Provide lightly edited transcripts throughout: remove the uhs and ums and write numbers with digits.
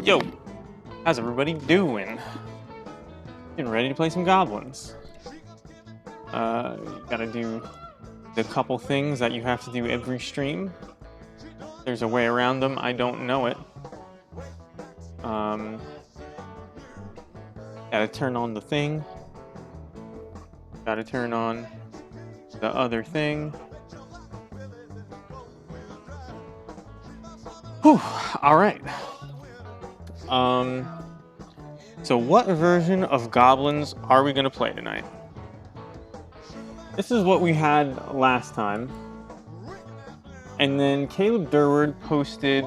Yo, how's everybody doing? Getting ready to play some Goblins. You gotta do the couple things that you have to do every stream. There's a way around them, I don't know it. Gotta turn on the thing. Gotta turn on the other thing. Whew, alright. So what version of Goblins are we gonna play tonight? This is what we had last time. And then Caleb Durward posted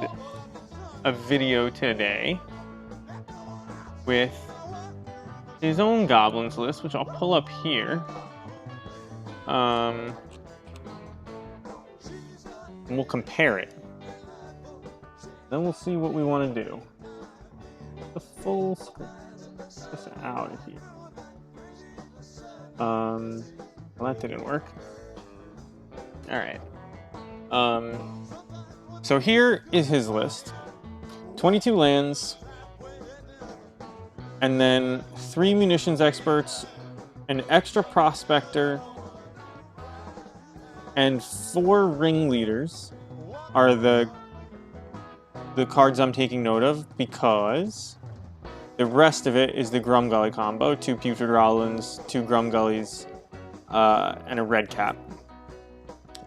a video today with his own Goblins list, which I'll pull up here. And we'll compare it. Then we'll see what we want to do. The full screen. This out of here. Well, that didn't work. All right. So here is his list. 22 lands, and then 3 munitions experts, an extra prospector, and 4 ringleaders are the cards I'm taking note of, because the rest of it is the Grumgully combo: 2 Putrid Goblins, 2 Grumgullies, and a red cap.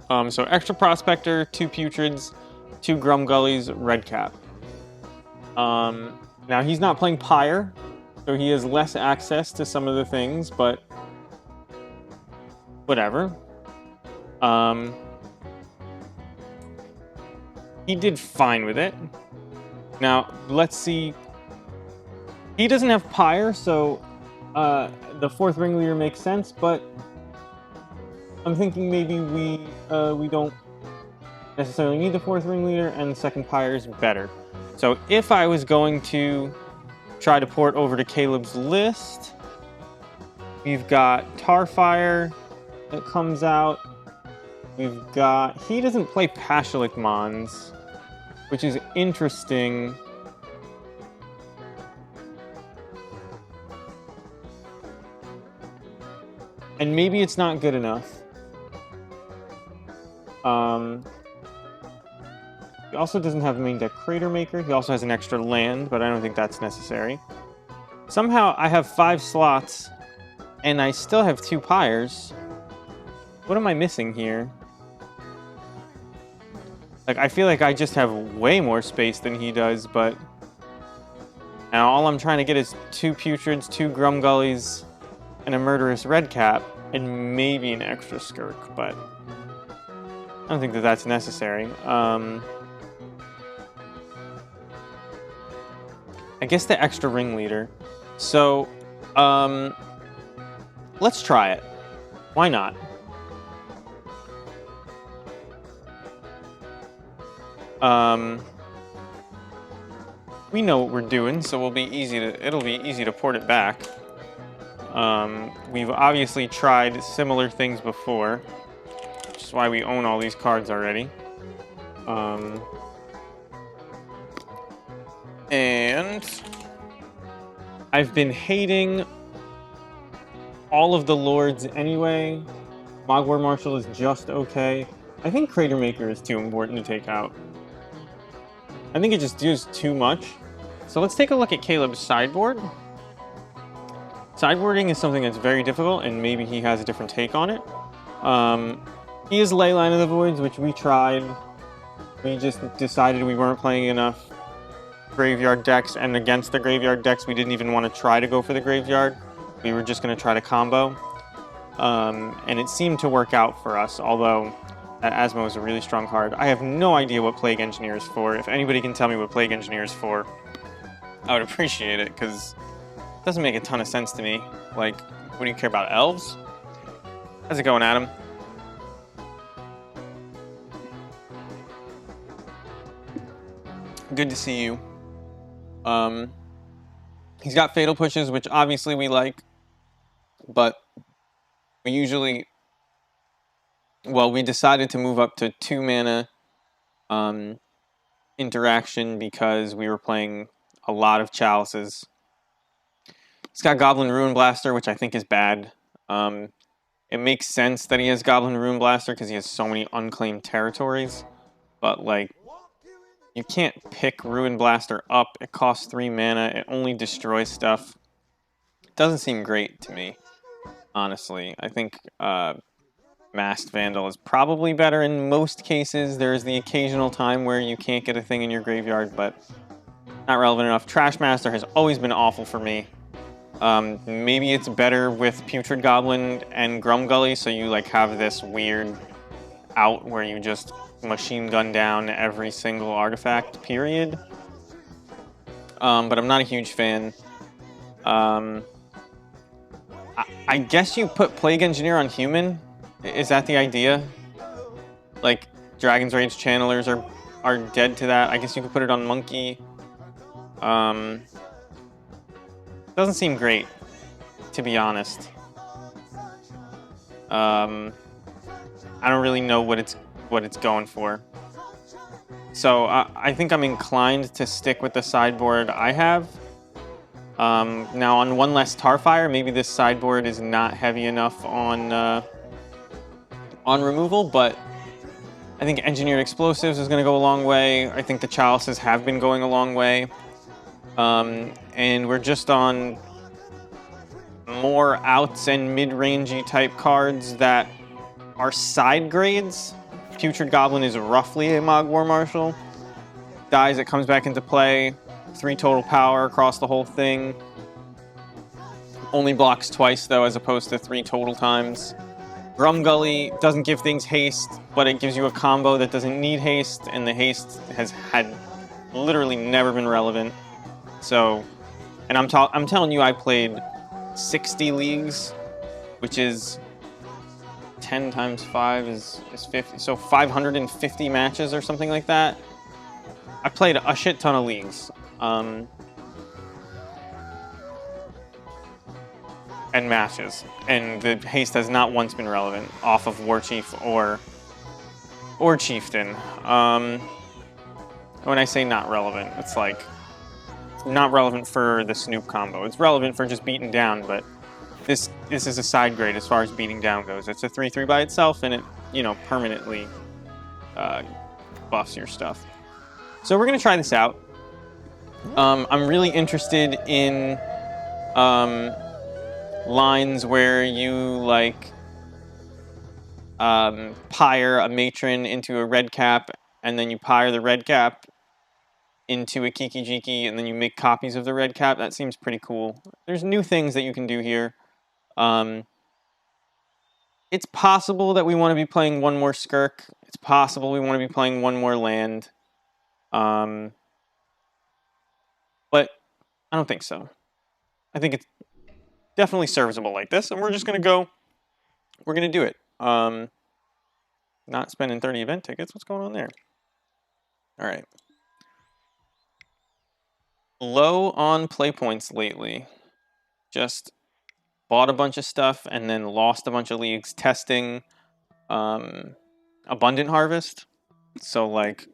So extra prospector, 2 Putrids, 2 Grumgullies, red cap. Now he's not playing Pyre, so he has less access to some of the things, but whatever. He did fine with it. Now, let's see. He doesn't have Pyre, so the 4th ringleader makes sense, but I'm thinking maybe we don't necessarily need the 4th ringleader, and the 2nd Pyre is better. So if I was going to try to port over to Caleb's list, we've got Tarfire that comes out. We've got... He doesn't play Pashalik Mons, which is interesting. And maybe it's not good enough. He also doesn't have a main deck Crater Maker. He also has an extra land, but I don't think that's necessary. Somehow I have 5 slots, and I still have 2 Pyres. What am I missing here? Like, I feel like I just have way more space than he does, but now all I'm trying to get is 2 Putrids, 2 Grumgullies, and a Murderous Red Cap, and maybe an extra Skirk, but I don't think that that's necessary. I guess the extra ringleader. So, let's try it. Why not? We know what we're doing, so it'll be easy to port it back. We've obviously tried similar things before, which is why we own all these cards already. And I've been hating all of the lords anyway. Mogwar Marshal is just okay. I think Crater Maker is too important to take out. I think it just does too much. So let's take a look at Caleb's sideboard. Sideboarding is something that's very difficult, and maybe he has a different take on it. He has Leyline of the Voids, which we tried. We just decided we weren't playing enough graveyard decks, and against the graveyard decks, we didn't even want to try to go for the graveyard. We were just going to try to combo. And it seemed to work out for us, although that Asmo is a really strong card. I have no idea what Plague Engineer is for. If anybody can tell me what Plague Engineer is for, I would appreciate it, because it doesn't make a ton of sense to me. Like, what do you care about, elves? How's it going, Adam? Good to see you. He's got Fatal Pushes, which obviously we like, but we usually... Well, we decided to move up to 2 mana interaction because we were playing a lot of chalices. He's got Goblin Ruin Blaster, which I think is bad. It makes sense that he has Goblin Ruin Blaster because he has so many unclaimed territories. But, like, you can't pick Ruin Blaster up. It costs 3 mana. It only destroys stuff. It doesn't seem great to me, honestly. I think Masked Vandal is probably better in most cases. There's the occasional time where you can't get a thing in your graveyard, but not relevant enough. Trash Master has always been awful for me. Maybe it's better with Putrid Goblin and Grumgully, so you like have this weird out where you just machine gun down every single artifact, period. But I'm not a huge fan. I guess you put Plague Engineer on human? Is that the idea? Like, Dragon's Rage Channelers are dead to that. I guess you could put it on monkey. Doesn't seem great, to be honest. I don't really know what it's going for. So I think I'm inclined to stick with the sideboard I have. Now on one less Tarfire, maybe this sideboard is not heavy enough on removal, but I think Engineered Explosives is going to go a long way. I think the Chalices have been going a long way. And we're just on more outs and mid-rangey type cards that are side grades. Putrid Goblin is roughly a Mog War Marshal. Dies, it comes back into play. 3 total power across the whole thing. Only blocks twice, though, as opposed to 3 total times. Grumgully doesn't give things haste, but it gives you a combo that doesn't need haste, and the haste has had literally never been relevant. So, and I'm telling you, I played 60 leagues, which is 10 times 5 is 50, so 550 matches or something like that. I played a shit ton of leagues. And matches, and the haste has not once been relevant off of War Chief or Chieftain. When I say not relevant, it's like not relevant for the Snoop combo. It's relevant for just beating down, but this is a side grade as far as beating down goes. It's a 3/3 by itself, and it, you know, permanently buffs your stuff. So we're gonna try this out. I'm really interested in lines where you like pyre a matron into a red cap, and then you pyre the red cap into a Kiki Jiki, and then you make copies of the red cap. That seems pretty cool. There's new things that you can do here. It's possible that we want to be playing one more Skirk. It's possible we want to be playing one more land. But I don't think so. I think it's definitely serviceable like this, and we're just going to go, we're going to do it. Not spending 30 event tickets. What's going on there? All right. Low on play points lately. Just bought a bunch of stuff and then lost a bunch of leagues testing Abundant Harvest. So, like,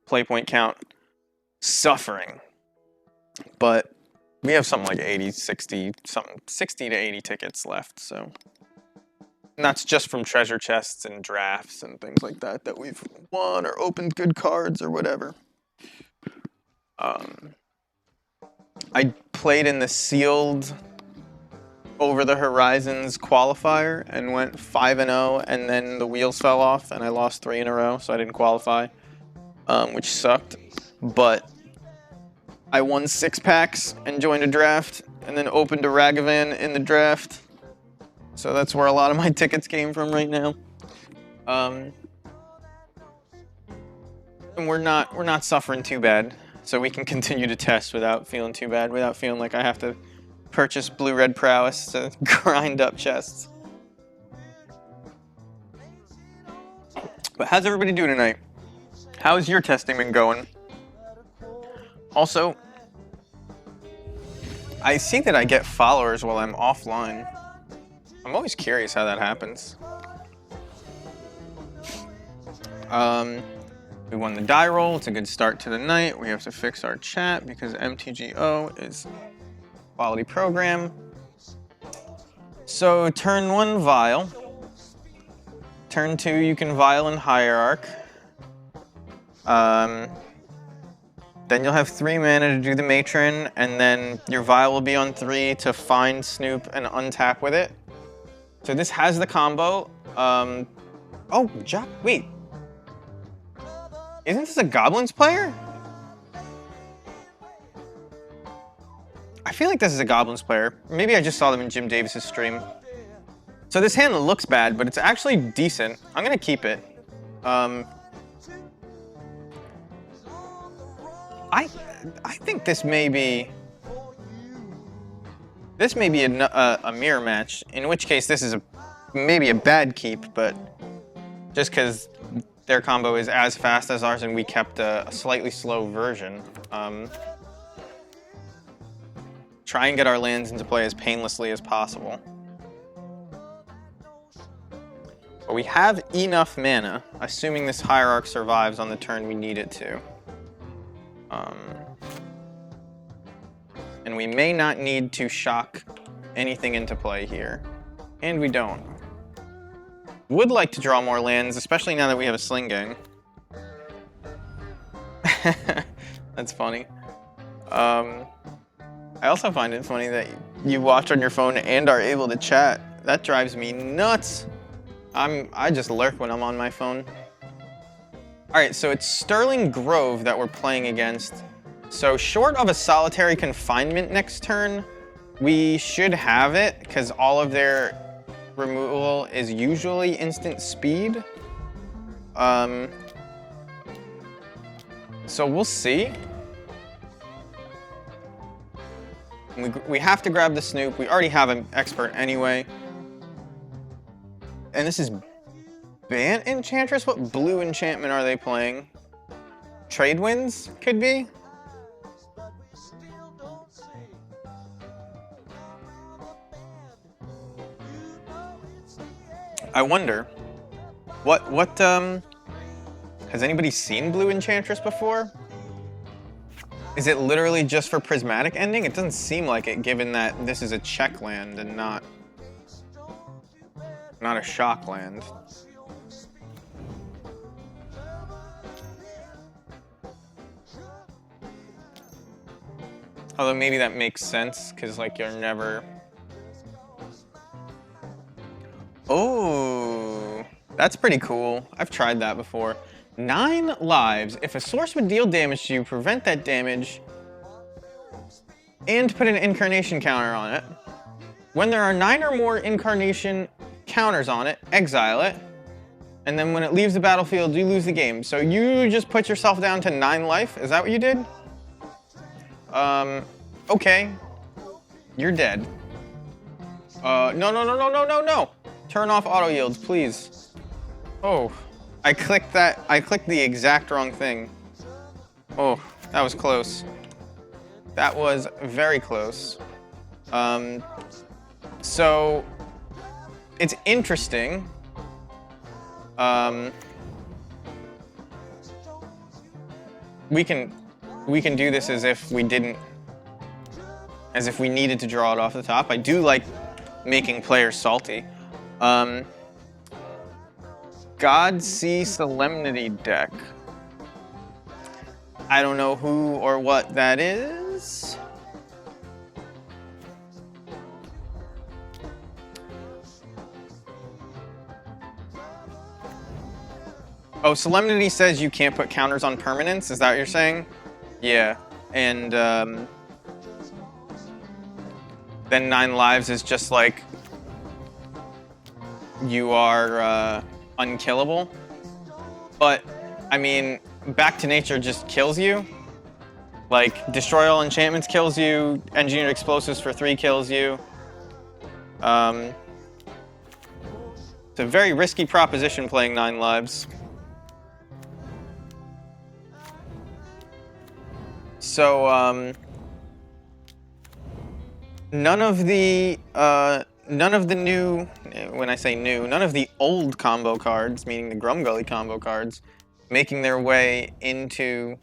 play point count suffering. But we have something like 80, 60, something 60 to 80 tickets left, so. And that's just from treasure chests and drafts and things like that that we've won or opened good cards or whatever. I played in the sealed Over the Horizons qualifier and went 5-0, and then the wheels fell off and I lost 3 in a row, so I didn't qualify, which sucked. But I won 6 packs and joined a draft, and then opened a Ragavan in the draft. So that's where a lot of my tickets came from right now. And we're not suffering too bad, so we can continue to test without feeling too bad, without feeling like I have to purchase blue-red prowess to grind up chests. But how's everybody doing tonight? How's your testing been going? Also, I see that I get followers while I'm offline. I'm always curious how that happens. We won the die roll. It's a good start to the night. We have to fix our chat because MTGO is quality program. So turn 1, Vial. Turn 2, you can Vial and Hierarch. Then you'll have 3 mana to do the Matron, and then your Vial will be on 3 to find Snoop and untap with it. So this has the combo. Oh, wait. Isn't this a Goblins player? I feel like this is a Goblins player. Maybe I just saw them in Jim Davis's stream. So this hand looks bad, but it's actually decent. I'm gonna keep it. I think this may be a mirror match. In which case, this is maybe a bad keep, but just because their combo is as fast as ours and we kept a slightly slow version. Try and get our lands into play as painlessly as possible. But we have enough mana, assuming this Hierarch survives on the turn we need it to. And we may not need to shock anything into play here. And we don't. Would like to draw more lands, especially now that we have a Sling Gang. That's funny. I also find it funny that you watch on your phone and are able to chat. That drives me nuts. I just lurk when I'm on my phone. Alright, so it's Sterling Grove that we're playing against. So short of a solitary confinement next turn, we should have it, because all of their removal is usually instant speed. So we'll see. We have to grab the Snoop. We already have an expert anyway. And this is Bant Enchantress? What blue enchantment are they playing? Trade Winds, could be? I wonder, what has anybody seen blue Enchantress before? Is it literally just for prismatic ending? It doesn't seem like it, given that this is a check land and not a shock land. Although maybe that makes sense, because like you're never... Oh, that's pretty cool. I've tried that before. 9 lives. If a source would deal damage to you, prevent that damage and put an incarnation counter on it. When there are 9 or more incarnation counters on it, exile it. And then when it leaves the battlefield, you lose the game. So you just put yourself down to 9 life? Is that what you did? Okay. You're dead. No. Turn off auto yields, please. Oh, I clicked the exact wrong thing. Oh, that was close. That was very close. So, it's interesting. We can do this as if we needed to draw it off the top. I do like making players salty. God Sea Solemnity deck. I don't know who or what that is. Oh, Solemnity says you can't put counters on permanents. Is that what you're saying? Yeah. And then 9 lives is just like you are unkillable. But I mean, Back to Nature just kills you. Like Destroy All Enchantments kills you. Engineered Explosives for 3 kills you. It's a very risky proposition playing 9 lives. So none of the new, when I say new, none of the old combo cards, meaning the Grumgully combo cards, making their way into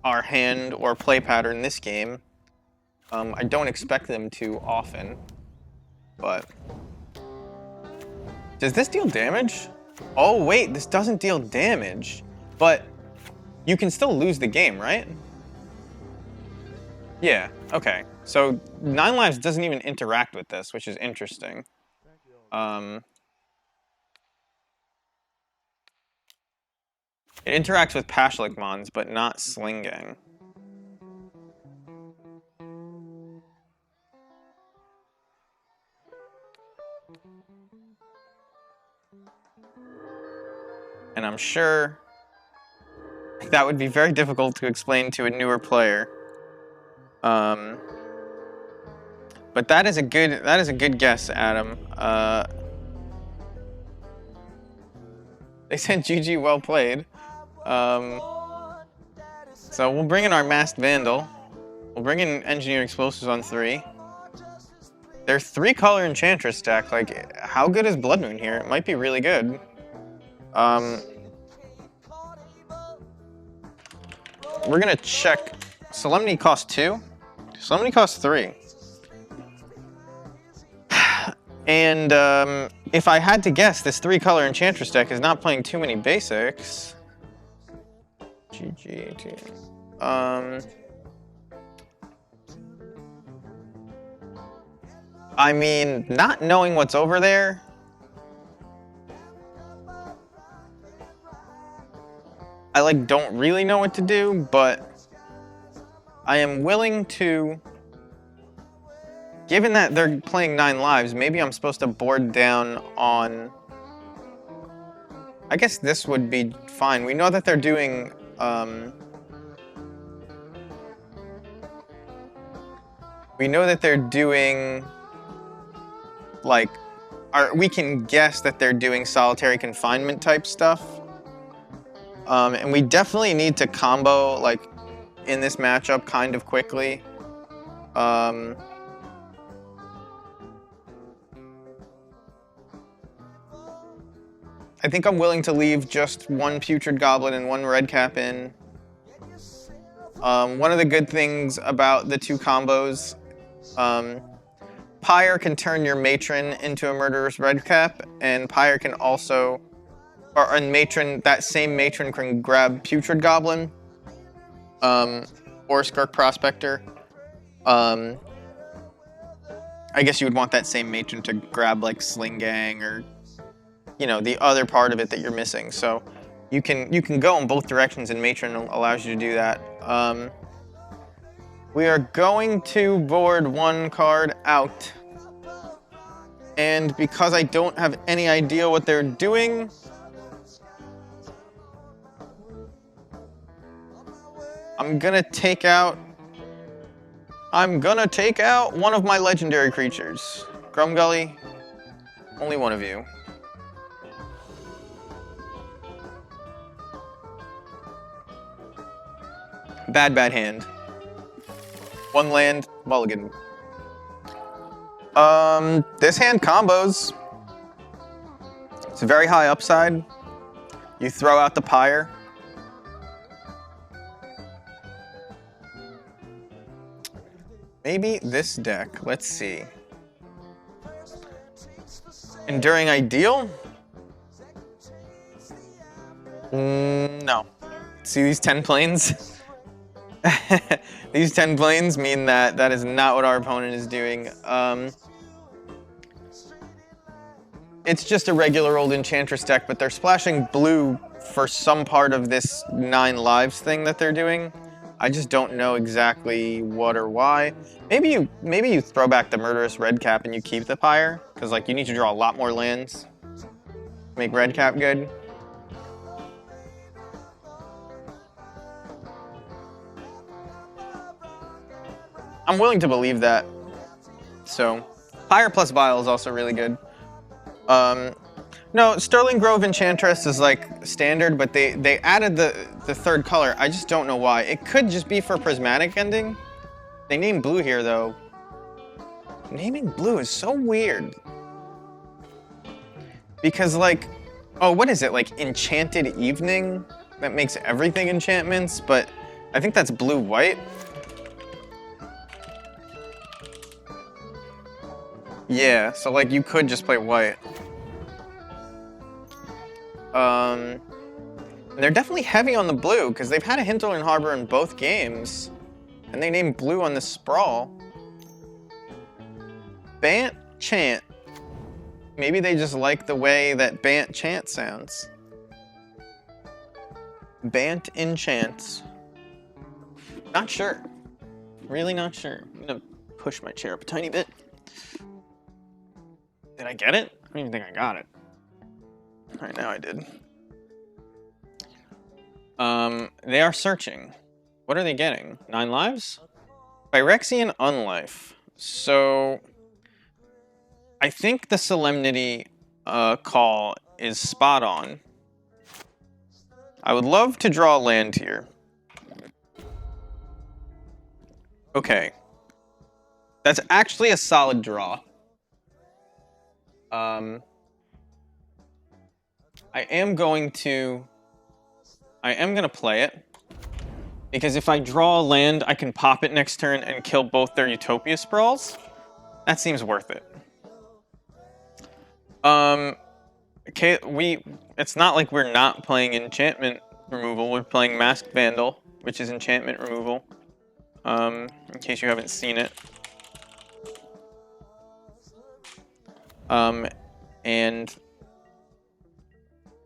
our hand or play pattern this game. I don't expect them to often, but... Does this deal damage? Oh wait, this doesn't deal damage, but you can still lose the game, right? Yeah, okay. So 9 lives doesn't even interact with this, which is interesting. It interacts with Pashlik Mons, but not Sling Gang. And I'm sure that would be very difficult to explain to a newer player. But that is a good guess, Adam. They said GG, well played. So we'll bring in our Masked Vandal. We'll bring in Engineered Explosives on 3. Their 3-color Enchantress deck, like, how good is Blood Moon here? It might be really good. We're gonna check. Solemnity costs 2. Solemnity costs 3. And if I had to guess, this 3-color Enchantress deck is not playing too many basics. GG. I mean, not knowing what's over there, I like don't really know what to do, but I am willing to, given that they're playing 9 lives, maybe I'm supposed to board down on, I guess this would be fine. We know that they're doing, like, we can guess that they're doing solitary confinement type stuff. And we definitely need to combo, like, in this matchup kind of quickly. I think I'm willing to leave just 1 Putrid Goblin and 1 Red Cap in. One of the good things about the 2 combos, Pyre can turn your Matron into a Murderous Red Cap, and Pyre can also, Matron, that same Matron can grab Putrid Goblin, or Skirk Prospector. I guess you would want that same Matron to grab, like, Sling Gang or, you know, the other part of it that you're missing. So you can go in both directions, and Matron allows you to do that. We are going to board 1 card out. And because I don't have any idea what they're doing, I'm gonna take out one of my legendary creatures. Grumgully, only one of you. Bad hand. 1 land, mulligan. This hand combos. It's very high upside. You throw out the Pyre. Maybe this deck, let's see. Enduring Ideal? No. See these 10 planes? These 10 planes mean that is not what our opponent is doing. It's just a regular old Enchantress deck, but they're splashing blue for some part of this 9 lives thing that they're doing. I just don't know exactly what or why. Maybe you throw back the Murderous Red Cap and you keep the Pyre, because like you need to draw a lot more lands to make Red Cap good. I'm willing to believe that. So, Pyre plus Bile is also really good. No, Sterling Grove Enchantress is like standard, but they added the 3rd color. I just don't know why. It could just be for Prismatic Ending. They named blue here though. Naming blue is so weird. Because like, oh, what is it? Like Enchanted Evening? that makes everything enchantments, but I think that's blue-white. Yeah, so like you could just play white. They're definitely heavy on the blue, because they've had a Hinterland Harbor in both games. And they named blue on the sprawl. Bant Chant. Maybe they just like the way that Bant Chant sounds. Bant Enchants. Not sure. Really not sure. I'm gonna push my chair up a tiny bit. Did I get it? I don't even think I got it. Alright, now I did. They are searching. What are they getting? 9 lives? Phyrexian Unlife. So, I think the Solemnity call is spot on. I would love to draw land here. Okay. That's actually a solid draw. I am going to play it. Because if I draw a land, I can pop it next turn and kill both their Utopia Sprawls. That seems worth it. Okay, it's not like we're not playing enchantment removal. We're playing Masked Vandal, which is enchantment removal. In case you haven't seen it. And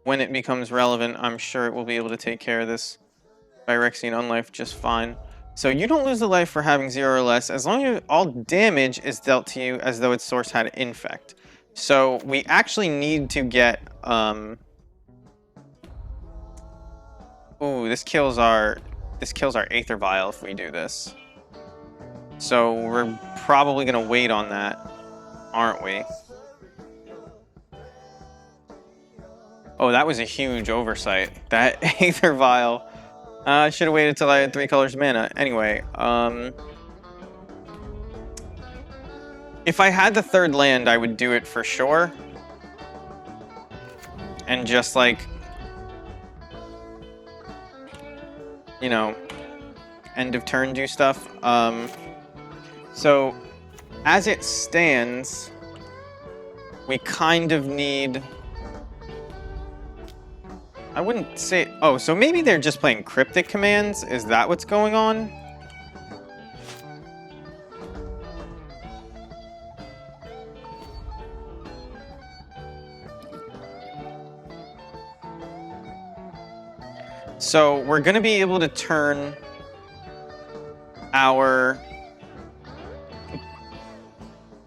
when it becomes relevant, I'm sure it will be able to take care of this Phyrexian Unlife just fine. So you don't lose the life for having 0 or less, as long as all damage is dealt to you as though its source had infect. So we actually need to get, ooh, this kills our Aether Vial if we do this. So we're probably gonna wait on that, aren't we? Oh, that was a huge oversight. That Aether Vial. I should have waited till I had 3 colors of mana. Anyway, if I had the 3rd land, I would do it for sure. And just like, you know, end of turn do stuff. So, as it stands, we kind of need... I wouldn't say... Oh, so maybe they're just playing cryptic commands? Is that what's going on? So we're going to be able to turn our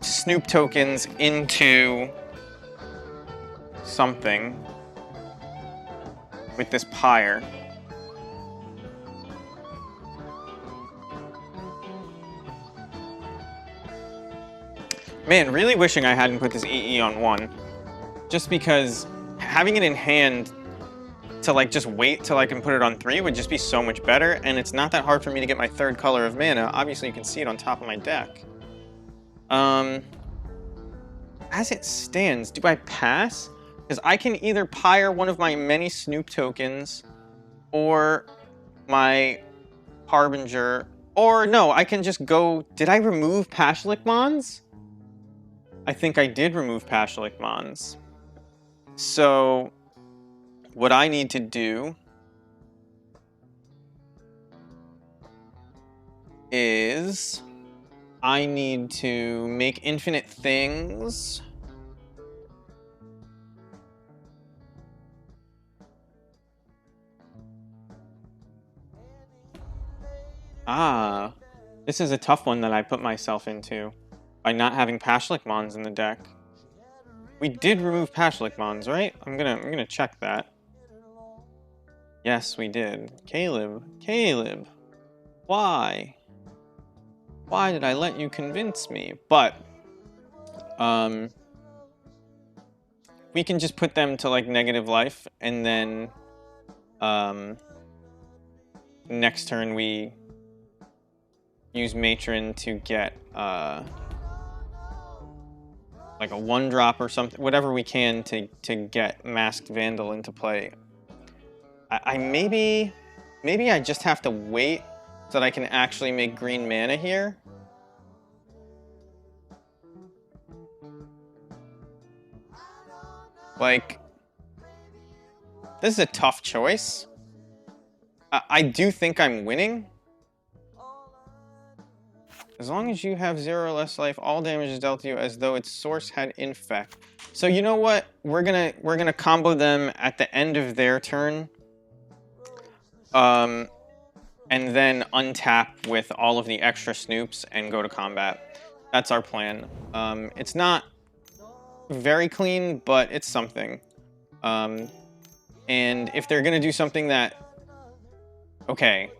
Snoop tokens into something with this pyre. Man, really wishing I hadn't put this EE on 1. Just because having it in hand to like just wait till I can put it on 3 would just be so much better, and it's not that hard for me to get my 3rd color of mana. Obviously you can see it on top of my deck. As it stands, do I pass? Because I can either pyre one of my many Snoop tokens, or my Harbinger, or no, I can just go... Did I remove Pashalik Mons? I think I did remove Pashalik Mons. So, what I need to do is I need to make infinite things. Ah, this is a tough one that I put myself into by not having Pashalik Mons in the deck. We did remove Pashalik Mons, right? I'm gonna check that. Yes, we did. Caleb, why? Why did I let you convince me? But we can just put them to like negative life, and then next turn we use Matron to get like a 1-drop or something, whatever we can to get Masked Vandal into play. I maybe I just have to wait so that I can actually make green mana here. Like, this is a tough choice. I do think I'm winning. As long as you have 0 or less life, all damage is dealt to you as though its source had infect. So you know what? We're gonna combo them at the end of their turn. And then untap with all of the extra snoops and go to combat. That's our plan. It's not very clean, but it's something. And if they're gonna do something that... Okay.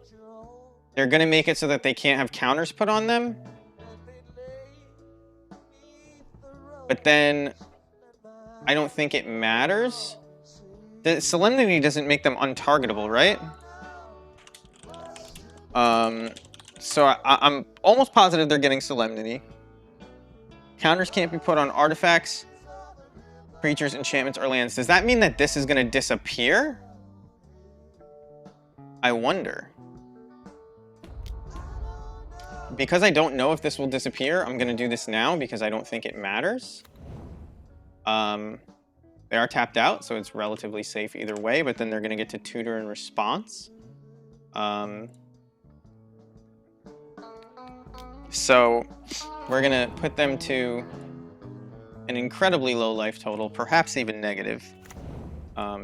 They're gonna make it so that they can't have counters put on them. But then I don't think it matters. The Solemnity doesn't make them untargetable, right? So I'm almost positive they're getting Solemnity. Counters can't be put on artifacts, creatures, enchantments, or lands. Does that mean that this is going to disappear? I wonder. Because I don't know if this will disappear, I'm going to do this now because I don't think it matters. They are tapped out, so it's relatively safe either way, but then they're going to get to tutor in response. So we're going to put them to an incredibly low life total, perhaps even negative,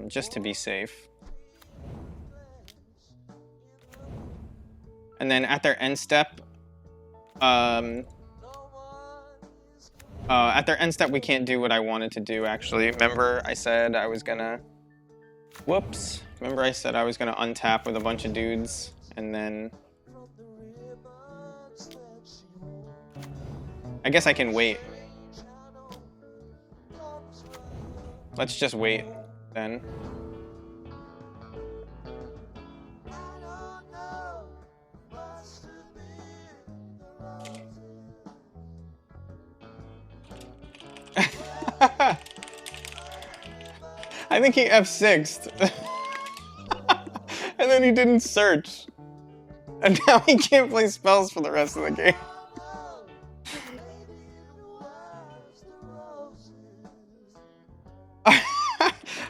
just to be safe. And then at their end step, we can't do what I wanted to do, actually. Remember I said I was gonna... Whoops. Remember I said I was gonna untap with a bunch of dudes, and then... I guess I can wait. Let's just wait, then. I think he F6'd. And then he didn't search. And now he can't play spells for the rest of the game.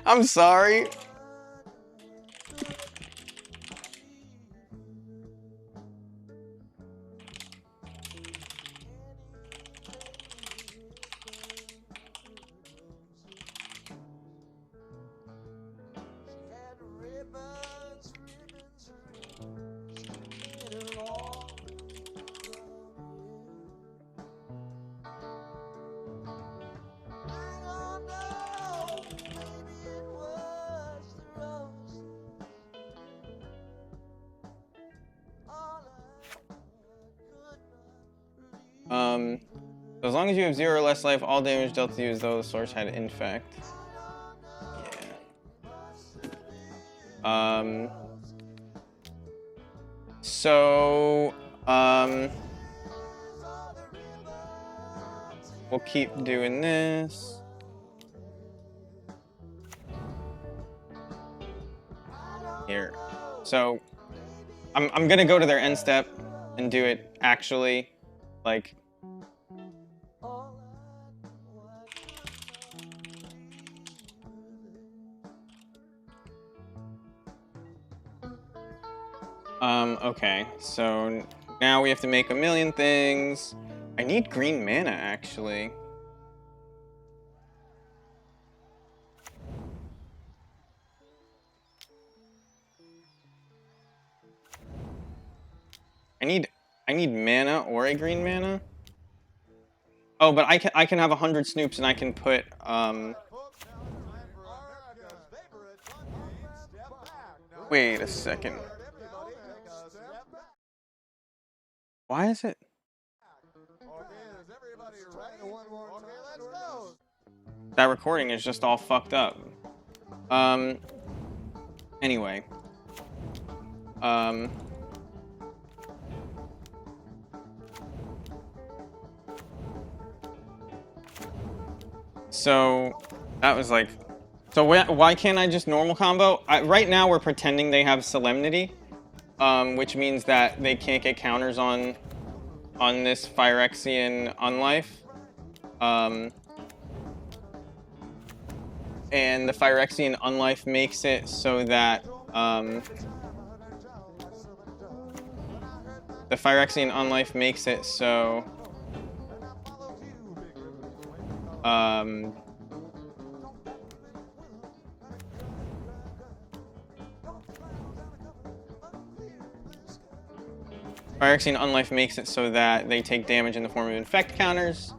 I'm sorry. As long as you have 0 or less life, all damage dealt to you as though the source had infect. Yeah. We'll keep doing this. Here. So, I'm gonna go to their end step and do it actually, like... Okay, so now we have to make a million things. I need green mana, actually. I need mana or a green mana. Oh, but I can have 100 snoops and I can put Wait a second. Why is it? That recording is just all fucked up. Anyway. So that was like So why can't I just normal combo? Right now we're pretending they have Solemnity, which means that they can't get counters on this Phyrexian Unlife. And the Phyrexian Unlife makes it so that the Phyrexian Unlife makes it so Phyrexian Unlife makes it so that they take damage in the form of infect counters.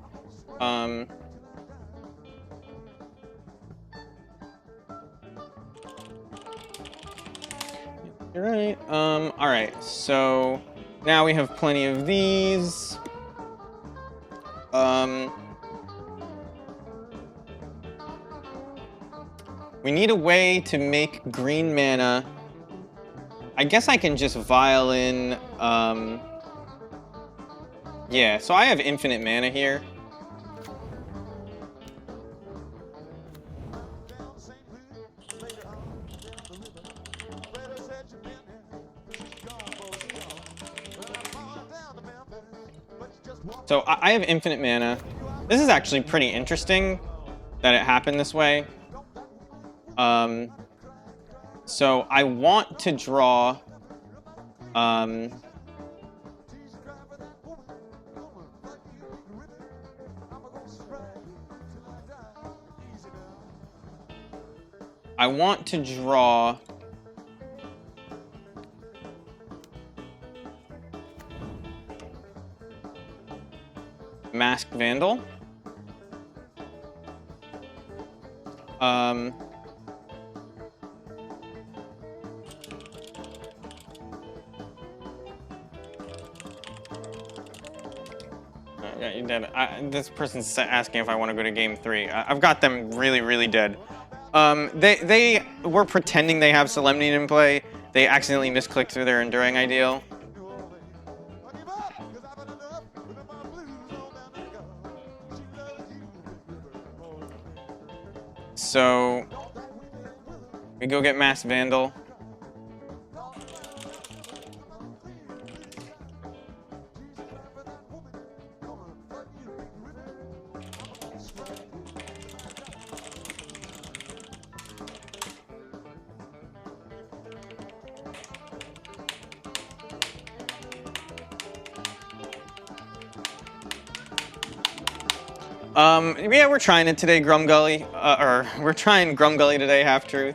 You're right. Alright, so now we have plenty of these. We need a way to make green mana. I guess I can just vial in, yeah, so I have infinite mana here. So I have infinite mana. This is actually pretty interesting that it happened this way. So I want to draw I want to draw Masked Vandal. Yeah, you're dead. This person's asking if I want to go to game 3. I've got them really, really dead. They were pretending they have Solemnity in play. They accidentally misclicked through their Enduring Ideal. So we go get Masked Vandal. Yeah, we're trying it today, Grumgully. Or we're trying Grumgully today, Half Truth.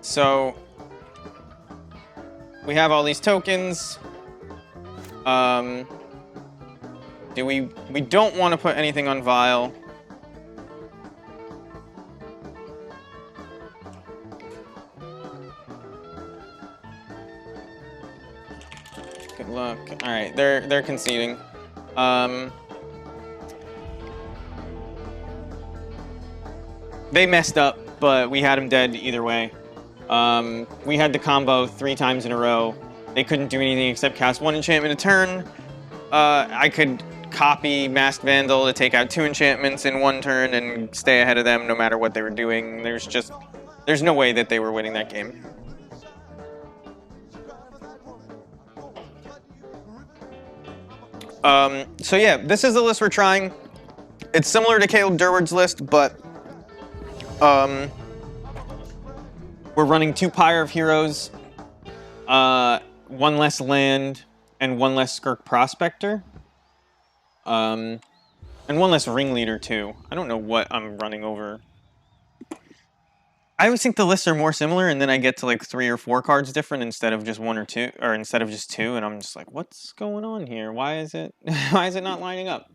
So we have all these tokens. We don't want to put anything on Vial. Good luck. All right, they're conceding. They messed up, but we had them dead either way. We had the combo 3 times in a row. They couldn't do anything except cast 1 enchantment a turn. I could copy Masked Vandal to take out 2 enchantments in 1 turn and stay ahead of them no matter what they were doing. There's no way that they were winning that game. So yeah, this is the list we're trying. It's similar to Caleb Durward's list, but we're running 2 Pyre of Heroes, 1 less land, and 1 less Skirk Prospector. And 1 less Ringleader too. I don't know what I'm running over. I always think the lists are more similar, and then I get to like 3 or 4 cards different instead of just 1 or 2, or instead of just 2, and I'm just like, what's going on here? Why is it not lining up?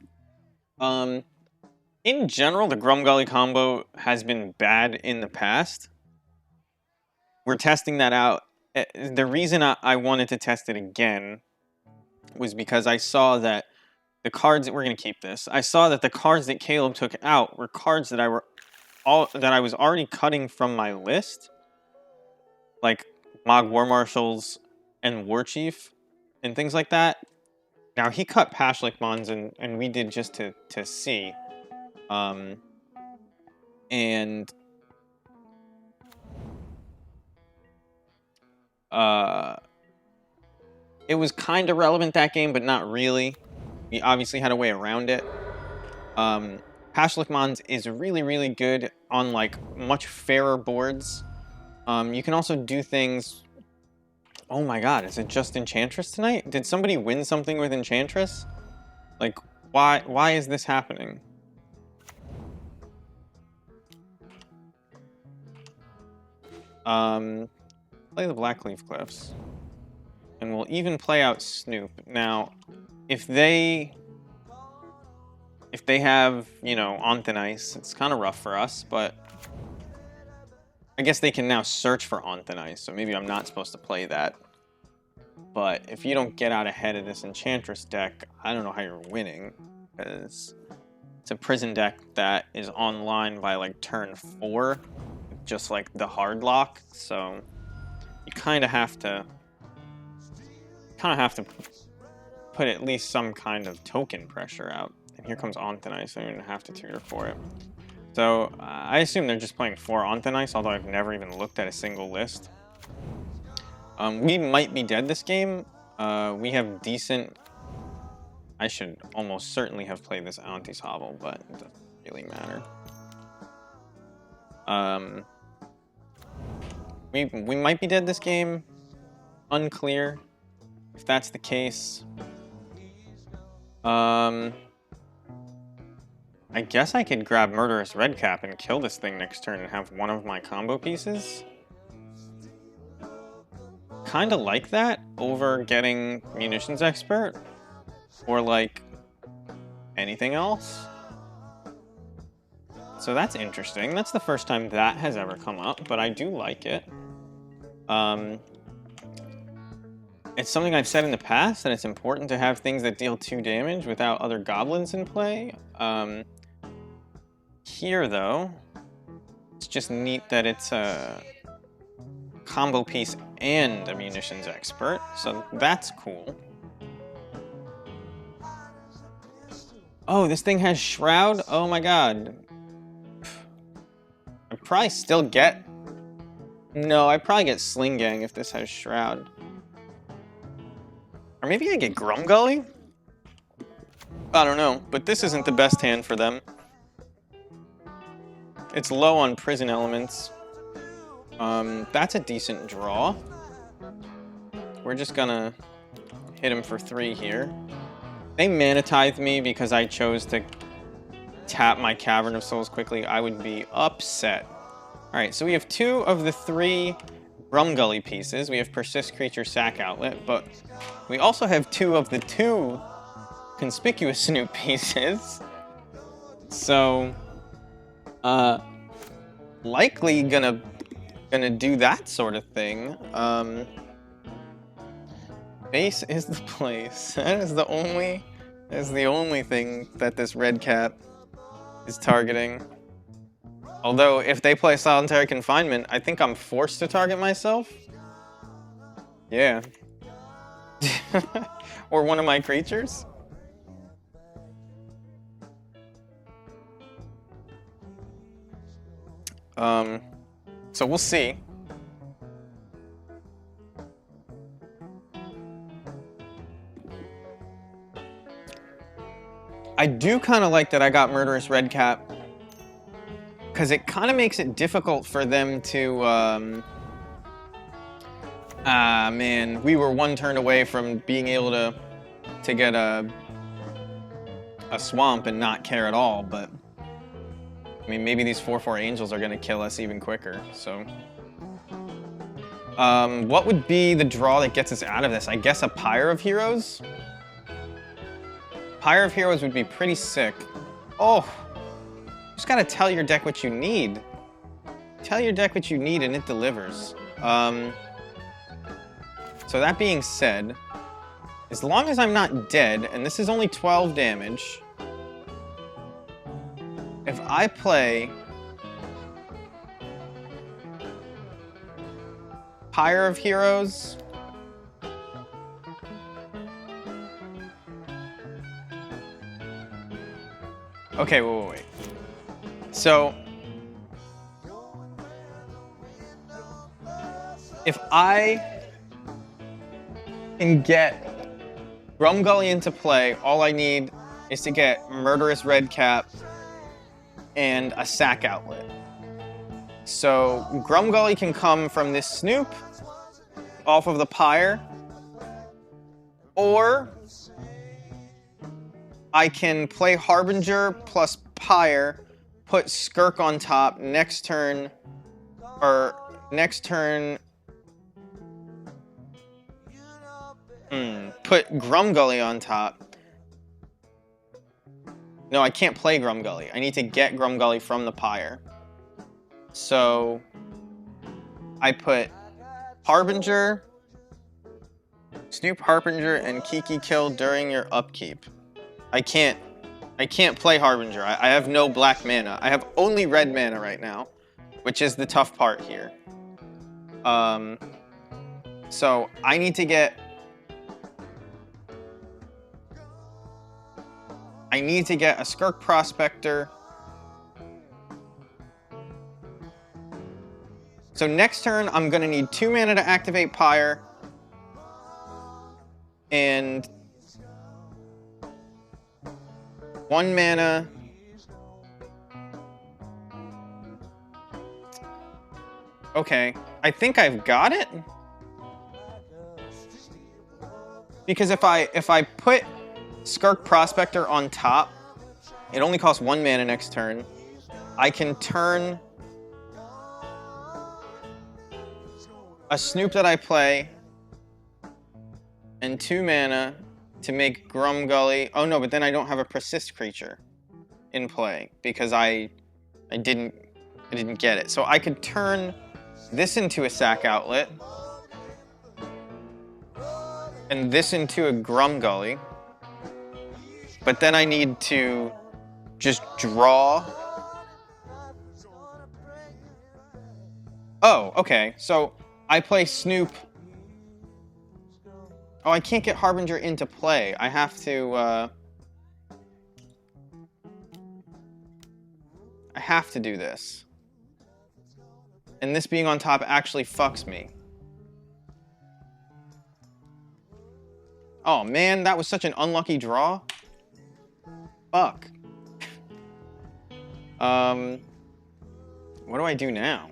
In general, the Grumgully combo has been bad in the past. We're testing that out. The reason I wanted to test it again was because I saw that the cards that we're going to keep this. I saw that the cards that Caleb took out were cards that I was already cutting from my list, like Mog War Marshals and War Chief and things like that. Now he cut Pashlik Mons and we did just to see. And it was kind of relevant that game, but not really. We obviously had a way around it. Pashlikmons is really, really good on like much fairer boards. You can also do things. Oh my god, is it just Enchantress tonight? Did somebody win something with Enchantress? Like, why is this happening? Play the Blackleaf Cliffs. And we'll even play out Snoop. Now, if they have, you know, Ice, it's kind of rough for us, but I guess they can now search for Ice, so maybe I'm not supposed to play that. But if you don't get out ahead of this Enchantress deck, I don't know how you're winning, because it's a prison deck that is online by like turn 4, just like the hard lock, so you kind of have to put at least some kind of token pressure out. And here comes Ice, so I'm going to have to tutor for it. So I assume they're just playing 4 Ice, although I've never even looked at a single list. We might be dead this game. We have decent... I should almost certainly have played this Auntie's Hovel, but it doesn't really matter. We might be dead this game. Unclear. If that's the case... I guess I could grab Murderous Redcap and kill this thing next turn and have one of my combo pieces. Kinda like that over getting Munitions Expert. Or like anything else. So that's interesting. That's the first time that has ever come up, but I do like it. It's something I've said in the past, and it's important to have things that deal 2 damage without other goblins in play. Here, though, it's just neat that it's a combo piece and a Munitions Expert, so that's cool. Oh, this thing has Shroud? Oh my god. I'd probably still get... No, I'd probably get Sling Gang if this has Shroud. Or maybe I get Grumgully? I don't know, but this isn't the best hand for them. It's low on prison elements. That's a decent draw. We're just gonna hit him for 3 here. They Mana Tithe me because I chose to tap my Cavern of Souls quickly. I would be upset. Alright, so we have 2 of the 3 Grumgully pieces. We have Persist Creature, Sack Outlet, but we also have 2 of the 2 Conspicuous Snoop pieces. So, likely gonna do that sort of thing. Base is the place. That is the only thing that this red cat is targeting. Although, if they play Solitary Confinement, I think I'm forced to target myself. Yeah. Or one of my creatures. So we'll see. I do kind of like that I got Murderous Redcap, because it kind of makes it difficult for them to, man, we were 1 turn away from being able to get a swamp and not care at all, but, I mean, maybe these 4/4 angels are going to kill us even quicker, so. What would be the draw that gets us out of this? I guess a Pyre of Heroes? Pyre of Heroes would be pretty sick. Oh! You just gotta tell your deck what you need. Tell your deck what you need and it delivers. So that being said, as long as I'm not dead, and this is only 12 damage, if I play Pyre of Heroes, okay, wait. So if I can get Grumgully into play, all I need is to get Murderous Redcap and a sack outlet. So Grumgully can come from this Snoop off of the Pyre, or I can play Harbinger plus Pyre, put Skirk on top next turn, or next turn, put Grumgully on top. No, I can't play Grumgully. I need to get Grumgully from the Pyre. So I put Harbinger, Snoop Harbinger, and Kiki kill during your upkeep. I can't play Harbinger. I have no black mana. I have only red mana right now, which is the tough part here. So I need to get a Skirk Prospector. So next turn, I'm gonna need 2 mana to activate Pyre, and 1 mana. Okay, I think I've got it. Because if I put Skirk Prospector on top, it only costs 1 mana next turn. I can turn a Snoop that I play and 2 mana to make Grumgully. Oh no, but then I don't have a persist creature in play because I didn't get it. So I could turn this into a sack outlet and this into a Grumgully. But then I need to just draw. Oh, okay. So I play Snoop. Oh, I can't get Harbinger into play. I have to do this. And this being on top actually fucks me. Oh man, that was such an unlucky draw. Fuck. What do I do now?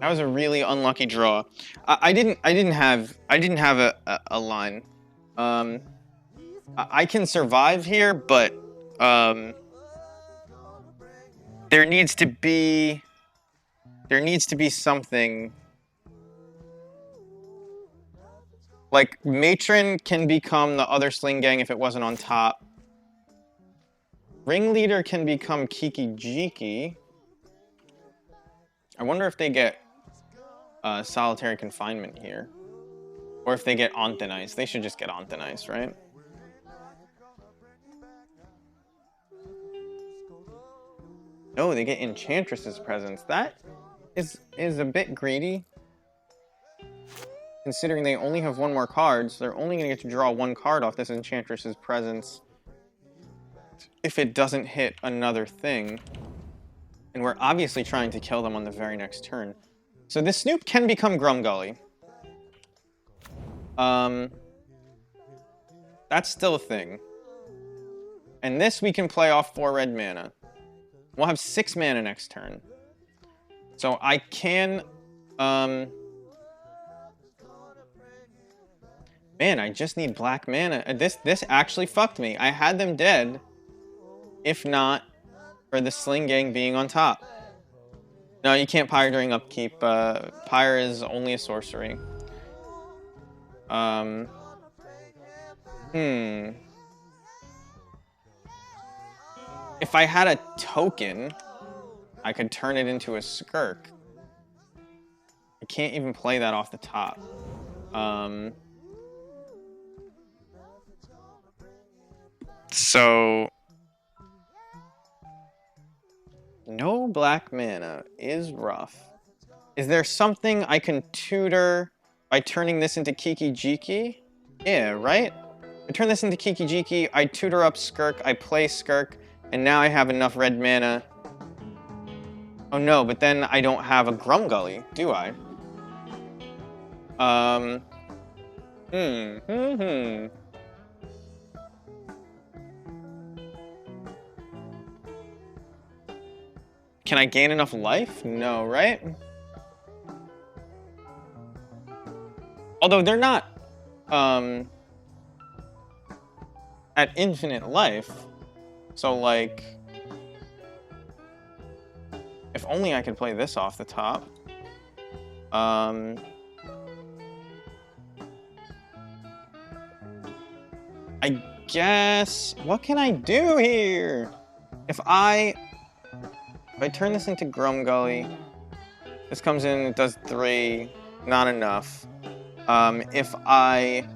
That was a really unlucky draw. I didn't have a line. I can survive here, but there needs to be something. Like, Matron can become the other Sling Gang if it wasn't on top. Ringleader can become Kiki Jiki. I wonder if they get solitary confinement here. Or if they get Onthenized. They should just get Onthenized, right? No, they get Enchantress's Presence. That is a bit greedy. Considering they only have 1 more card, so they're only going to get to draw 1 card off this Enchantress's Presence if it doesn't hit another thing. And we're obviously trying to kill them on the very next turn. So this Snoop can become Grumgully. That's still a thing. And this we can play off 4 red mana. We'll have 6 mana next turn. So I can... Man, I just need black mana. This actually fucked me. I had them dead, if not for the Sling Gang being on top. No, you can't Pyre during upkeep. Pyre is only a sorcery. If I had a token, I could turn it into a Skirk. I can't even play that off the top. So, no black mana is rough. Is there something I can tutor by turning this into Kiki Jiki? Yeah, right? I turn this into Kiki-Jiki, I tutor up Skirk, I play Skirk, and now I have enough red mana. Oh no, but then I don't have a Grumgully, do I? Can I gain enough life? No, right? Although they're not, at infinite life. So, like, if only I could play this off the top. I guess, what can I do here? If I turn this into Grumgully, this comes in, it does 3, not enough. If I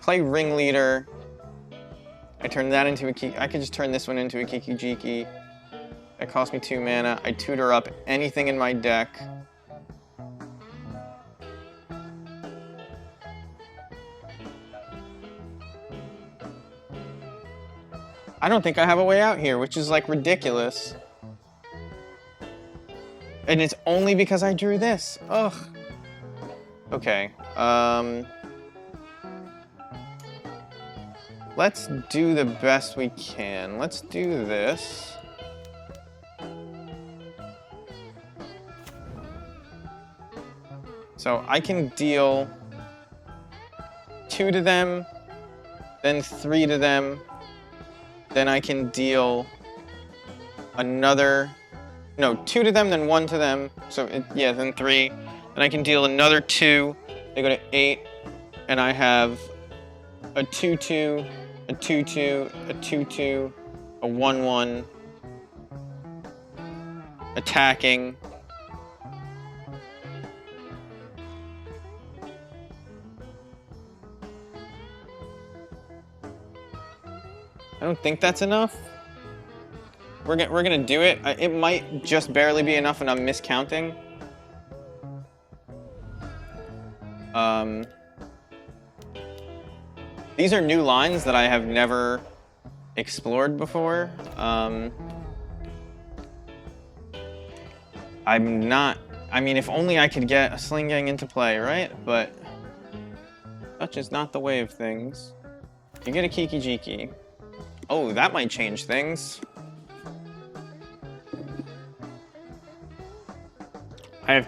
play Ringleader, I turn that into a Kiki. I could just turn this one into a Kiki-Jiki. That costs me 2 mana. I tutor up anything in my deck. I don't think I have a way out here, which is like ridiculous. And it's only because I drew this. Ugh. Okay. Let's do the best we can. Let's do this. So I can deal 2 to them, then 3 to them. Then I can deal another, no, 2 to them, then 1 to them. So, yeah, then 3. Then I can deal another 2. They go to 8. And I have a 2-2, a 2-2, a 2-2, a 1-1. Attacking. I don't think that's enough. We're gonna do it. It might just barely be enough, and I'm miscounting. These are new lines that I have never explored before. I'm not. I mean, if only I could get a Sling Gang into play, right? But such is not the way of things. You get a Kiki-Jiki. Oh, that might change things. I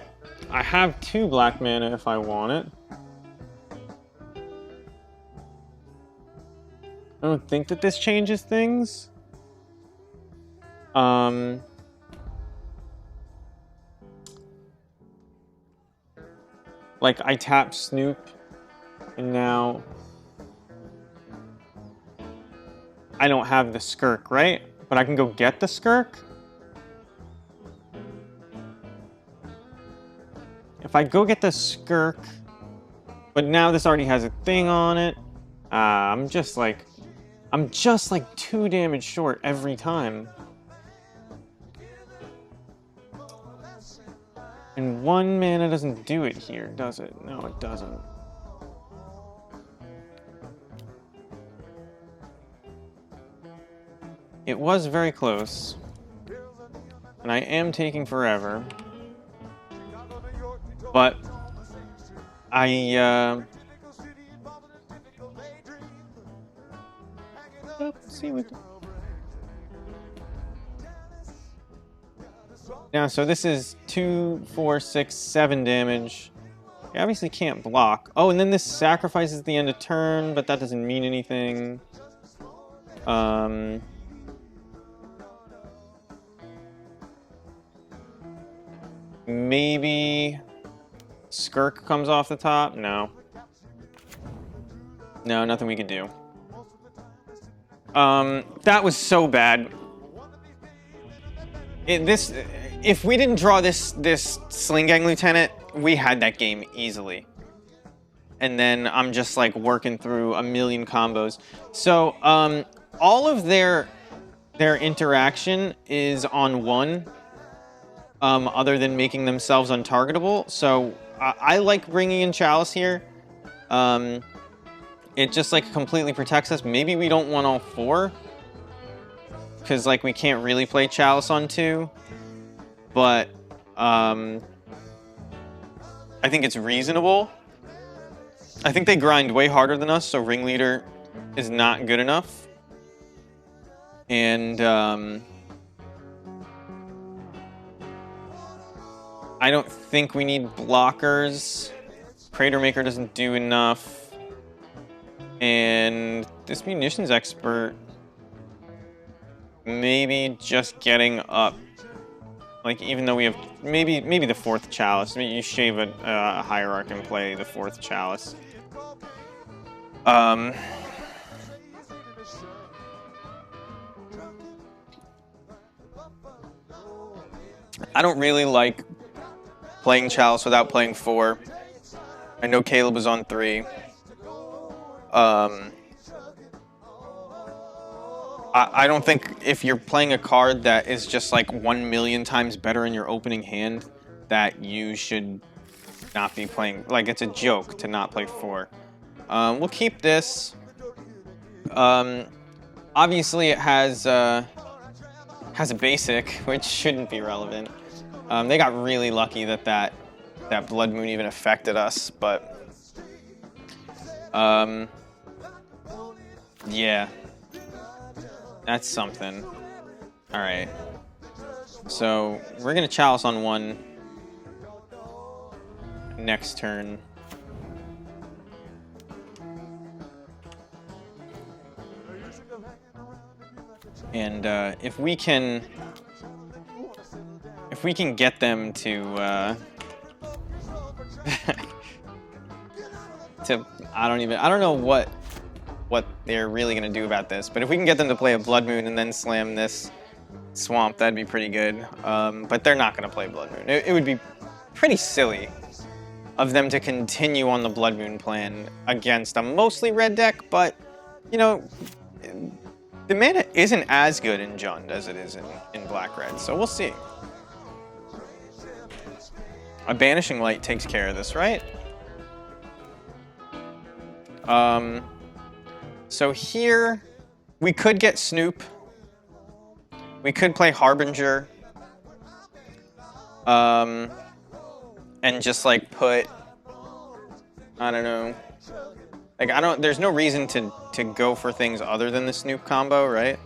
have 2 black mana if I want it. I don't think that this changes things. Like, I tap Snoop, and now I don't have the Skirk, right? But I can go get the Skirk. If I go get the Skirk, but now this already has a thing on it, I'm just like 2 damage short every time. And 1 mana doesn't do it here, does it? No, it doesn't. It was very close. And I am taking forever. But let's see what. Now, so this is 2, 4, 6, 7 damage. You obviously can't block. Oh, and then this sacrifices at the end of turn, but that doesn't mean anything. Maybe Skirk comes off the top? No. No, nothing we can do. That was so bad. If we didn't draw this Sling Gang Lieutenant, we had that game easily. And then I'm just like working through a million combos. So all of their interaction is on 1, other than making themselves untargetable. So I like bringing in Chalice here. It it just like completely protects us. Maybe we don't want all 4, because like we can't really play Chalice on 2, but I think it's reasonable. I think they grind way harder than us, so Ringleader is not good enough. And I don't think we need blockers. Crater Maker doesn't do enough. And this Munitions Expert, maybe just getting up. Like, even though we have maybe the 4th Chalice. I mean, you shave a Hierarch and play the 4th Chalice. I don't really like playing Chalice without playing 4. I know Caleb was on 3. I don't think if you're playing a card that is just like 1,000,000 times better in your opening hand, that you should not be playing. Like, it's a joke to not play 4. We'll keep this. Obviously, it has a basic, which shouldn't be relevant. They got really lucky that Blood Moon even affected us, but yeah, that's something. All right, so we're gonna Chalice on 1 next turn. And if we can get them to I don't know what they're really gonna do about this, but if we can get them to play a Blood Moon and then slam this Swamp, that'd be pretty good. But they're not gonna play Blood Moon. It would be pretty silly of them to continue on the Blood Moon plan against a mostly red deck, but you know, the mana isn't as good in Jund as it is in Black-Red, so we'll see. A Banishing Light takes care of this, right? So here, we could get Snoop. We could play Harbinger. And just like put, I don't know. Like, there's no reason to go for things other than the Snoop combo, right?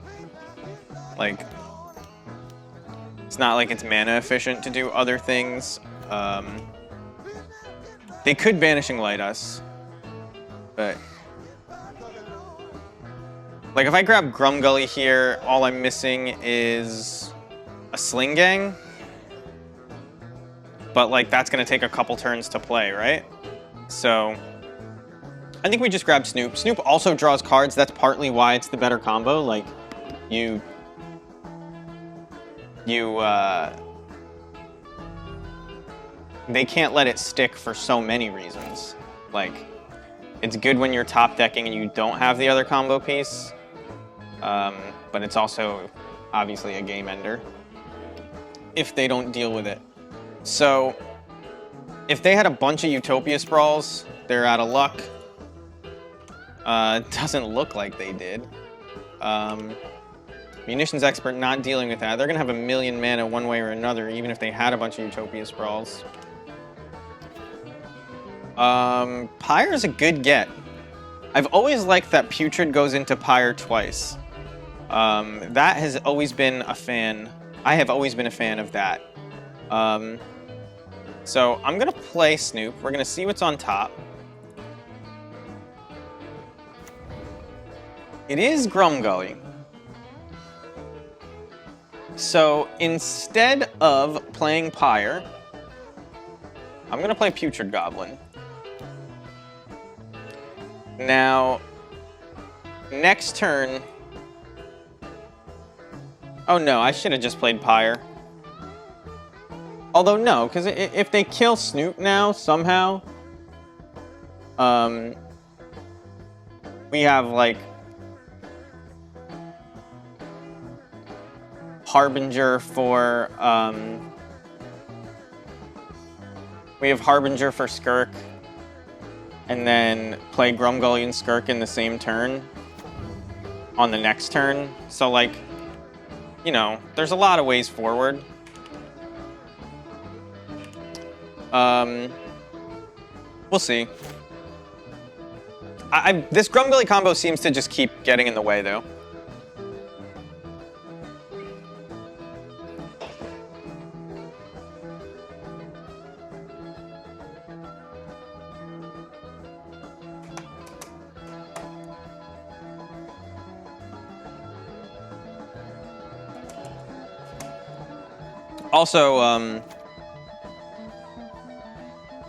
Like, it's not like it's mana efficient to do other things. They could Banishing Light us, but like if I grab Grumgully here, all I'm missing is a Sling Gang. But like that's gonna take a couple turns to play, right? So I think we just grab Snoop. Snoop also draws cards. That's partly why it's the better combo. Like they can't let it stick for so many reasons. Like, it's good when you're top decking and you don't have the other combo piece, but it's also obviously a game ender if they don't deal with it. So, if they had a bunch of Utopia Sprawls, they're out of luck. It doesn't look like they did. Munitions Expert not dealing with that. They're gonna have 1,000,000 mana one way or another, even if they had a bunch of Utopia Sprawls. Pyre's a good get. I've always liked that Putrid goes into Pyre twice. That has always been a fan. I have always been a fan of that. So I'm gonna play Snoop. We're gonna see what's on top. It is Grumgully. So instead of playing Pyre, I'm gonna play Putrid Goblin. Now, next turn... Oh no, I should have just played Pyre. Although no, because if they kill Snoop now, somehow... we have, like... Harbinger for... we have Harbinger for Skirk. and then play Grumgully and Skirkin the same turn on the next turn. So, like, you know, there's a lot of ways forward. We'll see. This Grumgully combo seems to just keep getting in the way, though. Also,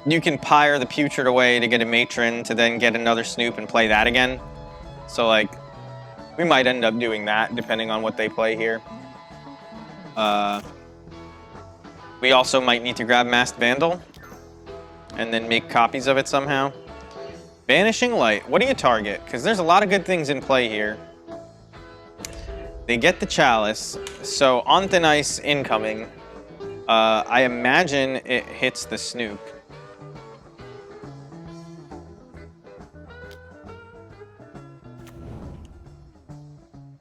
you can pyre the Putrid away to get a Matron to then get another Snoop and play that again. So, like, we might end up doing that depending on what they play here. We also might need to grab Masked Vandal and then make copies of it somehow. Banishing Light. What do you target? Because there's a lot of good things in play here. They get the Chalice, so on thin ice incoming. I imagine it hits the Snoop.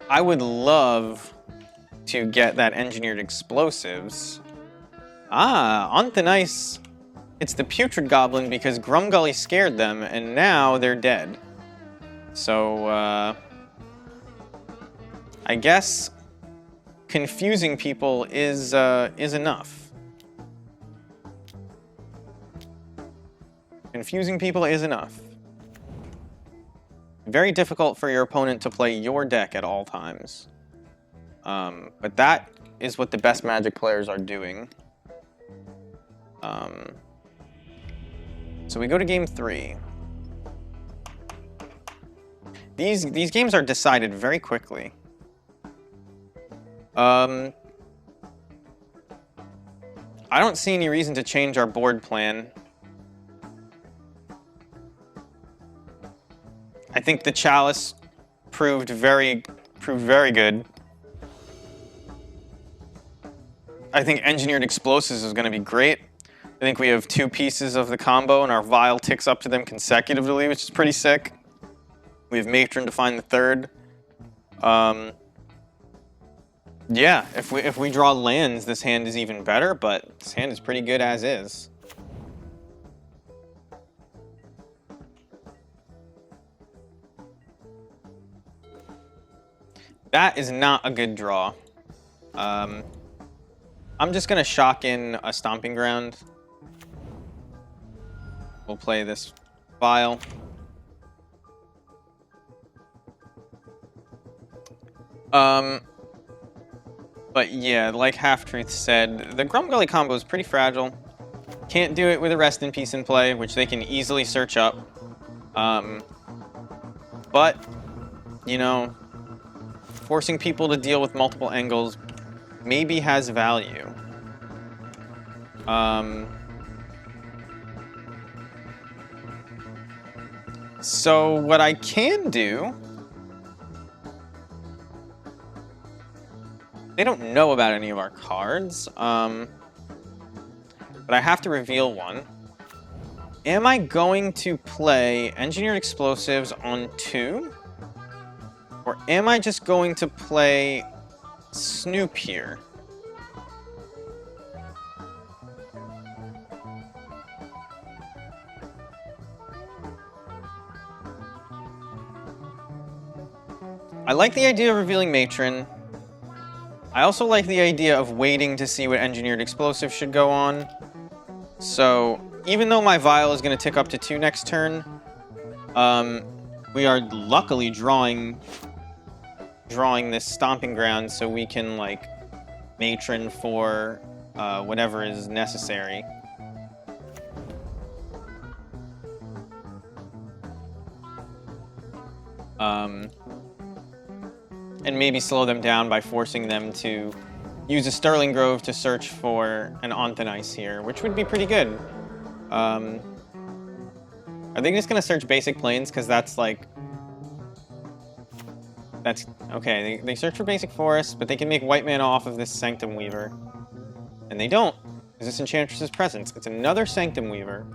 I would love to get that Engineered Explosives. On thin ice, it's the Putrid Goblin because Grumgully scared them, and now they're dead. So, I guess confusing people is enough. Confusing people is enough. Very difficult for your opponent to play your deck at all times. But that is what the best Magic players are doing. So we go to game 3. These games are decided very quickly. I don't see any reason to change our board plan. I think the Chalice proved very good. I think Engineered Explosives is going to be great. I think we have 2 pieces of the combo, and our Vial ticks up to them consecutively, which is pretty sick. We have Matron to find the 3rd. Yeah, if we draw lands, this hand is even better, but this hand is pretty good as is. That is not a good draw. I'm just going to shock in a Stomping Ground. We'll play this Vial. But yeah, like Half-Truth said, the Grumgully combo is pretty fragile. Can't do it with a Rest in Peace in play, which they can easily search up. But, you know, forcing people to deal with multiple angles maybe has value. So what I can do... They don't know about any of our cards, but I have to reveal one. Am I going to play Engineered Explosives on 2? Or am I just going to play Snoop here? I like the idea of revealing Matron. I also like the idea of waiting to see what Engineered Explosive should go on. So, even though my Vial is going to tick up to 2 next turn, we are luckily drawing this Stomping Ground so we can, like, Matron for whatever is necessary. And maybe slow them down by forcing them to use a Sterling Grove to search for an On Thin Ice here, which would be pretty good. Are they just going to search basic planes? Because that's like... That's... Okay, they search for basic forests, but they can make white mana off of this Sanctum Weaver. And they don't, because this Enchantress's Presence. It's another Sanctum Weaver.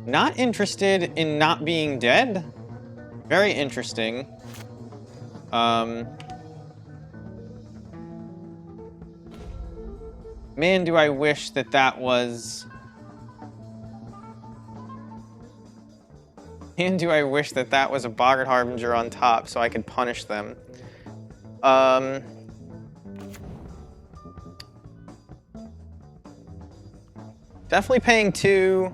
Not interested in not being dead. Very interesting. Man, do I wish that that was... Man, do I wish that that was a Boggart Harbinger on top so I could punish them. Definitely paying 2.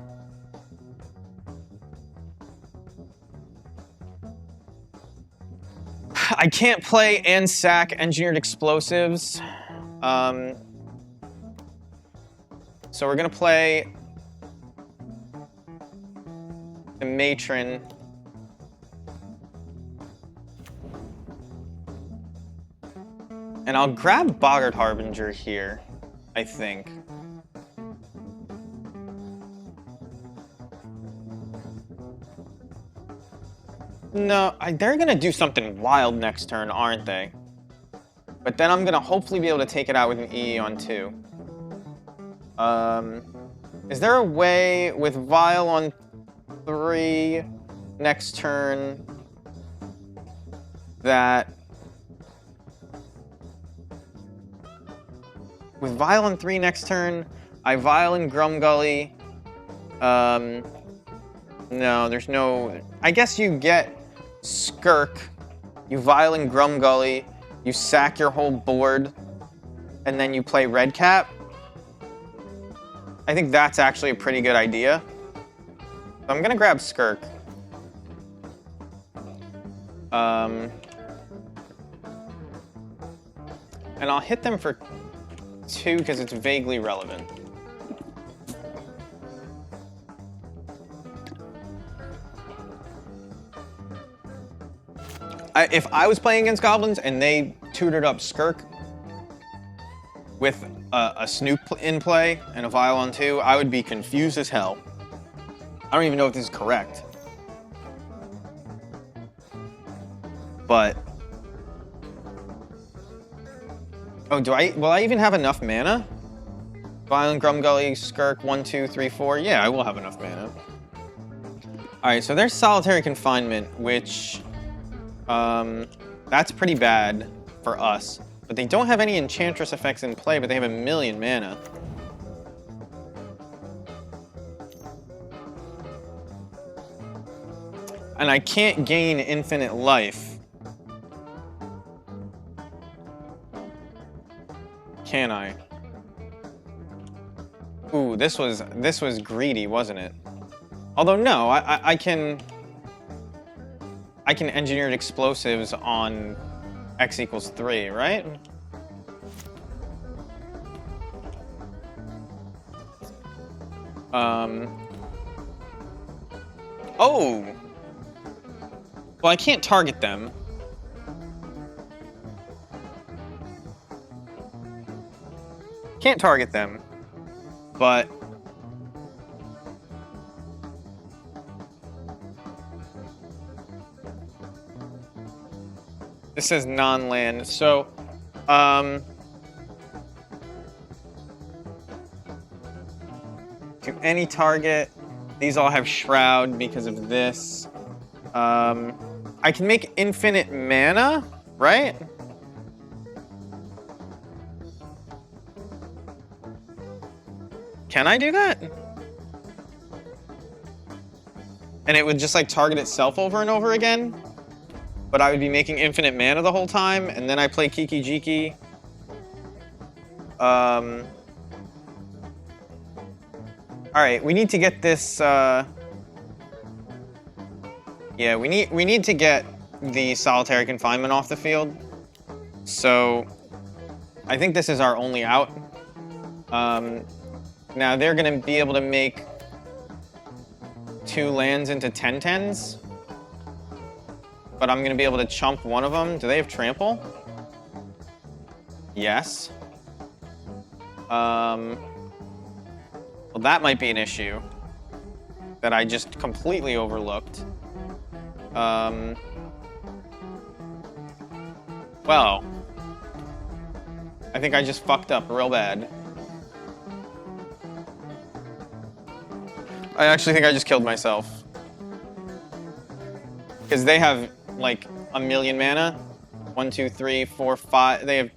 I can't play and sack engineered explosives. So we're gonna play the matron. And I'll grab Boggart Harbinger here, I think. No, they're gonna do something wild next turn, aren't they? But then I'm gonna hopefully be able to take it out with an EE on 2. Is there a way with Vial on 3 next turn that... With Vial on 3 next turn, I Vial in Grumgully. No, there's no... I guess you get Skirk, you Vial in Grumgully, you sack your whole board, and then you play Redcap. I think that's actually a pretty good idea. So I'm gonna grab Skirk. And I'll hit them for 2 because it's vaguely relevant. If I was playing against Goblins and they tutored up Skirk with a Snoop in play and a Vial on 2, I would be confused as hell. I don't even know if this is correct. But... Oh, will I even have enough mana? Violent Grumgully, Skirk, 1, 2, 3, 4. Yeah, I will have enough mana. Alright, so there's Solitary Confinement, which... that's pretty bad for us. But they don't have any Enchantress effects in play, but they have 1,000,000 mana. And I can't gain infinite life. Can I? Ooh, this was greedy, wasn't it? Although no, I can engineered explosives on X equals 3, right? Oh! Well, I can't target them. Can't target them, but... This says non-land, so, to any target, these all have Shroud because of this. I can make infinite mana, right? Can I do that? And it would just like target itself over and over again? But I would be making infinite mana the whole time, and then I play Kiki Jiki. Alright, we need to get this, Yeah, we need to get the Solitary Confinement off the field. So, I think this is our only out. Now, they're gonna be able to make 2 lands into 10/10s. But I'm gonna be able to chump one of them. Do they have trample? Yes. Well, that might be an issue that I just completely overlooked. Well, I think I just fucked up real bad. I actually think I just killed myself. Because they have, like, 1,000,000 mana. 1, 2, 3, 4, 5. They have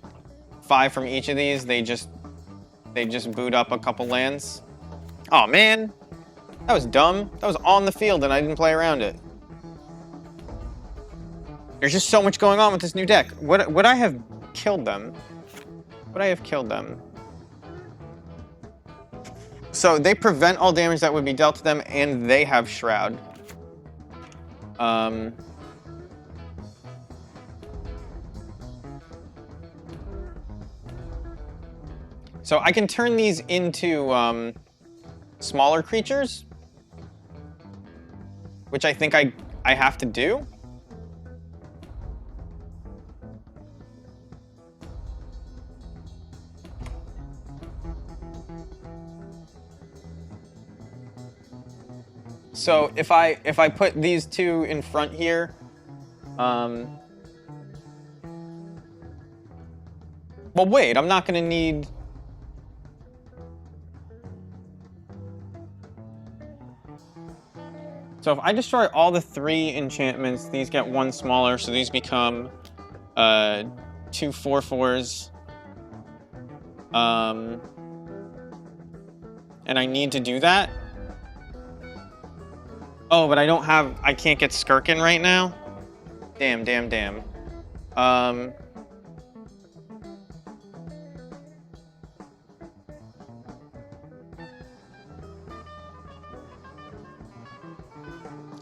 5 from each of these. They just boot up a couple lands. Oh man, that was dumb. That was on the field and I didn't play around it. There's just so much going on with this new deck. Would I have killed them? Would I have killed them? So they prevent all damage that would be dealt to them, and they have Shroud. So I can turn these into smaller creatures, which I think I have to do. So if I put these two in front here, well wait, I'm not gonna need. So if I destroy all the 3 enchantments, these get 1 smaller, so these become 2 4/4s. And I need to do that. Oh, but I can't get Skirkin right now? Damn.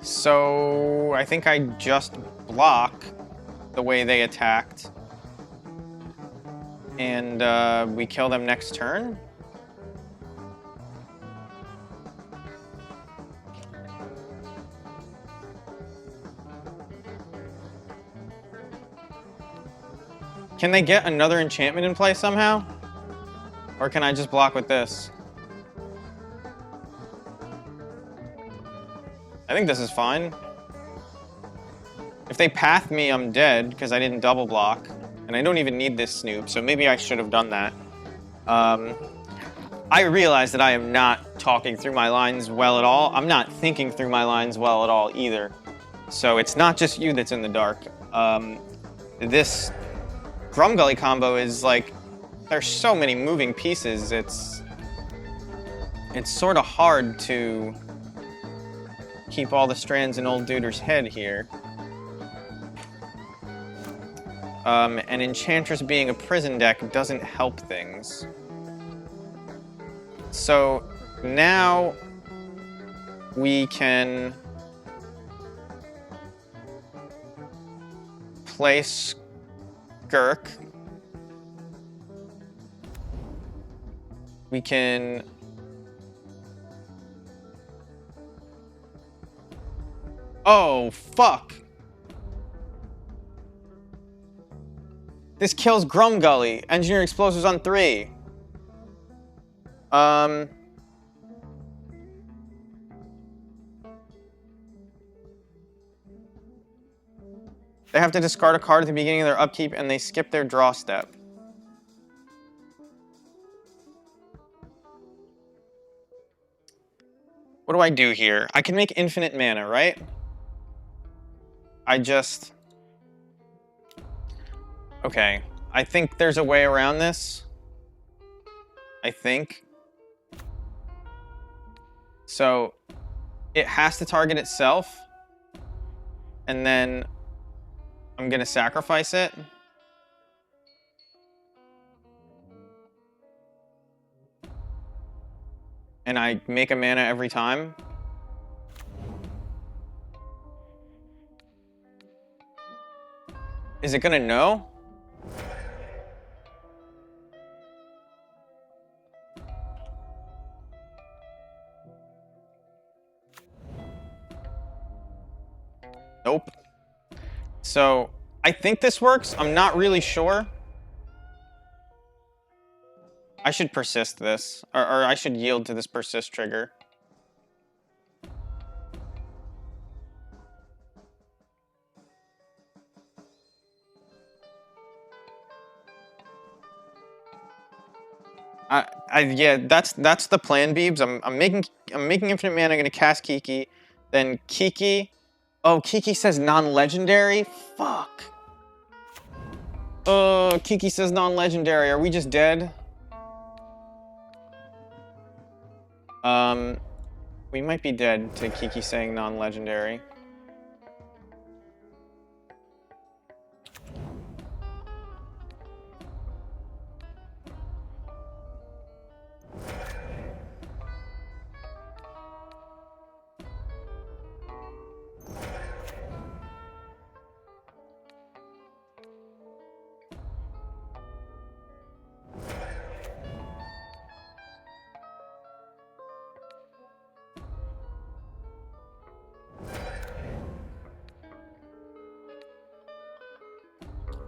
So I think I just block the way they attacked. And we kill them next turn? Can they get another enchantment in play somehow? Or can I just block with this? I think this is fine. If they path me, I'm dead because I didn't double block. And I don't even need this Snoop, so maybe I should have done that. I realize that I am not talking through my lines well at all. I'm not thinking through my lines well at all either. So it's not just you that's in the dark. This Grumgully combo is like, there's so many moving pieces. It's sort of hard to keep all the strands in Old Duder's head here. And Enchantress being a prison deck doesn't help things. So now we can play Skirk. We can oh, fuck. This kills Grumgully. Engineer explosives on 3. They have to discard a card at the beginning of their upkeep and they skip their draw step. What do I do here? I can make infinite mana, right? Okay. I think there's a way around this. I think. So, it has to target itself. And then I'm gonna sacrifice it. And I make a mana every time. Is it gonna know? Nope. So, I think this works. I'm not really sure. I should persist this. Or I should yield to this persist trigger. Yeah, that's the plan, Beebs. I'm making infinite mana. I'm gonna cast Kiki, then Kiki. Oh, Kiki says non-legendary. Fuck. Oh, Kiki says non-legendary. Are we just dead? We might be dead to Kiki saying non-legendary.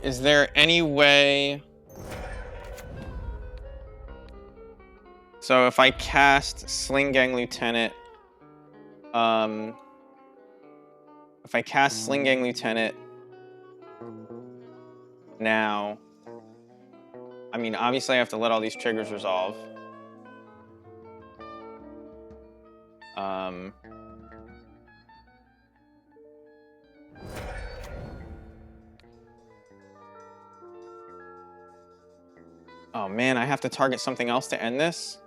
Is there any way... So if I cast Sling Gang Lieutenant... If I cast Sling Gang Lieutenant... now... I mean, obviously I have to let all these triggers resolve. Oh man, I have to target something else to end this?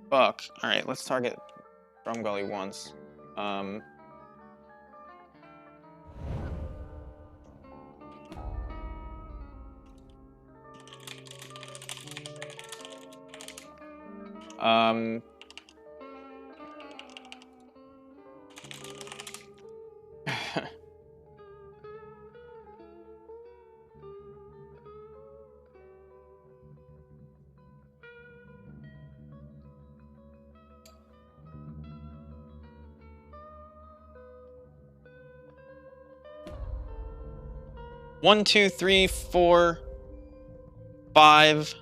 Fuck. Alright, let's target Drum Gully once. One, two, three, 4, 5,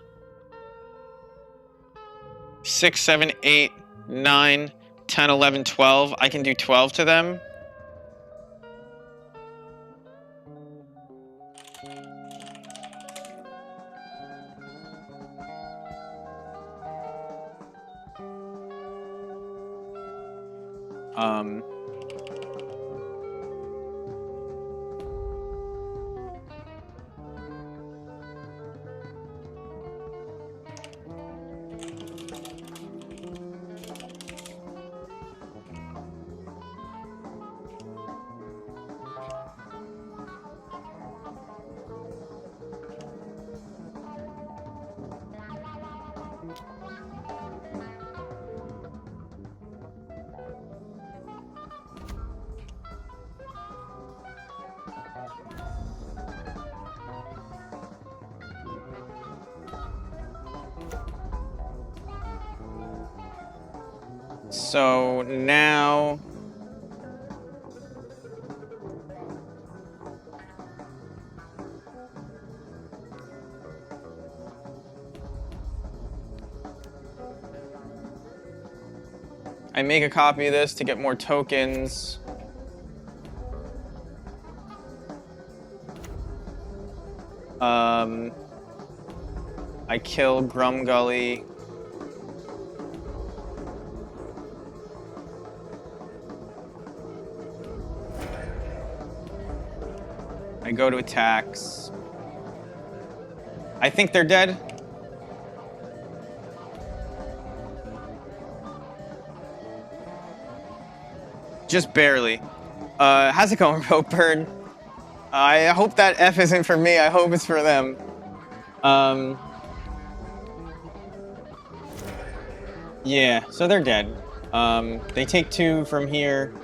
6, 7, 8, 9, 10, 11, 12. I can do 12 to them. So now... I make a copy of this to get more tokens. I kill Grum Gully. I go to attacks. I think they're dead. Just barely. How's it going, Roadbird? I hope that F isn't for me. I hope it's for them. Yeah, so they're dead. They take 2 from here.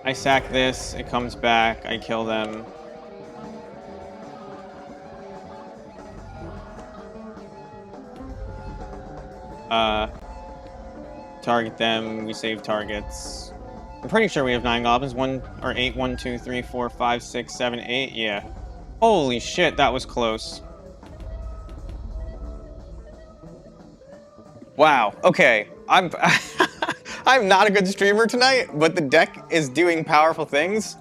I sack this, it comes back, I kill them. Target them, we save targets. I'm pretty sure we have 9 goblins. 1 or 8, 1, 2, 3, 4, 5, 6, 7, 8, yeah. Holy shit, that was close. Wow, okay. I'm I'm not a good streamer tonight, but the deck is doing powerful things.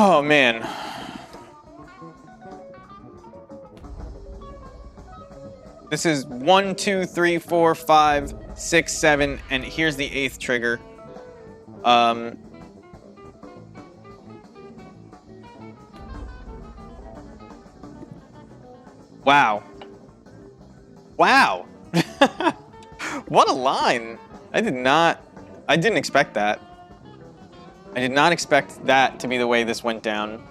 Oh, man. This is 1, 2, 3, 4, 5, 6, 7, and here's the 8th trigger. Wow. Wow. What a line. I didn't expect that. I did not expect that to be the way this went down.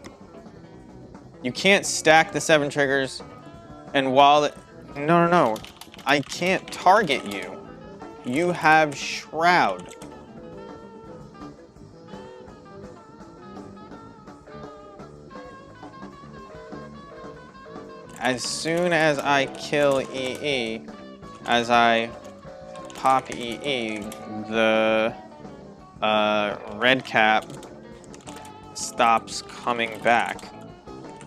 You can't stack the 7 triggers, and while it... No. I can't target you. You have Shroud. As soon as I kill EE, as I pop EE, the red cap stops coming back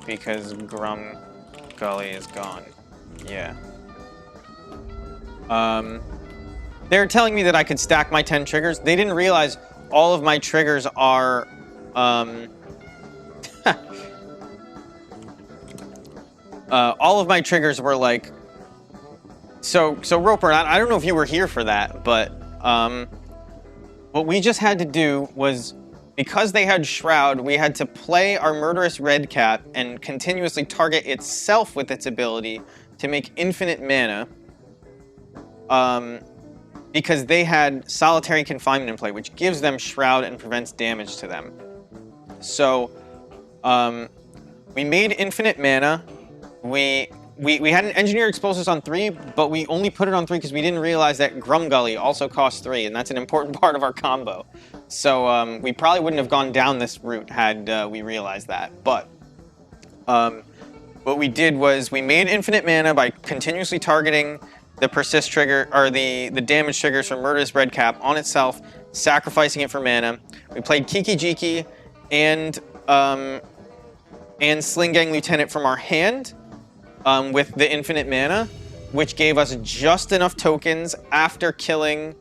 because Grum Gully is gone. Yeah. They're telling me that I could stack my 10 triggers. They didn't realize all of my triggers are all of my triggers were like, so Roper, I don't know if you were here for that, but what we just had to do was, because they had Shroud, we had to play our Murderous Red Cap and continuously target itself with its ability to make infinite mana, because they had Solitary Confinement in play, which gives them Shroud and prevents damage to them. So we made infinite mana. We had an Engineer Explosives on 3, but we only put it on 3 because we didn't realize that Grumgully also costs 3, and that's an important part of our combo. So we probably wouldn't have gone down this route had we realized that. But what we did was we made infinite mana by continuously targeting the persist trigger, or the damage triggers from Murderous Red Cap on itself, sacrificing it for mana. We played Kiki Jiki and Sling Gang Lieutenant from our hand, with the infinite mana, which gave us just enough tokens after killing.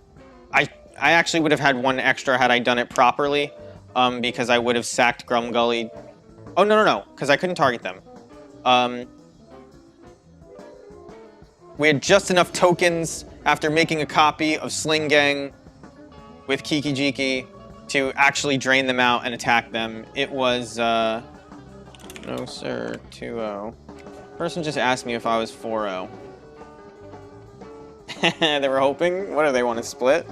I actually would have had 1 extra had I done it properly, because I would have sacked Grumgully. Oh, no, because I couldn't target them. We had just enough tokens after making a copy of Sling Gang with Kiki Jiki to actually drain them out and attack them. It was, no sir, 2-0. Person just asked me if I was 4-0. They were hoping? What do they want to split?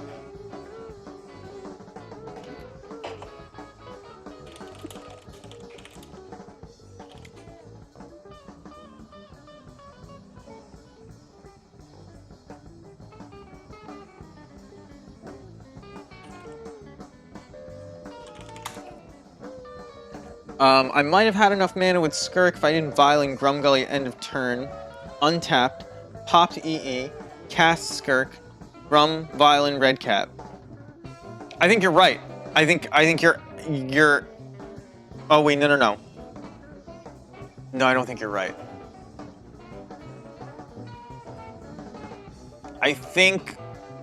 I might have had enough mana with Skirk if I didn't Violin Grumgully at end of turn. Untapped, popped EE, cast Skirk, Grum, Violin, Red Cap. I think you're right. I think you're... Oh wait, no. No, I don't think you're right. I think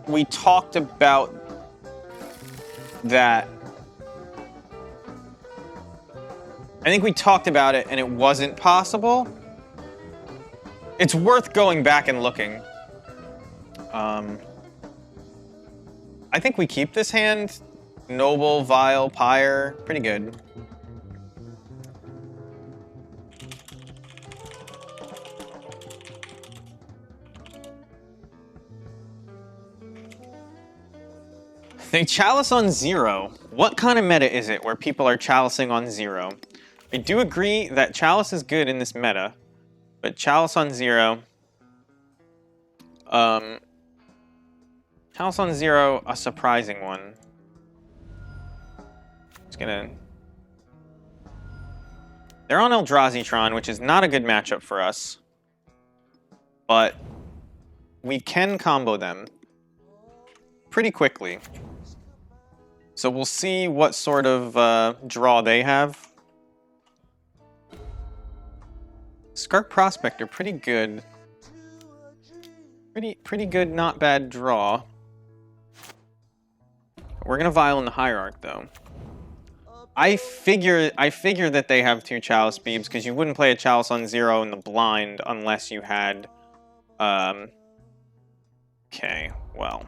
we talked about that. I think we talked about it and it wasn't possible. It's worth going back and looking. I think we keep this hand. Noble, Vile, Pyre, pretty good. They chalice on 0. What kind of meta is it where people are chalicing on 0? I do agree that Chalice is good in this meta, but Chalice on 0... Chalice on 0, a surprising one. Just gonna... They're on Eldrazi-tron, which is not a good matchup for us. But we can combo them pretty quickly. So we'll see what sort of draw they have. Skirk Prospector, pretty good. Pretty good, not bad draw. We're gonna Violin the Hierarch, though. I figure that they have 2 Chalice Beams because you wouldn't play a Chalice on 0 in the blind unless you had. Okay, well,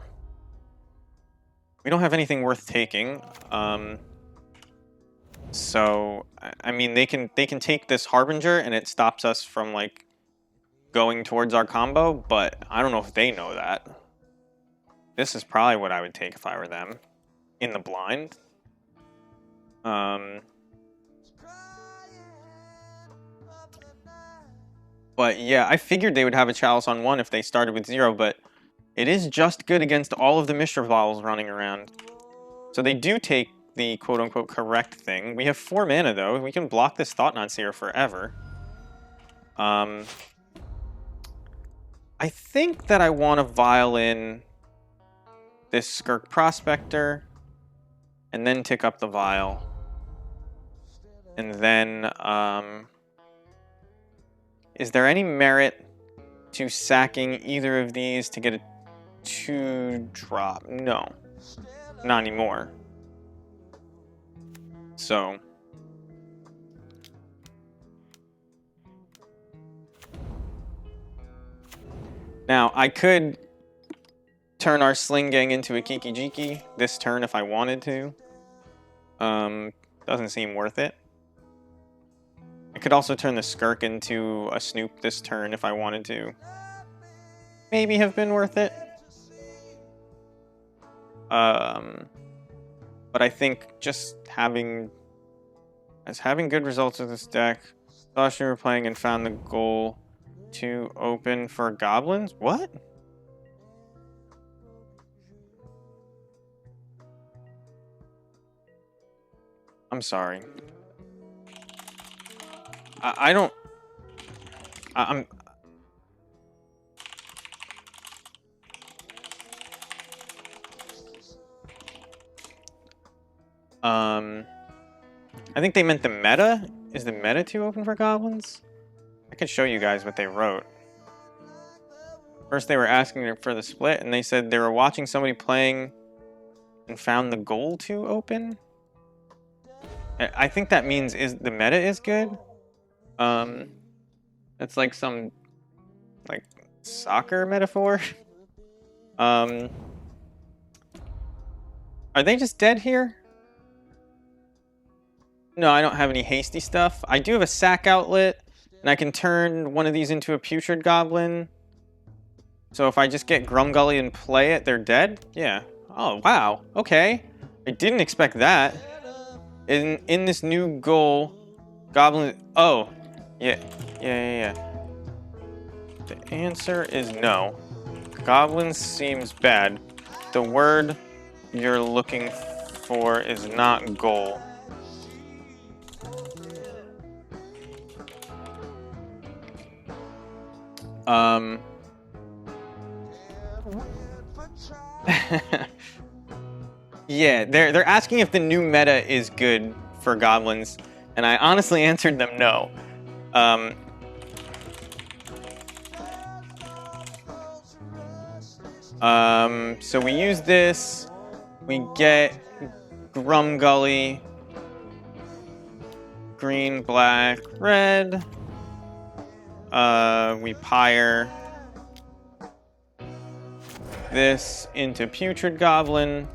we don't have anything worth taking. So I mean, they can take this Harbinger and it stops us from like going towards our combo, but I don't know if they know that. This is probably what I would take if I were them in the blind. But yeah, I figured they would have a Chalice on 1 if they started with 0, but it is just good against all of the Mishra Vials running around. So they do take the quote-unquote correct thing. We have 4 mana, though. We can block this Thought-Knot Seer forever. I think that I want to vial in this Skirk Prospector and then tick up the Vial. And then, is there any merit to sacking either of these to get a 2-drop? No, not anymore. So, now I could turn our Sling Gang into a Kiki Jiki this turn if I wanted to. Doesn't seem worth it. I could also turn the Skirk into a Snoop this turn if I wanted to. Maybe have been worth it. But I think just having good results with this deck. Thought you were playing and found the goal to open for Goblins? What? I'm sorry. I don't... I'm... I think they meant the meta? Is the meta too open for Goblins? I could show you guys what they wrote. First they were asking for the split, and they said they were watching somebody playing and found the goal too open? I think that means the meta is good. That's like some like soccer metaphor. Are they just dead here? No, I don't have any hasty stuff. I do have a sack outlet, and I can turn one of these into a putrid goblin. So if I just get Grumgully and play it, they're dead? Yeah. Oh, wow. Okay. I didn't expect that. In this new goal, Goblin... Oh. Yeah. The answer is no. Goblin seems bad. The word you're looking for is not goal. Yeah, they're asking if the new meta is good for Goblins, and I honestly answered them no. So we use this, we get Grumgully, green, black, red. We pyre this into Putrid Goblin.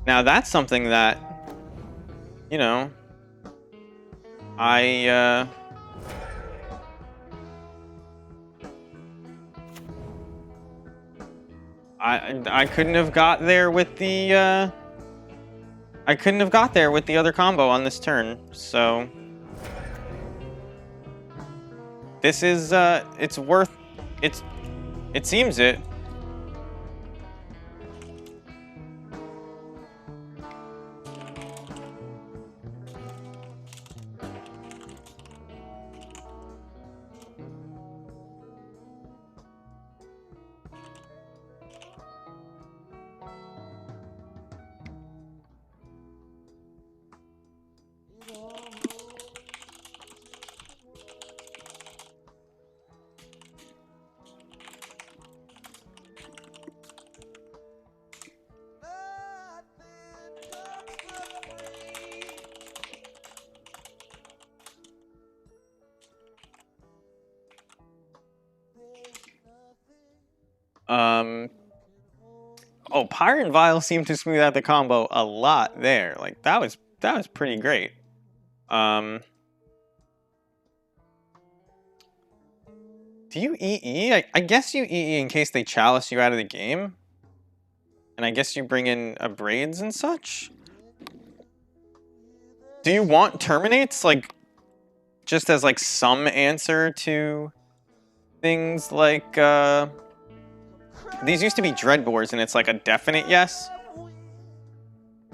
Now that's something that, you know, I couldn't have got there with the I couldn't have got there with the other combo on this turn, so this is it's worth it seems it. Oh, Pyre and Vile seemed to smooth out the combo a lot there. Like, that was pretty great. Do you EE? I guess you EE in case they chalice you out of the game. And I guess you bring in Braids and such? Do you want Terminates, like, just as, like, some answer to things like, these used to be Dreadbores, and it's, like, a definite yes.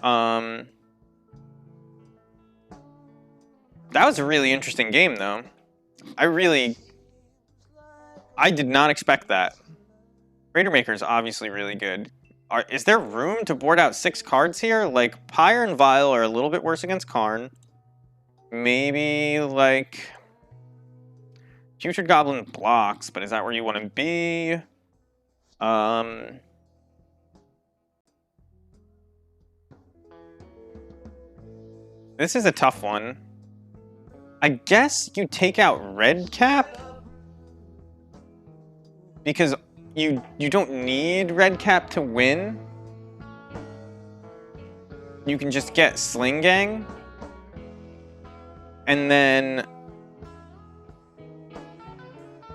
That was a really interesting game, though. I did not expect that. Raider Maker is obviously really good. Is there room to board out 6 cards here? Like, Pyre and Vile are a little bit worse against Karn. Maybe, like... Future Goblin blocks, but is that where you want to be? This is a tough one. I guess you take out Red Cap? Because you don't need Red Cap to win. You can just get Sling Gang. And then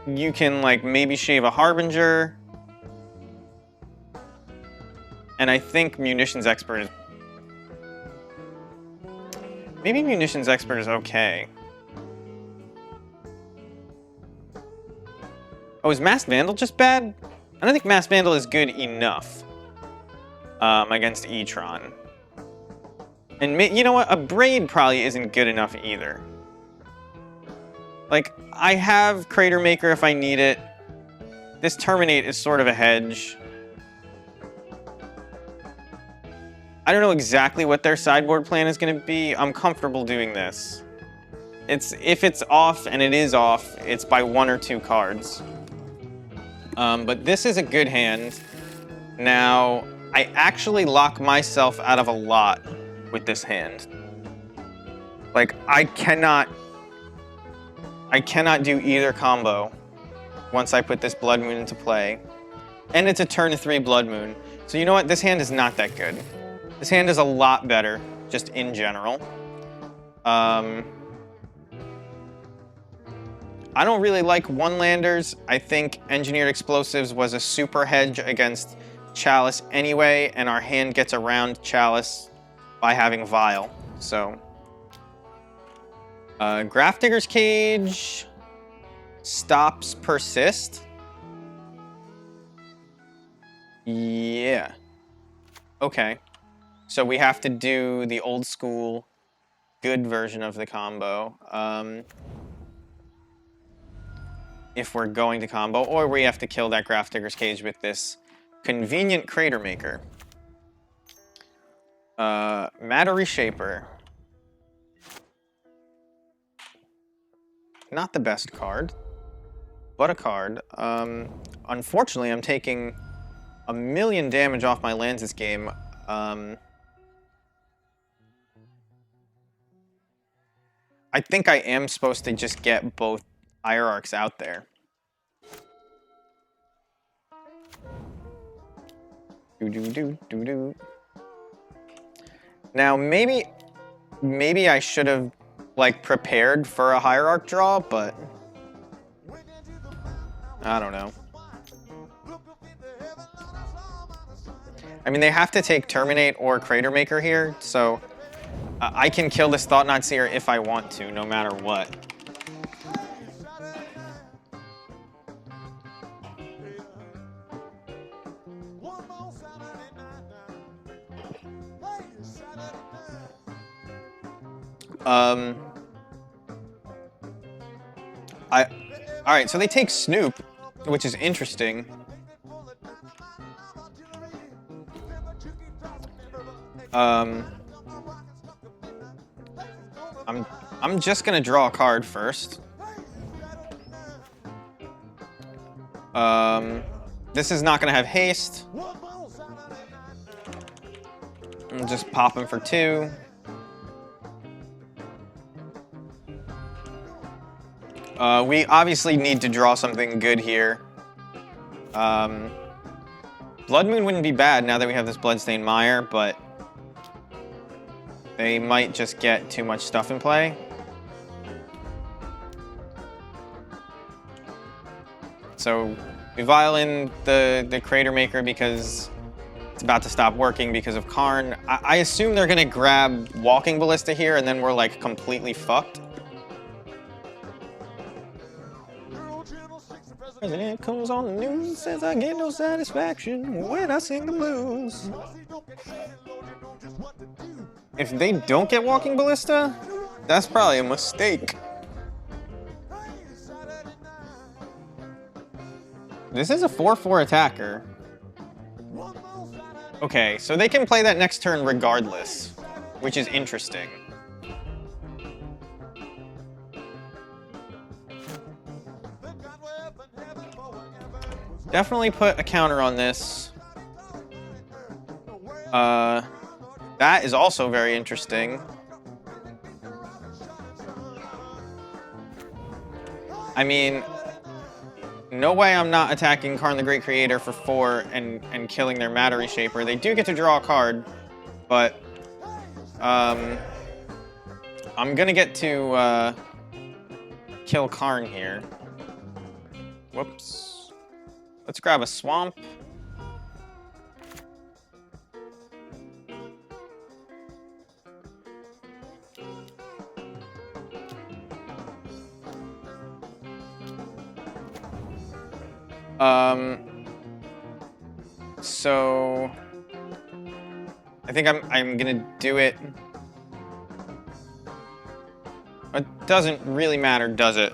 you can, like, maybe shave a Harbinger. And I think Munitions Expert is... Maybe Munitions Expert is okay. Oh, is Masked Vandal just bad? I don't think Masked Vandal is good enough against E-Tron. And you know what? A Braid probably isn't good enough either. Like, I have Crater Maker if I need it. This Terminate is sort of a hedge. I don't know exactly what their sideboard plan is going to be. I'm comfortable doing this. If it's off, and it is off, it's by 1 or 2 cards. But this is a good hand. Now, I actually lock myself out of a lot with this hand. Like, I cannot do either combo once I put this Blood Moon into play. And it's a turn 3 Blood Moon. So you know what? This hand is not that good. This hand is a lot better, just in general. I don't really like one-landers. I think Engineered Explosives was a super hedge against Chalice anyway, and our hand gets around Chalice by having Vile. So, Grafdigger's Cage stops Persist. Yeah. Okay. So we have to do the old school good version of the combo. If we're going to combo, or we have to kill that Grafdigger's Cage with this convenient Crater Maker. Matter Reshaper. Not the best card, but a card. Unfortunately, I'm taking 1,000,000 damage off my lands this game. I think I am supposed to just get both Hierarchs out there. Now, maybe I should have, like, prepared for a Hierarch draw, but I don't know. I mean, they have to take Terminate or Crater Maker here, so I can kill this Thought-Knot Seer if I want to, no matter what. Alright, so they take Snoop, which is interesting. I'm just gonna draw a card first. This is not gonna have haste. I'm just pop him for 2. We obviously need to draw something good here. Blood Moon wouldn't be bad now that we have this Bloodstained Mire, but they might just get too much stuff in play. So we vial in the Crater Maker because it's about to stop working because of Karn. I assume they're gonna grab Walking Ballista here and then we're like completely fucked. President comes on the news and says I get no satisfaction when I sing the blues. If they don't get Walking Ballista, that's probably a mistake. This is a 4/4 attacker. Okay, so they can play that next turn regardless, which is interesting. Definitely put a counter on this. That is also very interesting. I mean, no way I'm not attacking Karn the Great Creator for 4 and killing their Matter Reshaper. They do get to draw a card, but I'm gonna get to kill Karn here. Whoops. Let's grab a Swamp. So I think I'm gonna do it. It doesn't really matter, does it?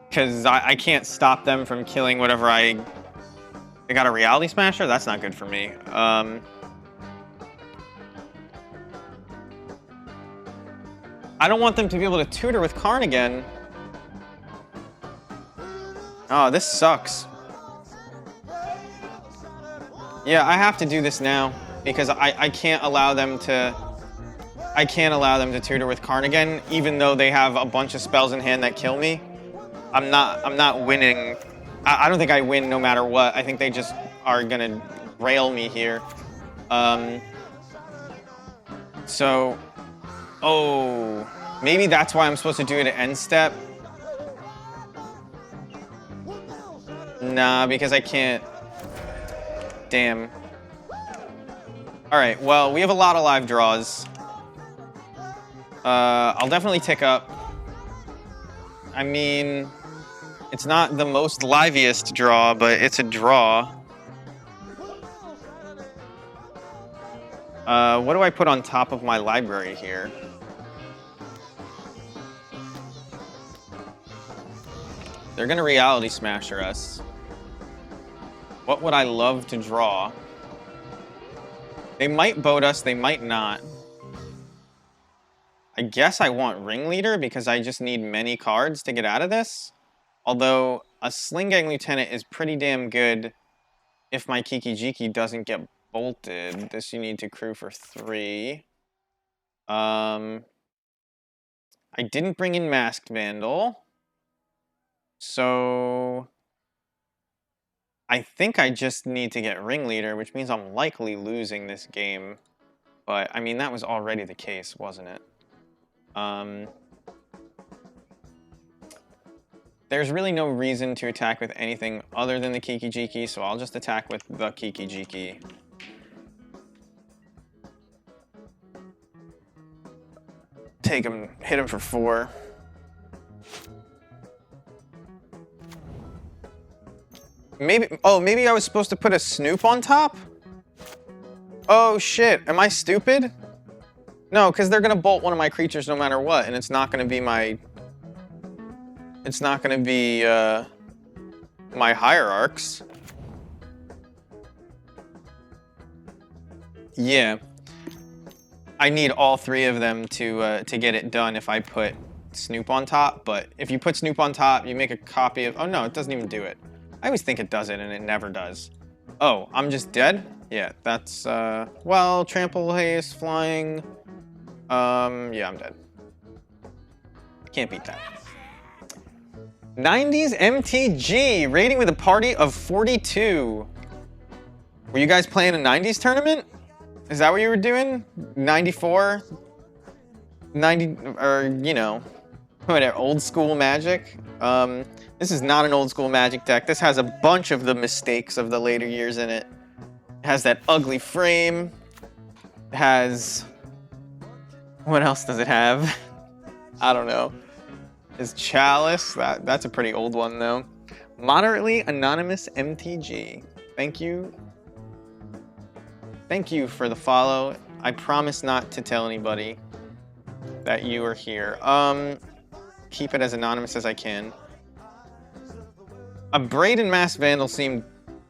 Because I can't stop them from killing whatever They got a Reality Smasher? That's not good for me. I don't want them to be able to tutor with Karn again. Oh, this sucks. Yeah, I have to do this now because I can't allow them to. I can't allow them to tutor with Karn again, even though they have a bunch of spells in hand that kill me. I'm not winning. I don't think I win no matter what. I think they just are gonna rail me here. So. Oh, maybe that's why I'm supposed to do it at end step. Nah, because I can't. Damn. Alright, well, we have a lot of live draws. I'll definitely tick up. I mean, it's not the most liveliest draw, but it's a draw. What do I put on top of my library here? They're gonna Reality Smasher us. What would I love to draw? They might boat us, they might not. I guess I want Ringleader because I just need many cards to get out of this. Although a Sling Gang Lieutenant is pretty damn good if my Kiki Jiki doesn't get bolted. This you need to crew for 3. I didn't bring in Masked Vandal. So I think I just need to get Ringleader, which means I'm likely losing this game. But, I mean, that was already the case, wasn't it? There's really no reason to attack with anything other than the Kiki Jiki, so I'll just attack with the Kiki Jiki. Take him, hit him for 4. Maybe I was supposed to put a Snoop on top? Oh shit, am I stupid? No, because they're gonna bolt one of my creatures no matter what, and it's not gonna be my... It's not gonna be, my Hierarchs. Yeah. I need all 3 of them to get it done if I put Snoop on top, but if you put Snoop on top, you make a copy of... Oh no, it doesn't even do it. I always think it does it, and it never does. Oh, I'm just dead? Yeah, that's, well, trample, haste, flying. Yeah, I'm dead. Can't beat that. 90s MTG, rating with a party of 42. Were you guys playing a 90s tournament? Is that what you were doing? 94? 90, or, you know, whatever, old school Magic? This is not an old school Magic deck. This has a bunch of the mistakes of the later years in it. It has that ugly frame. It has... What else does it have? I don't know. Is Chalice. That's a pretty old one, though. Moderately Anonymous MTG. Thank you. Thank you for the follow. I promise not to tell anybody that you are here. Keep it as anonymous as I can. A Braid and Mass Vandal seemed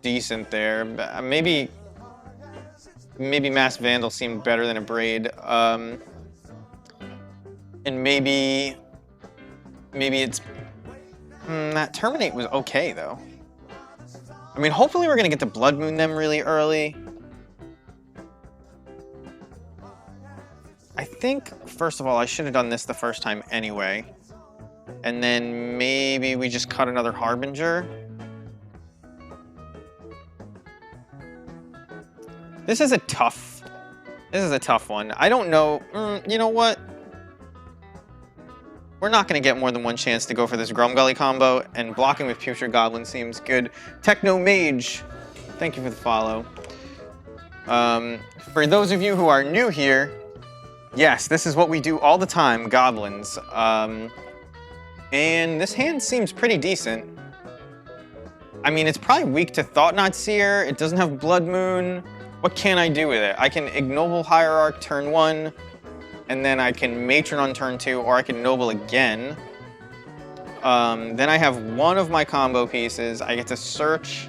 decent there. Maybe Mass Vandal seemed better than a Braid. And maybe it's... that Terminate was okay, though. I mean, hopefully we're going to get to Blood Moon them really early. I think, first of all, I should have done this the first time anyway. And then maybe we just cut another Harbinger. This is a tough one. I don't know. You know what? We're not going to get more than one chance to go for this Grumgully combo, and blocking with Putrid Goblin seems good. Techno Mage, thank you for the follow. For those of you who are new here, yes, this is what we do all the time, Goblins. And this hand seems pretty decent. I mean, it's probably weak to Thought-Knot Seer. It doesn't have Blood Moon. What can I do with it? I can Ignoble Hierarch turn 1, and then I can Matron on turn 2, or I can Noble again. Then I have one of my combo pieces. I get to search.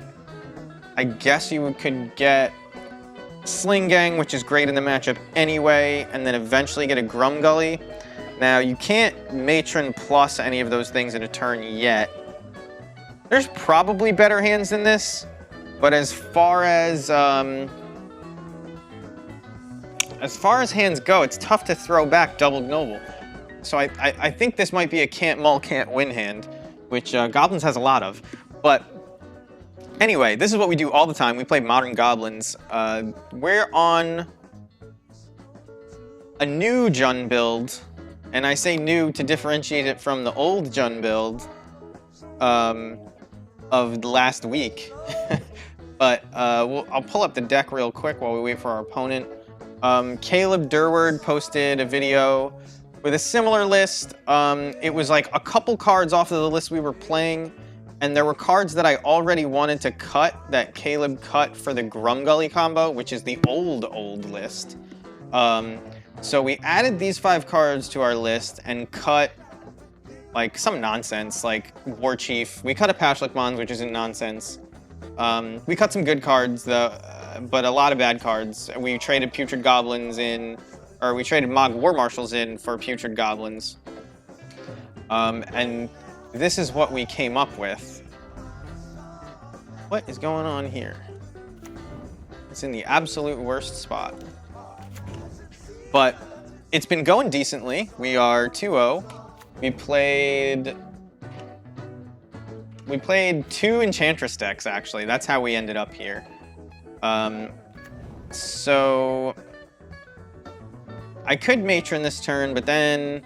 I guess you could get Sling Gang, which is great in the matchup anyway, and then eventually get a Grumgully. Now, you can't Matron plus any of those things in a turn yet. There's probably better hands than this, but as far as hands go, it's tough to throw back Double Noble. So I think this might be a can't mull, can't win hand, which Goblins has a lot of. But anyway, this is what we do all the time. We play Modern Goblins. We're on a new Jund build, and I say new to differentiate it from the old Jund build of the last week. But I'll pull up the deck real quick while we wait for our opponent. Caleb Durward posted a video with a similar list. It was like a couple cards off of the list we were playing, and there were cards that I already wanted to cut that Caleb cut for the Grumgully combo, which is the old list. So we added these 5 cards to our list and cut like some nonsense, like War Chief. We cut a Pashlik Mons, which isn't nonsense. We cut some good cards, though, but a lot of bad cards. We traded Putrid Goblins in, or we traded Mog War Marshals in for Putrid Goblins. And this is what we came up with. What is going on here? It's in the absolute worst spot. But it's been going decently. We are 2-0. We played 2 Enchantress decks, actually. That's how we ended up here. So I could Matron this turn, but then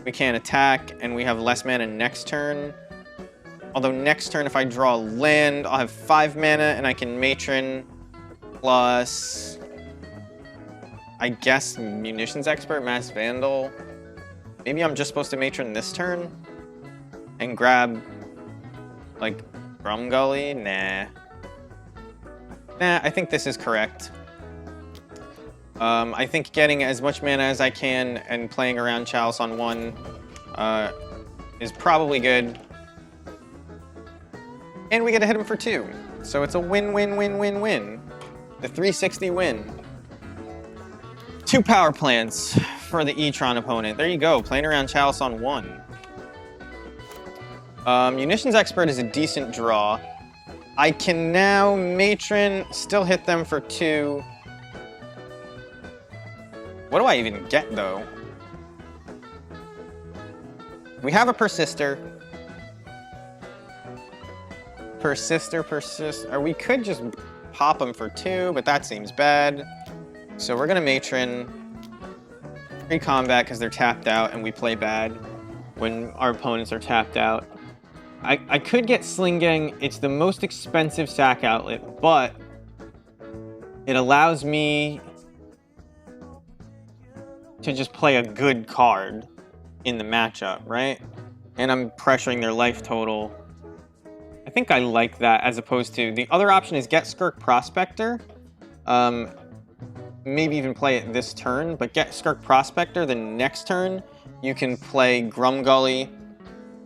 we can't attack, and we have less mana next turn. Although next turn, if I draw a land, I'll have 5 mana, and I can Matron plus, I guess, Munitions Expert, Mass Vandal. Maybe I'm just supposed to Matron this turn and grab, like, Grumgully? Nah, I think this is correct. I think getting as much mana as I can and playing around Chalice on 1 is probably good. And we get to hit him for 2. So it's a win-win-win-win-win. The 360 win. 2 power plants for the E-Tron opponent. There you go, playing around Chalice on 1. Munitions Expert is a decent draw. I can now Matron, still hit them for 2. What do I even get, though? We have a Persister. Persist. Or we could just pop them for 2, but that seems bad. So we're gonna Matron. Pre-combat because they're tapped out and we play bad when our opponents are tapped out. I could get Sling Gang. It's the most expensive sack outlet, but it allows me to just play a good card in the matchup, right? And I'm pressuring their life total. I think I like that as opposed to the other option is get Skirk Prospector. Maybe even play it this turn, but get Skirk Prospector. The next turn, you can play Grumgully,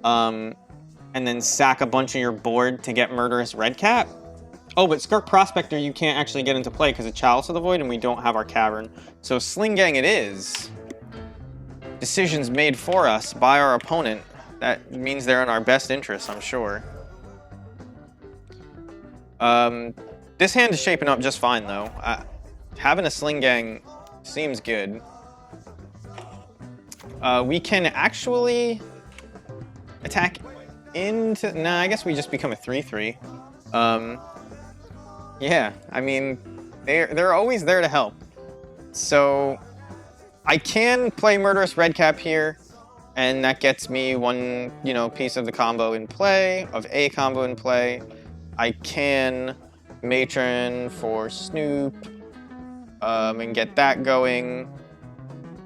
and then sack a bunch of your board to get Murderous Redcap. Oh, but Skirk Prospector you can't actually get into play because of Chalice of the Void, and we don't have our Cavern. So Sling Gang it is. Decisions made for us by our opponent. That means they're in our best interest, I'm sure. This hand is shaping up just fine, though. Having a Sling Gang seems good. We can actually attack into... Nah, I guess we just become a 3/3. Yeah, I mean, they're always there to help. So I can play Murderous Redcap here, and that gets me one, piece of the combo in play, of a combo in play. I can Matron for Snoop, and get that going.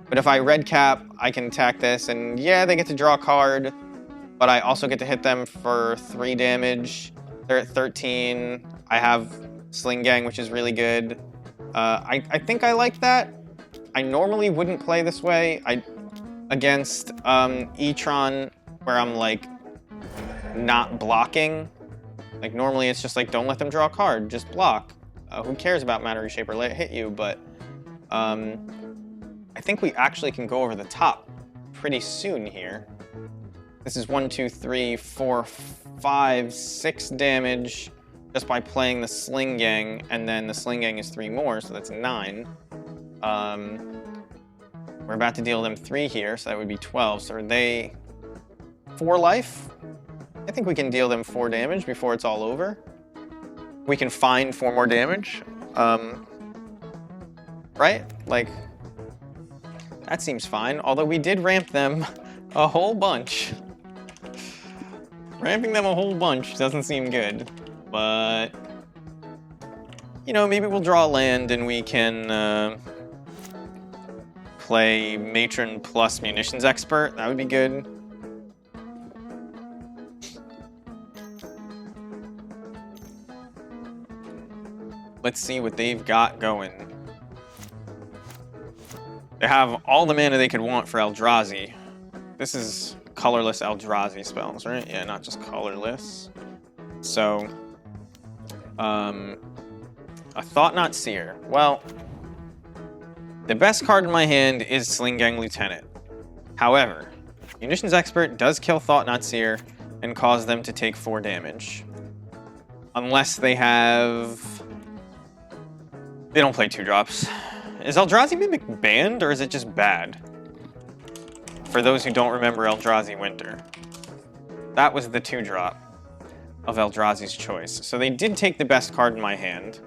But if I Redcap, I can attack this, and yeah, they get to draw a card, but I also get to hit them for 3 damage. They're at 13. I have Sling Gang, which is really good. I think I like that. I normally wouldn't play this way. Against E-Tron, where I'm like not blocking. Like normally it's just like don't let them draw a card, just block. Who cares about Matter Reshaper? Let it hit you, but I think we actually can go over the top pretty soon here. This is 1, 2, 3, 4, 5, 6 damage just by playing the Sling Gang, and then the Sling Gang is 3 more, so that's 9. We're about to deal them 3 here, so that would be 12. So are they 4 life? I think we can deal them 4 damage before it's all over. We can find 4 more damage. Right? Like, that seems fine. Although we did ramp them a whole bunch. Ramping them a whole bunch doesn't seem good. But, maybe we'll draw land and we can play Matron plus Munitions Expert. That would be good. Let's see what they've got going. They have all the mana they could want for Eldrazi. This is colorless Eldrazi spells, right? Yeah, not just colorless. So, a Thought-Knot Seer. Well, the best card in my hand is Sling Gang Lieutenant. However, Munitions Expert does kill Thought-Knot Seer and cause them to take 4 damage. Unless they have... They don't play 2-drops. Is Eldrazi Mimic banned, or is it just bad? For those who don't remember Eldrazi Winter. That was the 2-drop of Eldrazi's choice. So they did take the best card in my hand.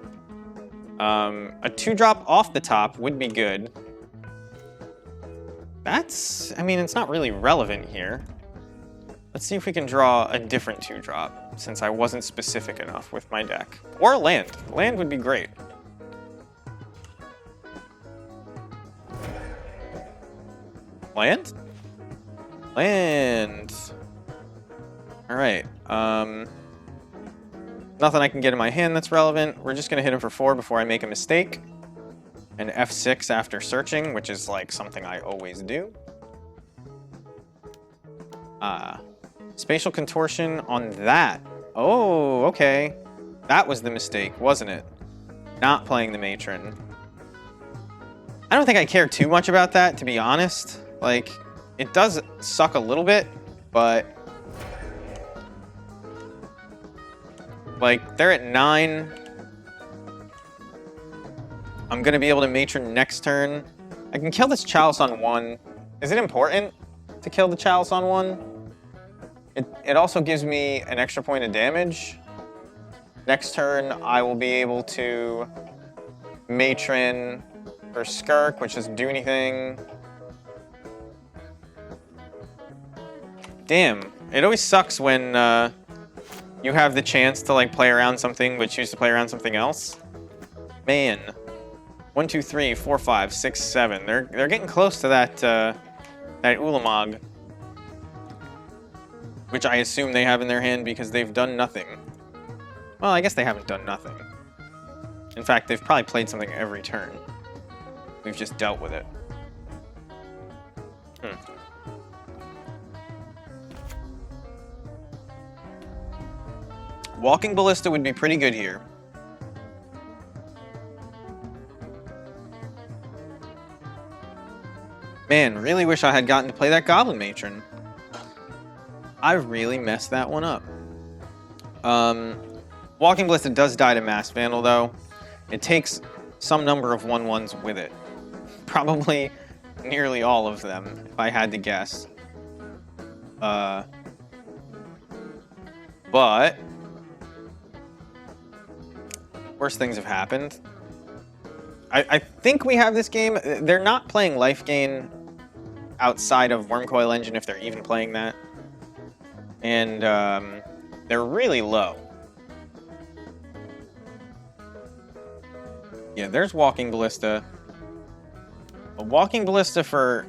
A 2-drop off the top would be good. It's not really relevant here. Let's see if we can draw a different 2-drop, since I wasn't specific enough with my deck. Or land. Land would be great. Land? Land. All right. Nothing I can get in my hand that's relevant. We're just gonna hit him for 4 before I make a mistake. And F6 after searching, which is like something I always do. Spatial Contortion on that. Oh, okay. That was the mistake, wasn't it? Not playing the Matron. I don't think I care too much about that, to be honest. Like, it does suck a little bit, but... Like, they're at 9. I'm gonna be able to Matron next turn. I can kill this Chalice on 1. Is it important to kill the Chalice on 1? It also gives me an extra point of damage. Next turn, I will be able to Matron or Skirk, which doesn't do anything. Damn, it always sucks when you have the chance to like play around something but choose to play around something else. Man. 1, 2, 3, 4, 5, 6, 7. They're getting close to that that Ulamog, which I assume they have in their hand because they've done nothing. Well, I guess they haven't done nothing. In fact, they've probably played something every turn. We've just dealt with it. Walking Ballista would be pretty good here. Man, really wish I had gotten to play that Goblin Matron. I really messed that one up. Walking Ballista does die to Masked Vandal, though. It takes some number of 1/1s with it. Probably nearly all of them, if I had to guess. But worse things have happened. I think we have this game. They're not playing life gain outside of Wormcoil Engine, if they're even playing that. And they're really low. Yeah, there's Walking Ballista. A Walking Ballista for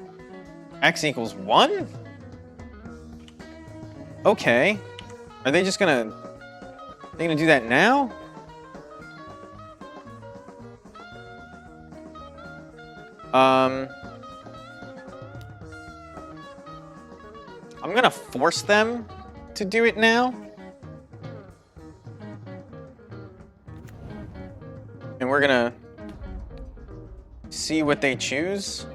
X equals 1? Okay. Are they just gonna... They gonna do that now? I'm gonna force them to do it now. And we're gonna see what they choose.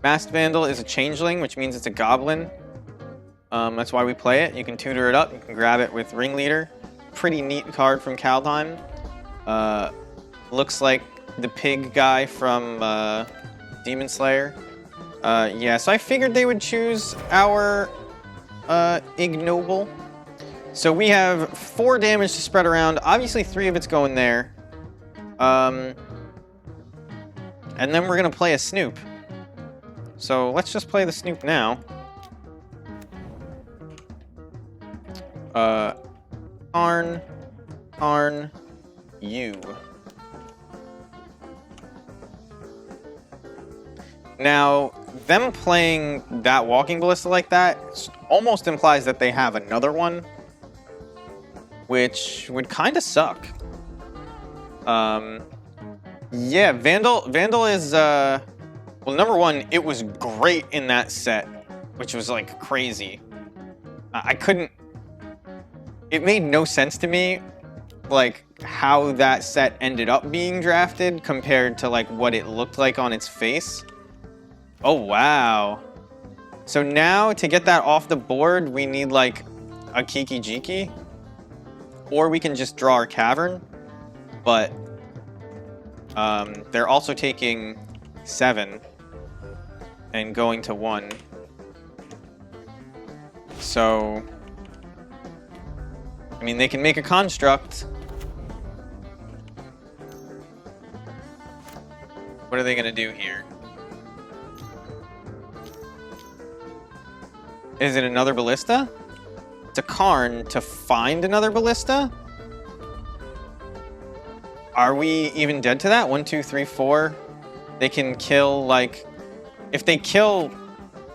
Masked Vandal is a changeling, which means it's a goblin. That's why we play it. You can tutor it up. You can grab it with Ringleader. Pretty neat card from Kaldheim. Looks like the pig guy from Demon Slayer. Yeah, so I figured they would choose our Ignoble. So we have 4 damage to spread around. Obviously, 3 of it's going there. And then we're going to play a Snoop. So let's just play the Snoop now. Karn, you. Now, them playing that Walking Ballista like that almost implies that they have another one, which would kind of suck. Yeah, Vandal is, well, number one, it was great in that set, which was, like, crazy. I couldn't... It made no sense to me, like, how that set ended up being drafted compared to, like, what it looked like on its face. Oh, wow. So now, to get that off the board, we need, like, a Kiki Jiki. Or we can just draw our Cavern. But they're also taking 7 and going to 1. So, I mean, they can make a construct. What are they going to do here? Is it another Ballista? It's a Karn to find another Ballista? Are we even dead to that? 1, 2, 3, 4. They can kill, like... If they kill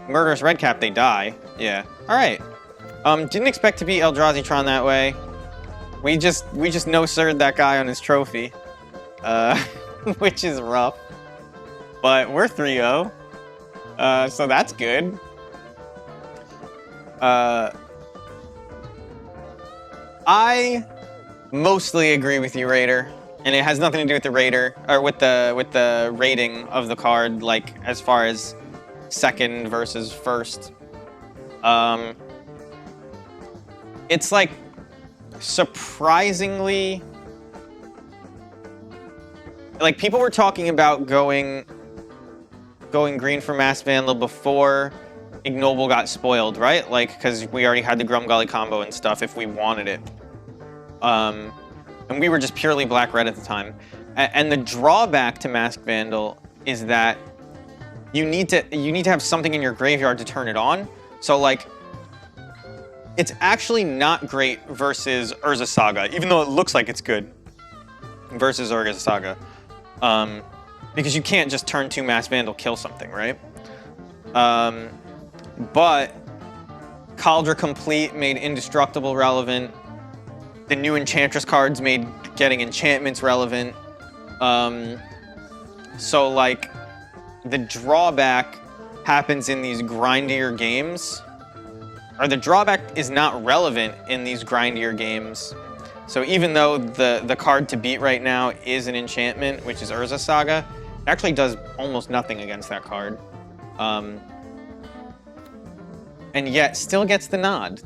Murderous Redcap, they die. Yeah. Alright. Didn't expect to beat Eldrazi-tron that way. We just no-sirred that guy on his trophy. Which is rough. But we're 3-0. So that's good. I mostly agree with you, Raider. And it has nothing to do with the Raider, or with the rating of the card, like, as far as second versus first. It's, like, surprisingly... Like, people were talking about going green for Masked Vandal before Ignoble got spoiled, right? Like, because we already had the Grumgully combo and stuff if we wanted it. And And we were just purely black-red at the time. And the drawback to Masked Vandal is that you need to have something in your graveyard to turn it on. So like, it's actually not great versus Urza Saga, even though it looks like it's good versus Urza Saga. Because you can't just turn 2 Masked Vandal, kill something, right? But Cauldron Complete made Indestructible relevant. The new Enchantress cards made getting enchantments relevant. So like, the drawback happens in these grindier games, or the drawback is not relevant in these grindier games. So even though the card to beat right now is an enchantment, which is Urza Saga, it actually does almost nothing against that card. And yet still gets the nod.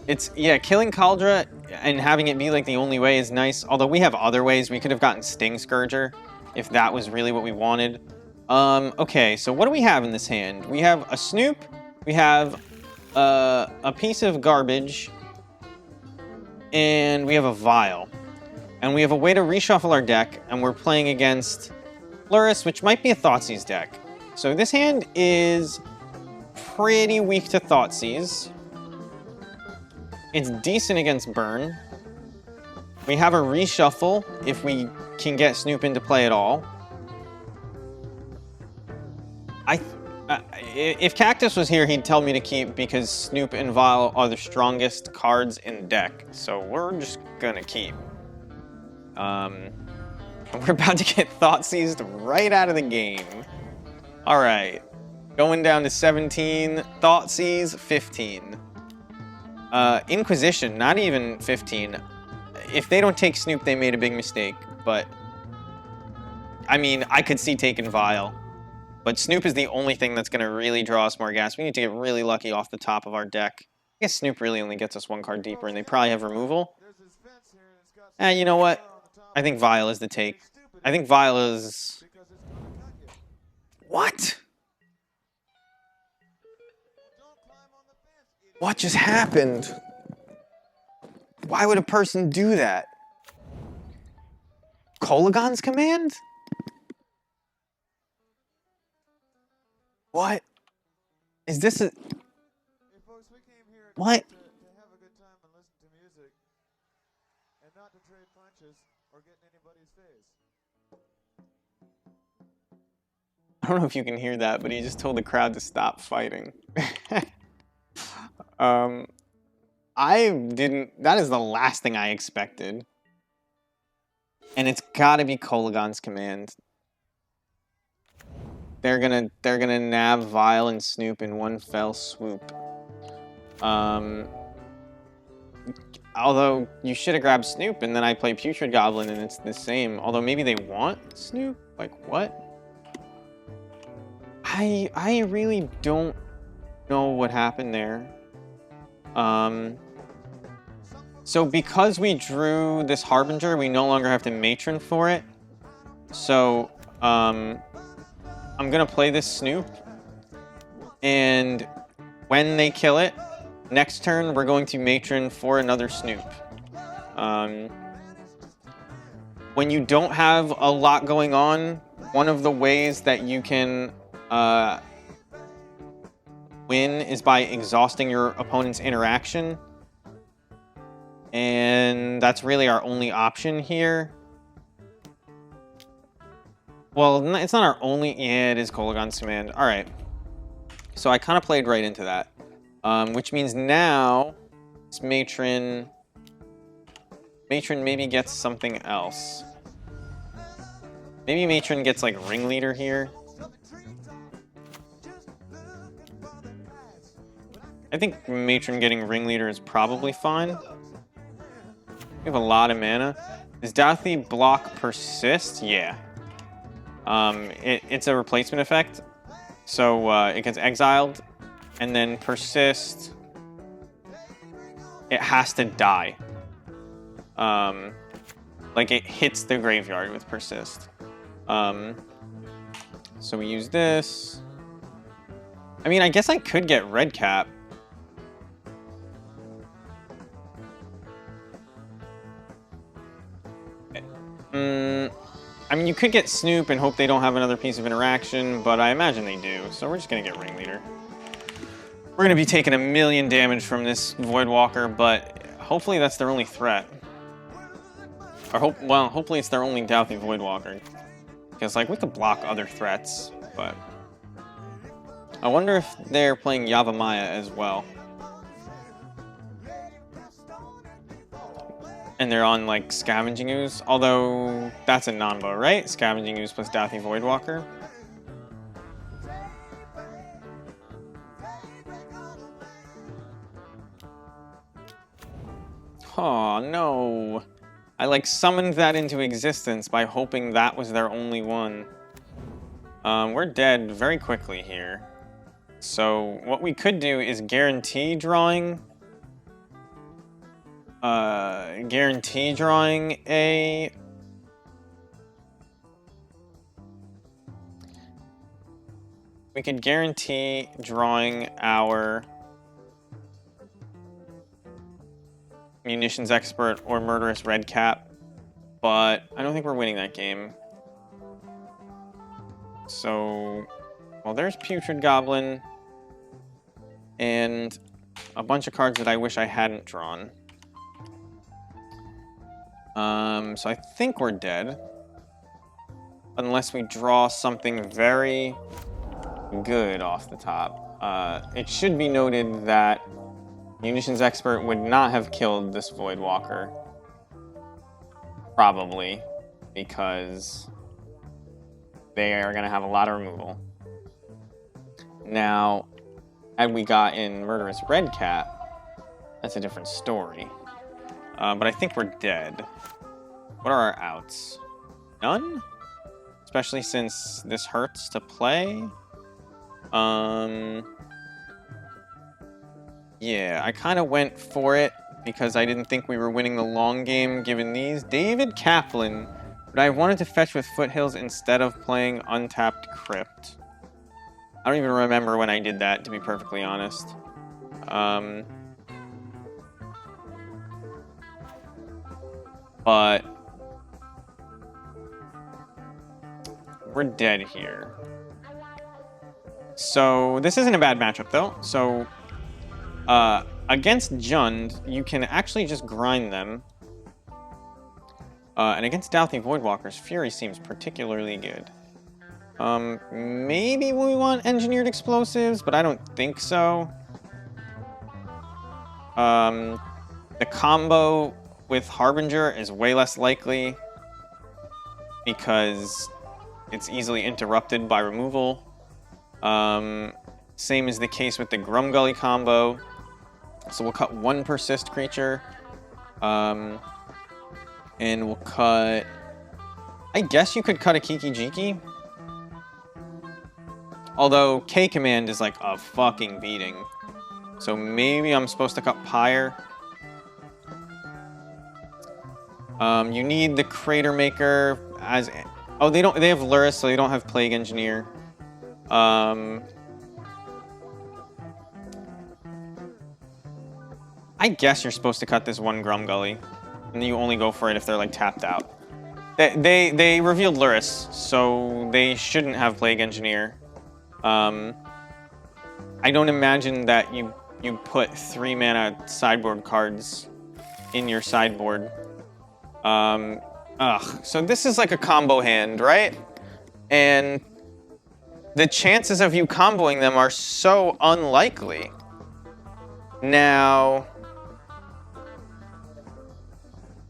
It's, yeah, killing Cauldron and having it be like the only way is nice, although we have other ways. We could have gotten Sting Scourger if that was really what we wanted. Okay, so what do we have in this hand? We have a Snoop, we have a piece of garbage, and we have a Vial. And we have a way to reshuffle our deck, and we're playing against Lurrus, which might be a Thoughtseize deck. So this hand is pretty weak to Thoughtseize. It's decent against Burn. We have a reshuffle if we can get Snoop into play at all. If Cactus was here, he'd tell me to keep because Snoop and Vial are the strongest cards in the deck. So we're just gonna keep. We're about to get Thoughtseized right out of the game. All right, going down to 17, Thoughtseize 15. Inquisition, not even 15. If they don't take Snoop, they made a big mistake, but I mean, I could see taking Vial. But Snoop is the only thing that's going to really draw us more gas. We need to get really lucky off the top of our deck. I guess Snoop really only gets us 1 card deeper, and they probably have removal. You know what? I think Vial is the take. I think Vial is... What? What just happened? Why would a person do that? Kolagon's command? What? Is this a... What? To have a good time and listen to music, and not to trade punches or get in anybody's face. I don't know if you can hear that, but he just told the crowd to stop fighting. I didn't... That is the last thing I expected. And it's gotta be Kolagon's command. They're gonna nab Vial and Snoop in one fell swoop. Although you should have grabbed Snoop and then I play Putrid Goblin and it's the same. Although maybe they want Snoop? Like what? I really don't know what happened there. So because we drew this Harbinger, we no longer have to Matron for it. So, I'm gonna play this Snoop, and when they kill it, next turn we're going to Matron for another Snoop. When you don't have a lot going on, one of the ways that you can win is by exhausting your opponent's interaction, and that's really our only option here. Well, it's not our only... Yeah, it is Kolagon's command. All right. So I kind of played right into that. Which means now this Matron maybe gets something else. Maybe Matron gets like Ringleader here. I think Matron getting Ringleader is probably fine. We have a lot of mana. Does Dathi block persist? Yeah. It's a replacement effect, so it gets exiled, and then persist. It has to die. Like it hits the graveyard with persist. So we use this. I mean, I guess I could get red cap. mean, you could get Snoop and hope they don't have another piece of interaction, but I imagine they do, so we're just gonna get Ringleader. We're gonna be taking 1,000,000 damage from this Voidwalker, but hopefully that's their only threat. Or hopefully it's their only Doubthy Voidwalker. Because, like, we could block other threats, but... I wonder if they're playing Yavimaya as well. And they're on, like, Scavenging Ooze. Although, that's a non-bow, right? Scavenging Ooze plus Doubthy Voidwalker. Oh, no. I, like, summoned that into existence by hoping that was their only one. We're dead very quickly here. So, what we could do is guarantee drawing a... We could guarantee drawing our Munitions Expert or Murderous Redcap, but I don't think we're winning that game. So, well, there's Putrid Goblin and a bunch of cards that I wish I hadn't drawn. So I think we're dead. Unless we draw something very good off the top. It should be noted that Munitions Expert would not have killed this Voidwalker. Probably. Because they are going to have a lot of removal. Now, had we got in Murderous Redcap, that's a different story. But I think we're dead. What are our outs? None? Especially since this hurts to play. Yeah, I kind of went for it because I didn't think we were winning the long game given these. David Kaplan, but I wanted to fetch with Foothills instead of playing Untapped Crypt. I don't even remember when I did that, to be perfectly honest. But we're dead here. So this isn't a bad matchup though. So against Jund, you can actually just grind them. And against Doubthy Voidwalkers, Fury seems particularly good. Maybe we want Engineered Explosives, but I don't think so. The combo with Harbinger is way less likely because it's easily interrupted by removal. Same is the case with the Grumgully combo. So we'll cut one Persist creature. And we'll cut... I guess you could cut a Kiki Jiki. Although K-Command is like a fucking beating. So maybe I'm supposed to cut Pyre. You need the Crater Maker as... Oh, they have Luris, so they don't have Plague Engineer. I guess you're supposed to cut this one Grumgully. And you only go for it if they're like tapped out. They revealed Luris, so they shouldn't have Plague Engineer. I don't imagine that you put 3 mana sideboard cards in your sideboard. So this is like a combo hand, right? And the chances of you comboing them are so unlikely. Now,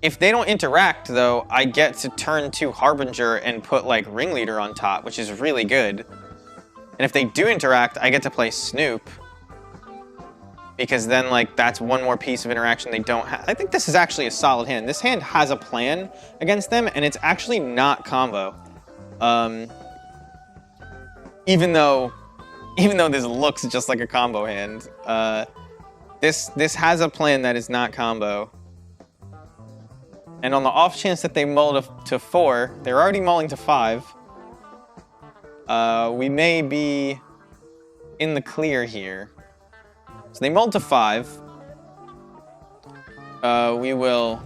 if they don't interact, though, I get to turn 2 Harbinger and put, like, Ringleader on top, which is really good. And if they do interact, I get to play Snoop. Because then, like, that's one more piece of interaction they don't have. I think this is actually a solid hand. This hand has a plan against them, and it's actually not combo. Even though this looks just like a combo hand, this has a plan that is not combo. And on the off chance that they mull to 4, they're already mulling to 5. We may be in the clear here. So they mulled to 5. We will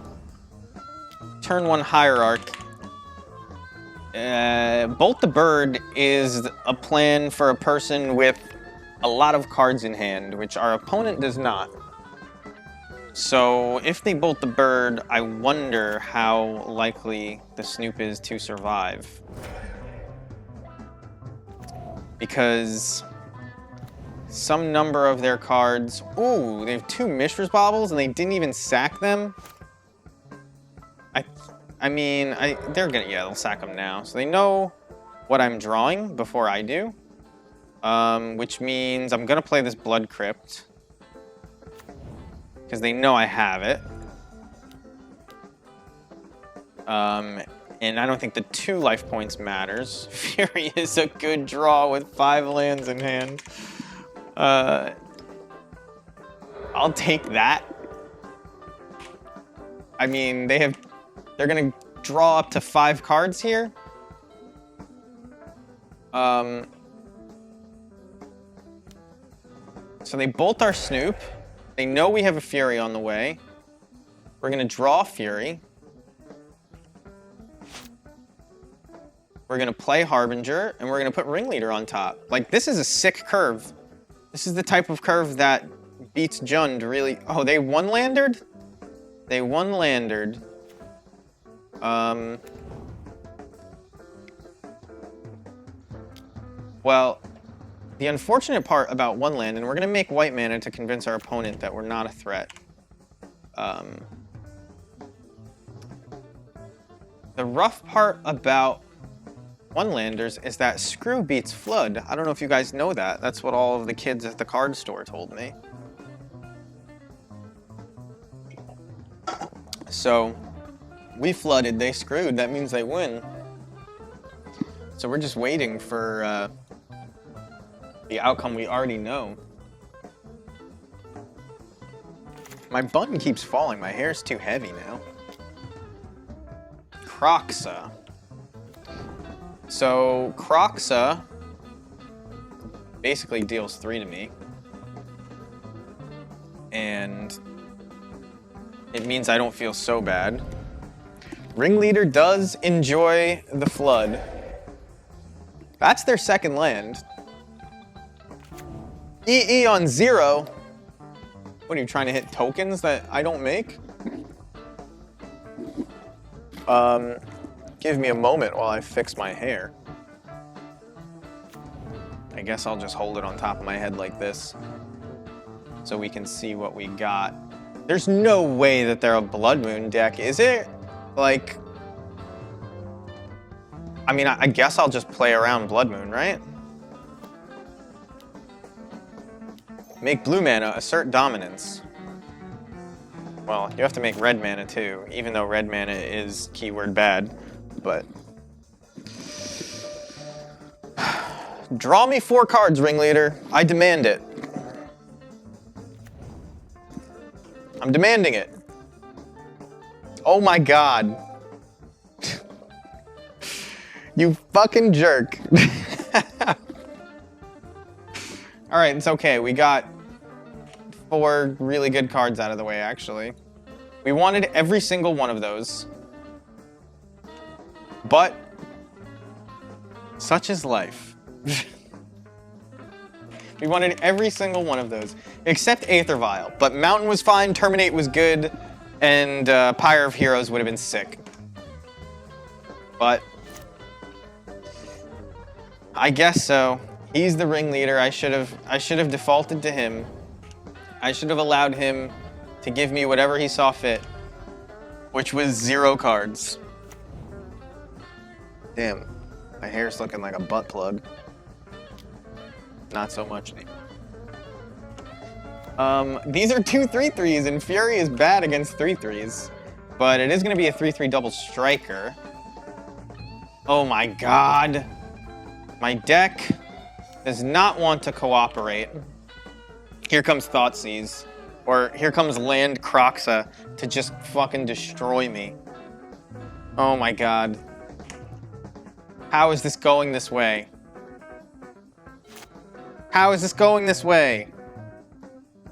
turn 1 Hierarch. Bolt the Bird is a plan for a person with a lot of cards in hand, which our opponent does not. So if they Bolt the Bird, I wonder how likely the Snoop is to survive. Because some number of their cards... Ooh, they have 2 Mishra's Baubles and they didn't even sack them? I mean, they're gonna... Yeah, they'll sack them now. So they know what I'm drawing before I do. Which means I'm gonna play this Blood Crypt. Because they know I have it. And I don't think the 2 life points matters. Fury is a good draw with 5 lands in hand. I'll take that. I mean, they're gonna draw up to 5 cards here. So they bolt our Snoop. They know we have a Fury on the way. We're gonna draw Fury. We're gonna play Harbinger, and we're gonna put Ringleader on top. Like, this is a sick curve. This is the type of curve that beats Jund really... Oh, they one-landered? They one-landered. Well, the unfortunate part about one land, and we're gonna make white mana to convince our opponent that we're not a threat. The rough part about one-landers is that Screw beats Flood. I don't know if you guys know that. That's what all of the kids at the card store told me. So, we flooded, they screwed. That means they win. So we're just waiting for the outcome we already know. My button keeps falling. My hair's too heavy now. Kroxa. So Kroxa basically deals 3 to me. And it means I don't feel so bad. Ringleader does enjoy the Flood. That's their second land. EE on 0. What are you trying to hit tokens that I don't make? Give me a moment while I fix my hair. I guess I'll just hold it on top of my head like this so we can see what we got. There's no way that they're a Blood Moon deck, is it? Like, I mean, I guess I'll just play around Blood Moon, right? Make blue mana, assert dominance. Well, you have to make red mana too, even though red mana is keyword bad, but... Draw me 4 cards, Ringleader. I demand it. I'm demanding it. Oh my god. You fucking jerk. Alright, it's okay. We got 4 really good cards out of the way, actually. We wanted every single one of those. But such is life. We wanted every single one of those, except Aether Vial. But Mountain was fine, Terminate was good, and Pyre of Heroes would have been sick. But I guess so. He's the Ringleader. I should have defaulted to him. I should have allowed him to give me whatever he saw fit, which was 0 cards. Damn, my hair's looking like a butt plug. Not so much anymore. These are 2 3/3s, and Fury is bad against 3/3s. But it is going to be a 3/3 double striker. Oh my god. My deck does not want to cooperate. Here comes Thoughtseize. Or here comes Land Kroxa to just fucking destroy me. Oh my god. How is this going this way? How is this going this way?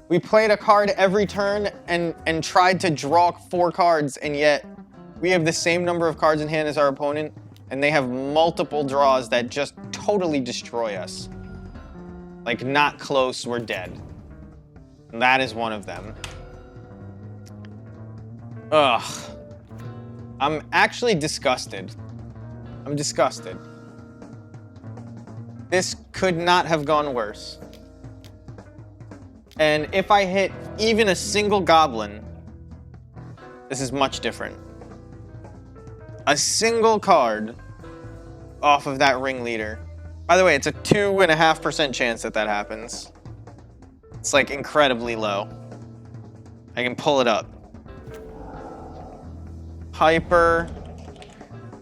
We played a card every turn and tried to draw 4 cards, and yet we have the same number of cards in hand as our opponent, and they have multiple draws that just totally destroy us. Like, not close, we're dead. And that is one of them. Ugh. I'm actually disgusted. I'm disgusted. This could not have gone worse. And if I hit even a single goblin, this is much different. A single card off of that ringleader. By the way, it's a 2.5% chance that that happens. It's like incredibly low. I can pull it up. Hyper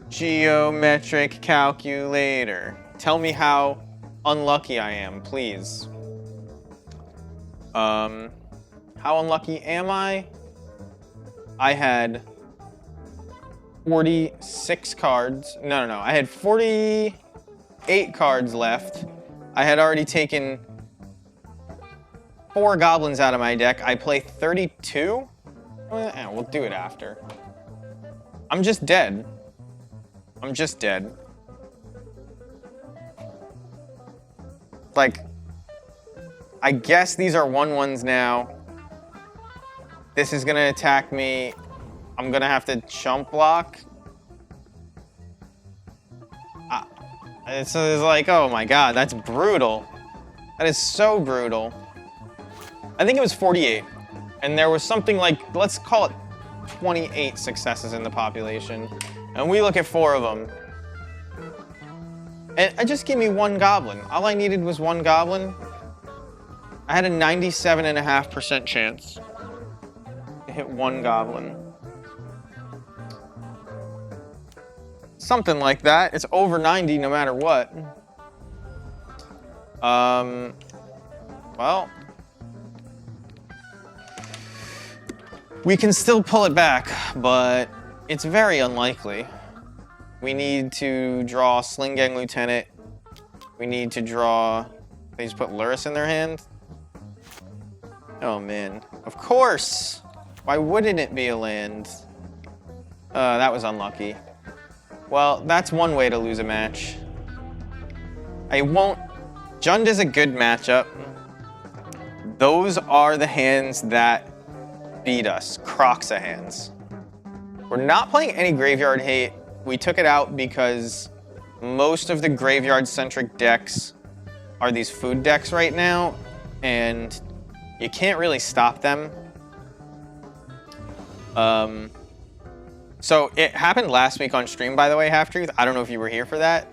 geometric calculator. Tell me how unlucky I am, please. How unlucky am I? I had 46 cards. No. I had 48 cards left. I had already taken 4 goblins out of my deck. I play 32? We'll do it after. I'm just dead. I'm just dead. Like, I guess these are 1/1s now. This is gonna attack me. I'm gonna have to chump block. It's like, oh my god, that's brutal. That is so brutal. I think it was 48. And there was something like, let's call it 28 successes in the population. And we look at 4 of them. And it just gave me 1 goblin. All I needed was 1 goblin. I had a 97.5% chance to hit 1 goblin. Something like that. It's over 90 no matter what. Well, we can still pull it back, but it's very unlikely. We need to draw Sling Gang Lieutenant. We need to draw... They just put Luris in their hand? Oh, man. Of course! Why wouldn't it be a land? That was unlucky. Well, that's one way to lose a match. I won't... Jund is a good matchup. Those are the hands that beat us. Croxa hands. We're not playing any Graveyard Hate. We took it out because most of the graveyard-centric decks are these food decks right now, and you can't really stop them. So it happened last week on stream, by the way, Half-Truth. I don't know if you were here for that.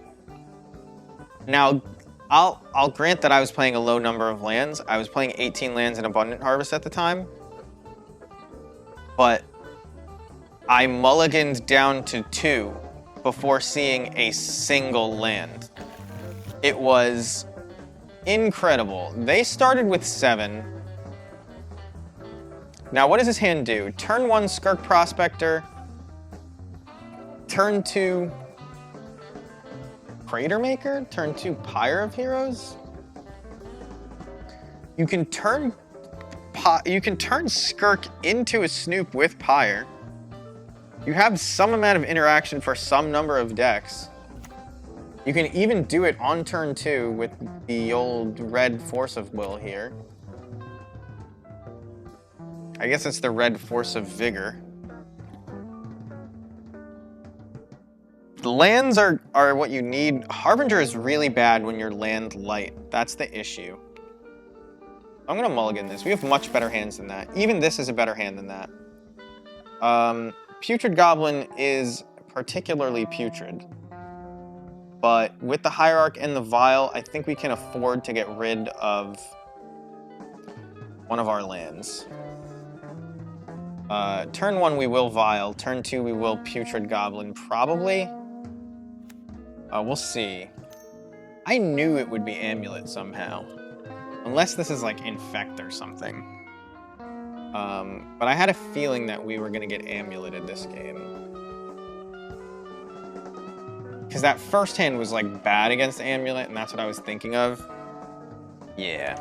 Now, I'll grant that I was playing a low number of lands. I was playing 18 lands in Abundant Harvest at the time. But I mulliganed down to 2 before seeing a single land. It was incredible. They started with 7. Now, what does this hand do? Turn 1, Skirk Prospector. Turn 2, Crater Maker. Turn 2, Pyre of Heroes. You can turn Skirk into a Snoop with Pyre. You have some amount of interaction for some number of decks. You can even do it on turn 2 with the old red Force of Will here. I guess it's the red Force of Vigor. The lands are what you need. Harbinger is really bad when you're land light. That's the issue. I'm gonna mulligan this. We have much better hands than that. Even this is a better hand than that. Putrid Goblin is particularly putrid. But with the Hierarch and the Vial, I think we can afford to get rid of one of our lands. Turn 1 we will Vial. Turn 2 we will Putrid Goblin, probably. We'll see. I knew it would be Amulet somehow. Unless this is like Infect or something. But I had a feeling that we were going to get Amulet in this game. Because that first hand was like bad against Amulet, and that's what I was thinking of. Yeah.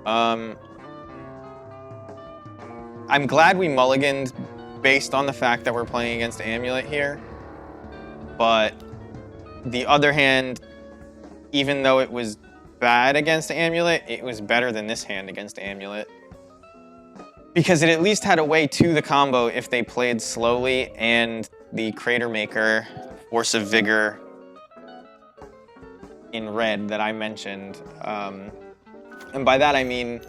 I'm glad we mulliganed based on the fact that we're playing against Amulet here. But the other hand, even though it was bad against Amulet, it was better than this hand against Amulet. Because it at least had a way to the combo if they played slowly and the Crater Maker, Force of Vigor in red that I mentioned. And by that I mean,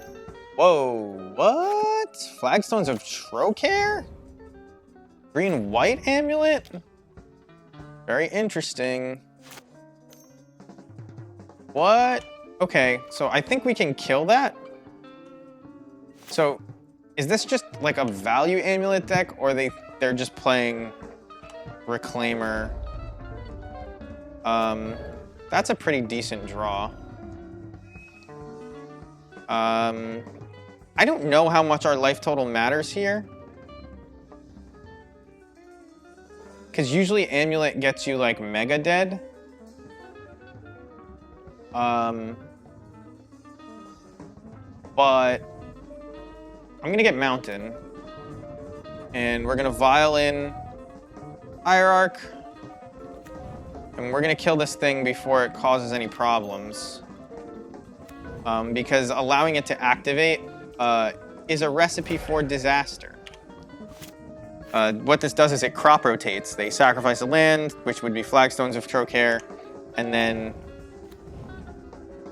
whoa, what? Flagstones of Trocare? Green-white Amulet? Very interesting. What? Okay, so I think we can kill that. So, is this just like a value Amulet deck, or they're just playing Reclaimer? That's a pretty decent draw. I don't know how much our life total matters here. Because usually Amulet gets you like mega dead. But I'm gonna get Mountain. And we're gonna Violin Hierarch. And we're gonna kill this thing before it causes any problems. Because allowing it to activate is a recipe for disaster. What this does is it crop rotates. They sacrifice a land, which would be Flagstones of Trocare, and then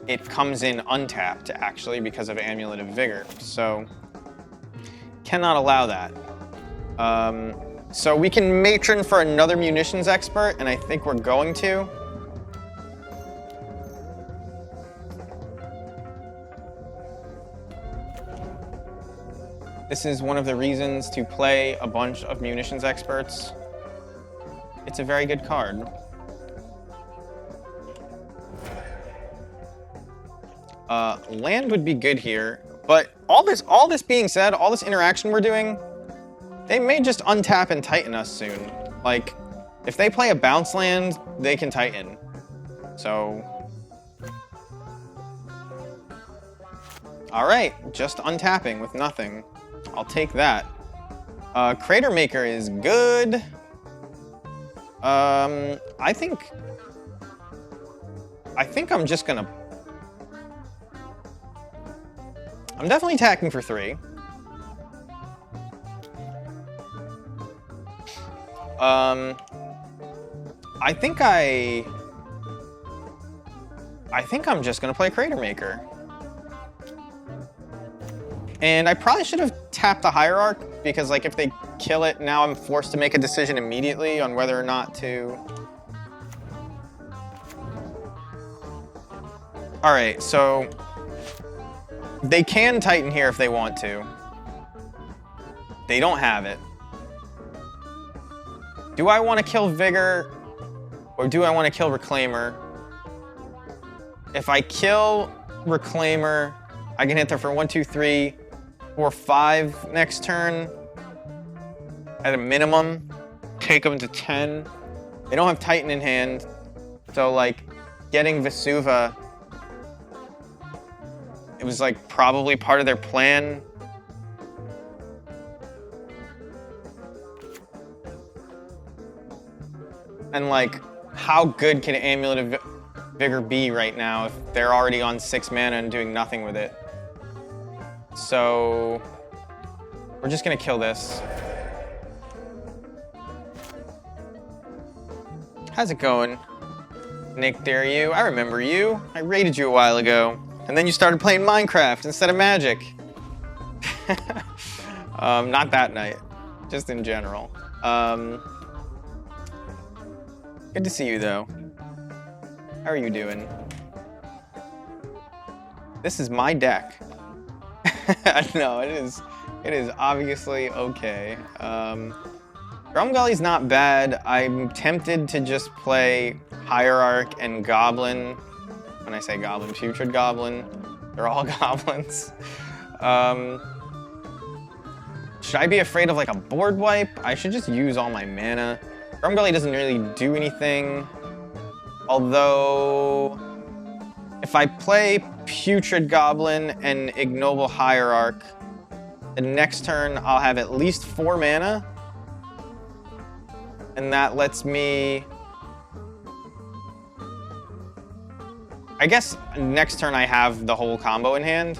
it comes in untapped, actually, because of Amulet of Vigor. So, cannot allow that. So we can matron for another munitions expert, and I think we're going to. This is one of the reasons to play a bunch of munitions experts. It's a very good card. Land would be good here, but all this being said, all this interaction we're doing, they may just untap and Titan us soon. Like, if they play a bounce land, they can Titan. So, all right, just untapping with nothing. I'll take that. Crater Maker is good. I think I'm just gonna... I'm definitely attacking for 3. I think I'm just gonna play Crater Maker. And I probably should have tapped the Hierarch, because like if they kill it, now I'm forced to make a decision immediately on whether or not to... Alright, so... They can Titan here if they want to. They don't have it. Do I want to kill Vigor, or do I want to kill Reclaimer? If I kill Reclaimer, I can hit them for 1, 2, 3, 4, 5 next turn. At a minimum, take them to 10. They don't have Titan in hand, so like getting Vesuva, it was like probably part of their plan. And like, how good can Amulet of Vigor be right now if they're already on 6 mana and doing nothing with it? So, we're just gonna kill this. How's it going? Nick, dare you? I remember you. I raided you a while ago. And then you started playing Minecraft instead of Magic. Not that night, just in general. Good to see you, though. How are you doing? This is my deck. No, it is obviously okay. Drumgully's not bad. I'm tempted to just play Hierarch and Goblin. When I say Goblin, Putrid Goblin. They're all Goblins. Should I be afraid of like a board wipe? I should just use all my mana. Drumgully doesn't really do anything. Although, if I play Putrid Goblin and Ignoble Hierarch, the next turn I'll have at least 4 mana. And that lets me I guess next turn I have the whole combo in hand.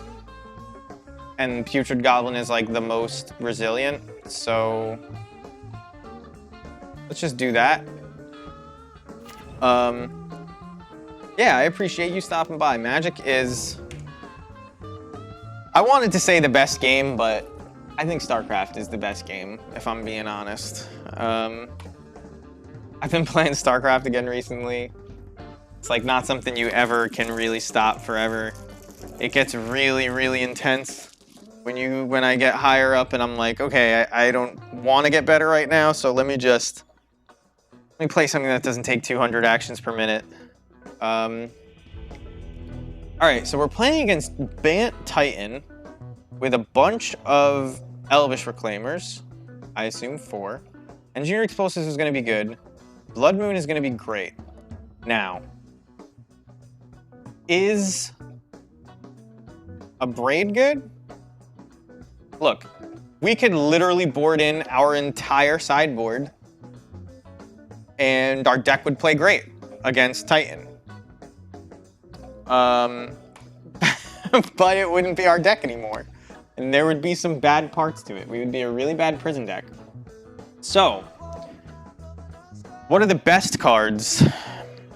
And Putrid Goblin is like the most resilient, so let's just do that. Yeah, I appreciate you stopping by. Magic is, I wanted to say the best game, but I think StarCraft is the best game, if I'm being honest. I've been playing StarCraft again recently. It's like not something you ever can really stop forever. It gets really, really intense when I get higher up and I'm like, okay, I don't want to get better right now, so let me play something that doesn't take 200 actions per minute. Alright, so we're playing against Bant Titan with a bunch of Elvish Reclaimers. I assume 4. Engineer Explosives is going to be good. Blood Moon is going to be great. Now, is a Braid good? Look, we could literally board in our entire sideboard and our deck would play great against Titan. But it wouldn't be our deck anymore. And there would be some bad parts to it. We would be a really bad prison deck. So, what are the best cards?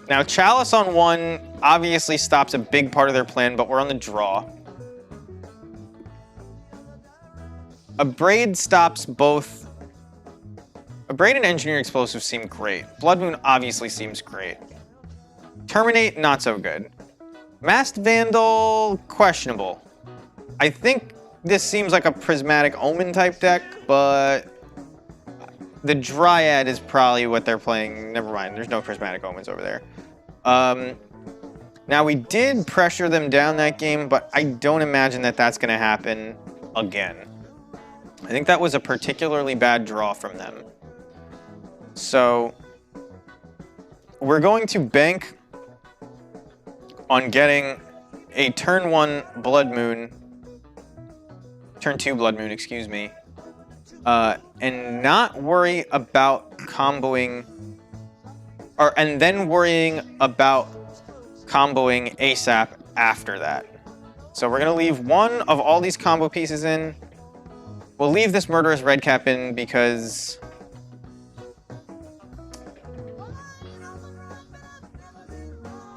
Now, Chalice on 1 obviously stops a big part of their plan, but we're on the draw. A Braid stops both. A Braid and Engineer Explosive seem great. Blood Moon obviously seems great. Terminate, not so good. Masked Vandal, questionable. I think this seems like a Prismatic Omen type deck, but the Dryad is probably what they're playing. Never mind, there's no Prismatic Omens over there. Now, we did pressure them down that game, but I don't imagine that that's going to happen again. I think that was a particularly bad draw from them. So, we're going to bank on getting a turn 1 Blood Moon, turn 2 Blood Moon, excuse me, and not worry about comboing, and then worrying about comboing ASAP after that. So we're going to leave one of all these combo pieces in. We'll leave this Murderous Redcap in because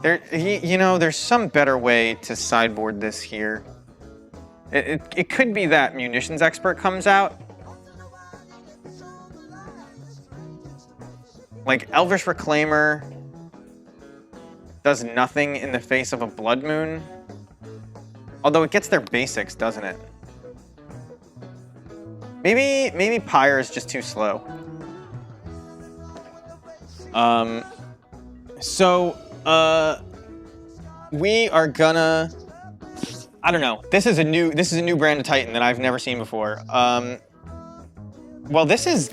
there's some better way to sideboard this here. It could be that Munitions Expert comes out. Like, Elvish Reclaimer does nothing in the face of a Blood Moon. Although it gets their basics, doesn't it? Maybe Pyre is just too slow. We are gonna, I don't know. This is a new brand of Titan that I've never seen before. Well, this is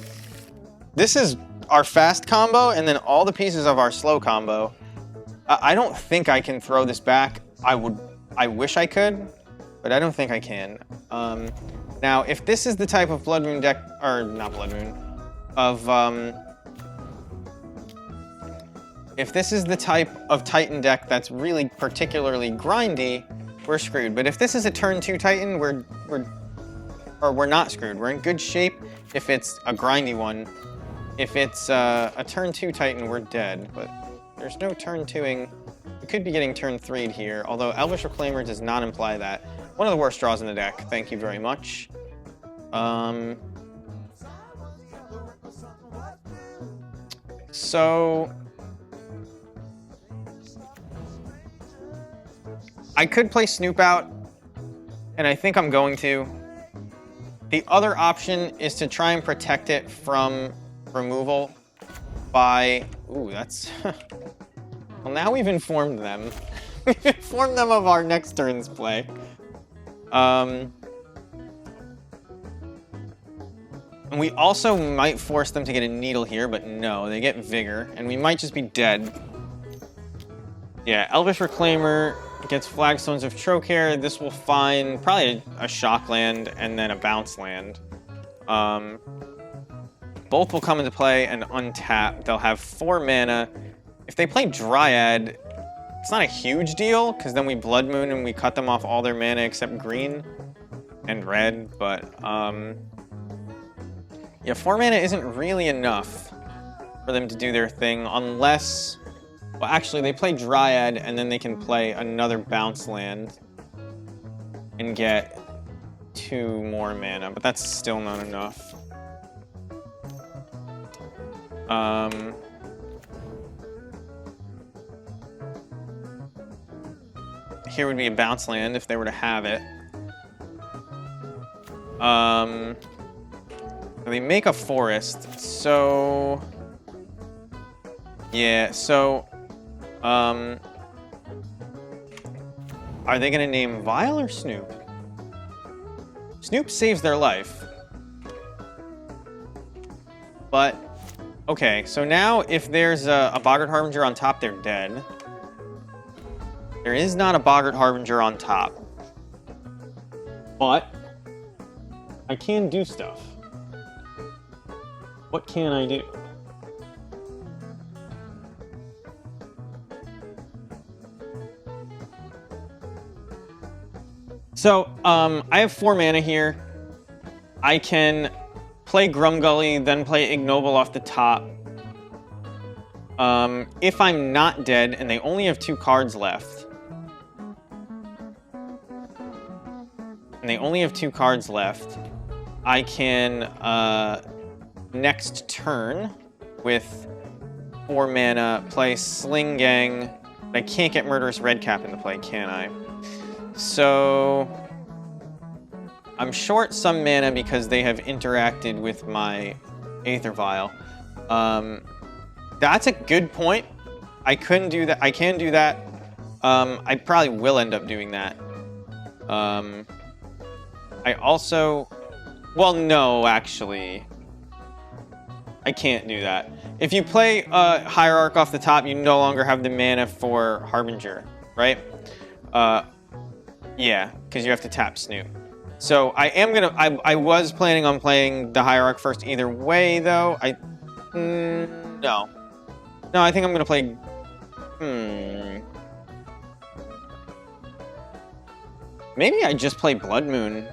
our fast combo and then all the pieces of our slow combo. I don't think I can throw this back. I wish I could, but I don't think I can. Now, if this is the type of Blood Moon deck, or not Blood Moon, if this is the type of Titan deck that's really particularly grindy, we're screwed. But if this is a turn 2 Titan, we're not screwed. We're in good shape if it's a grindy one. If it's a turn 2 Titan, we're dead. But there's no turn 2ing. We could be getting turn 3'd here, although Elvish Reclaimer does not imply that. One of the worst draws in the deck. Thank you very much. So I could play Snoop out, and I think I'm going to. The other option is to try and protect it from removal by... Ooh, that's... Well, now we've informed them. We've informed them of our next turn's play. And we also might force them to get a Needle here, but no, they get Vigor, and we might just be dead. Yeah, Elvish Reclaimer gets Flagstones of Trocare. This will find probably a Shock land and then a Bounce land. Both will come into play and untap. They'll have 4 mana. If they play Dryad, It's not a huge deal, because then we Blood Moon and we cut them off all their mana except green and red, but, yeah, 4 mana isn't really enough for them to do their thing, unless... Well, actually, they play Dryad, and then they can play another bounce land and get 2 more mana, but that's still not enough. Here would be a bounce land if they were to have it. They make a forest, so... Yeah, so... Are they gonna name Vile or Snoop? Snoop saves their life. But, okay, so now if there's a Boggart Harbinger on top, they're dead. There is not a Boggart Harbinger on top. But, I can do stuff. What can I do? So, I have 4 mana here. I can play Grumgully, then play Ignoble off the top. If I'm not dead, and they only have 2 cards left. I can, next turn, with 4 mana, play Sling Gang. I can't get Murderous Redcap into play, can I? So, I'm short some mana because they have interacted with my Aether Vial. That's a good point. I couldn't do that. I can do that. I probably will end up doing that. I also... Well, no, actually. I can't do that. If you play Hierarch off the top, you no longer have the mana for Harbinger, right? Yeah, because you have to tap Snoop. So I was planning on playing the Hierarch first either way, though. No. No, I think I'm gonna play... Maybe I just play Blood Moon.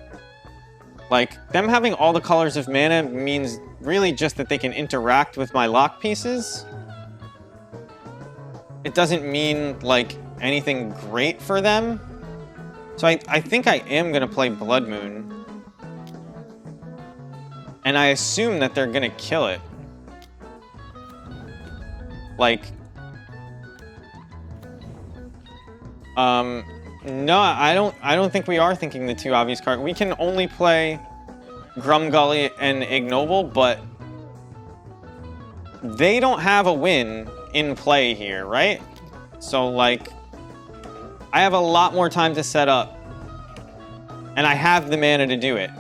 Like, them having all the colors of mana means really just that they can interact with my lock pieces. It doesn't mean, like, anything great for them. So I think I am going to play Blood Moon. And I assume that they're going to kill it. Like... No, I don't think we are thinking the 2 obvious cards. We can only play Grumgully and Ignoble, but... They don't have a win in play here, right? So, like... I have a lot more time to set up. And I have the mana to do it.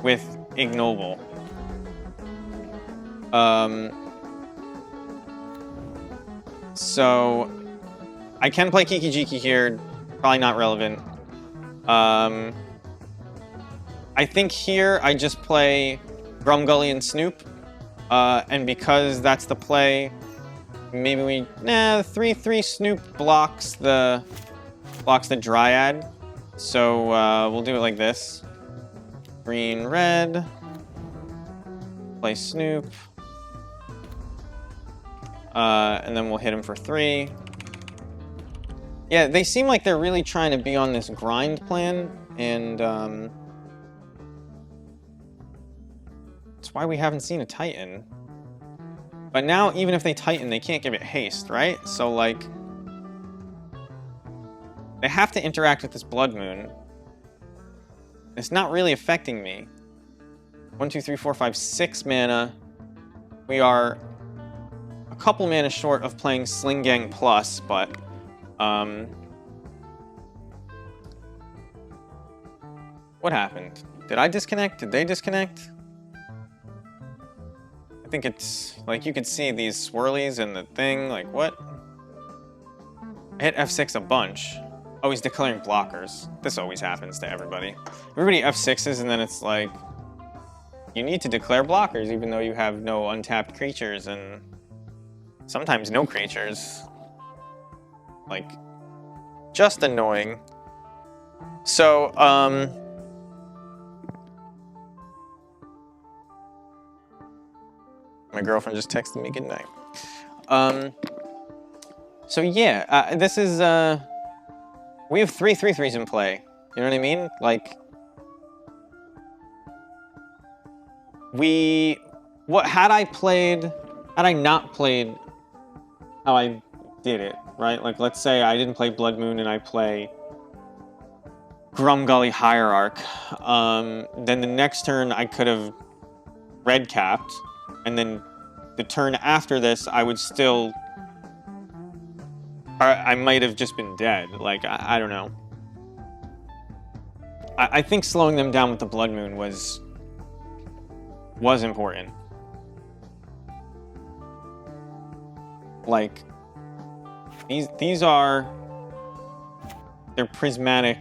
With Ignoble. So... I can play Kiki Jiki here. Probably not relevant. I think here I just play Grumgully and Snoop. And because that's the play... Maybe we... Nah, the 3/3 Snoop blocks the Dryad. So we'll do it like this. Green, red. Play Snoop. And then we'll hit him for 3. Yeah, they seem like they're really trying to be on this grind plan, and that's why we haven't seen a Titan. But now, even if they Titan, they can't give it haste, right? So, like... They have to interact with this Blood Moon. It's not really affecting me. 1, 2, 3, 4, 5, 6 mana. We are a couple mana short of playing Sling Gang Plus, but... What happened? Did I disconnect? Did they disconnect? I think it's... Like, you could see these swirlies and the thing. Like, what? I hit F6 a bunch. Oh, he's declaring blockers. This always happens to everybody. Everybody F6s, and then it's like... You need to declare blockers, even though you have no untapped creatures, and... Sometimes no creatures. like, just annoying. So, my girlfriend just texted me good night. So yeah, this is, we have 3/3/3s in play. You know what I mean? Like, had I not played how I did it, right? Like, let's say I didn't play Blood Moon and I play Grumgully Hierarch. Then the next turn I could have red capped, and then the turn after this I would still, or I might have just been dead. Like, I don't know. I think slowing them down with the Blood Moon was important. Like, these are, they're prismatic,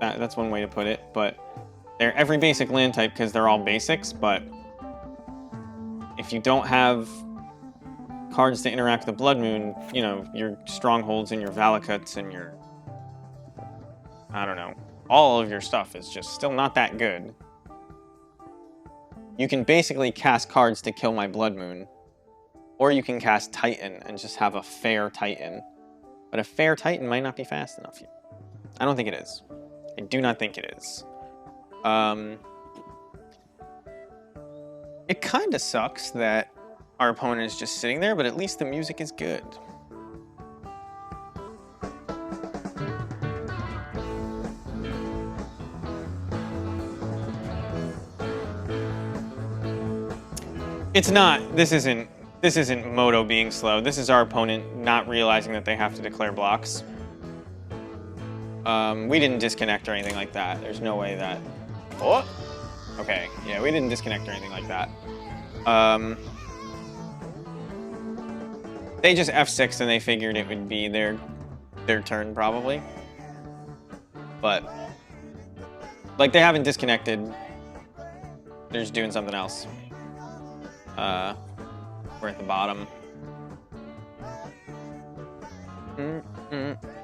that's one way to put it, but they're every basic land type because they're all basics, but if you don't have cards to interact with the Blood Moon, you know, your Strongholds and your Valakuts and your, I don't know, all of your stuff is just still not that good. You can basically cast cards to kill my Blood Moon, or you can cast Titan and just have a fair Titan. But a fair Titan might not be fast enough here. I don't think it is. I do not think it is. It kind of sucks that our opponent is just sitting there, but at least the music is good. It's not. This isn't Moto being slow. This is our opponent not realizing that they have to declare blocks. We didn't disconnect or anything like that. There's no way that... Oh! Okay, yeah, we didn't disconnect or anything like that. They just F6 and they figured it would be their turn, probably. But, like, they haven't disconnected. They're just doing something else. We're at the bottom.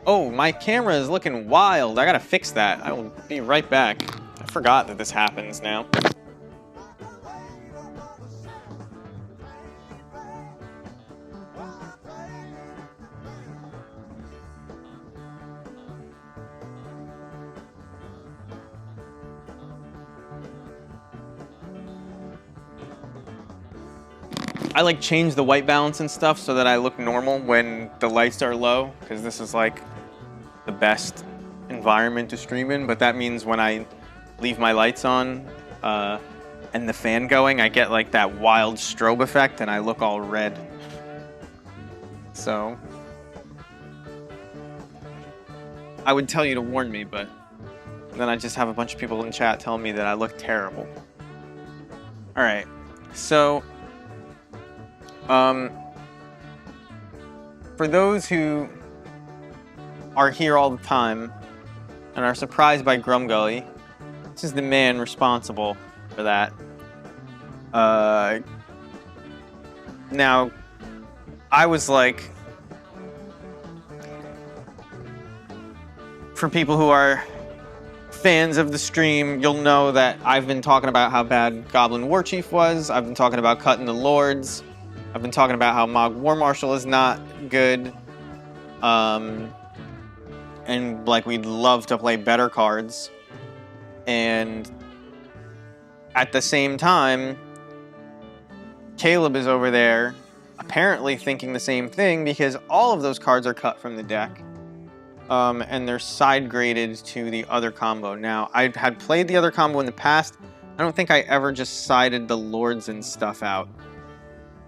Oh, my camera is looking wild. I gotta fix that. I will be right back. I forgot that this happens now. I like change the white balance and stuff so that I look normal when the lights are low, because this is like the best environment to stream in, but that means when I leave my lights on and the fan going, I get like that wild strobe effect and I look all red. So I would tell you to warn me, but then I just have a bunch of people in chat telling me that I look terrible. All right, so for those who are here all the time and are surprised by Grumgully, this is the man responsible for that. Now, I was like, for people who are fans of the stream, you'll know that I've been talking about how bad Goblin Warchief was. I've been talking about cutting the Lords. I've been talking about how Mog War Marshal is not good. And like, we'd love to play better cards. And at the same time, Caleb is over there apparently thinking the same thing, because all of those cards are cut from the deck. And they're side graded to the other combo. Now, I had played the other combo in the past. I don't think I ever just sided the Lords and stuff out.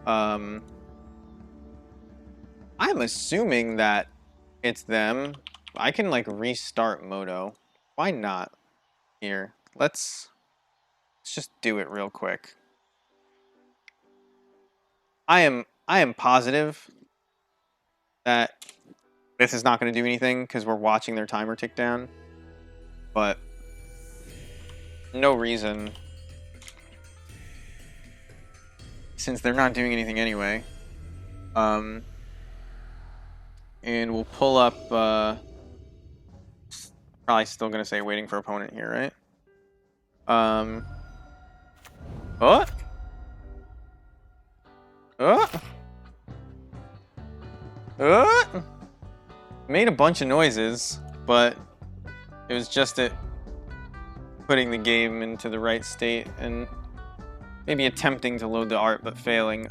I'm assuming that it's them. I can like restart Moto. Why not? Here, let's just do it real quick. I am positive that this is not going to do anything because we're watching their timer tick down, but no reason, since they're not doing anything anyway. And we'll pull up, probably still gonna say waiting for opponent here, right? Oh! Oh! Oh! Made a bunch of noises, but it was just it putting the game into the right state and maybe attempting to load the art but failing.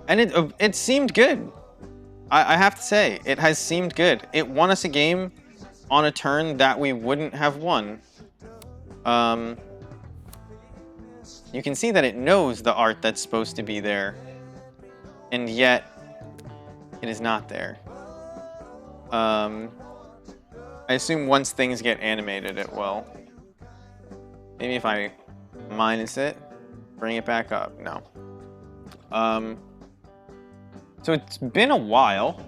And it seemed good. I have to say, it has seemed good. It won us a game on a turn that we wouldn't have won. You can see that it knows the art that's supposed to be there, and yet it is not there. I assume once things get animated, it will. Maybe if I minus it, bring it back up. No. So it's been a while.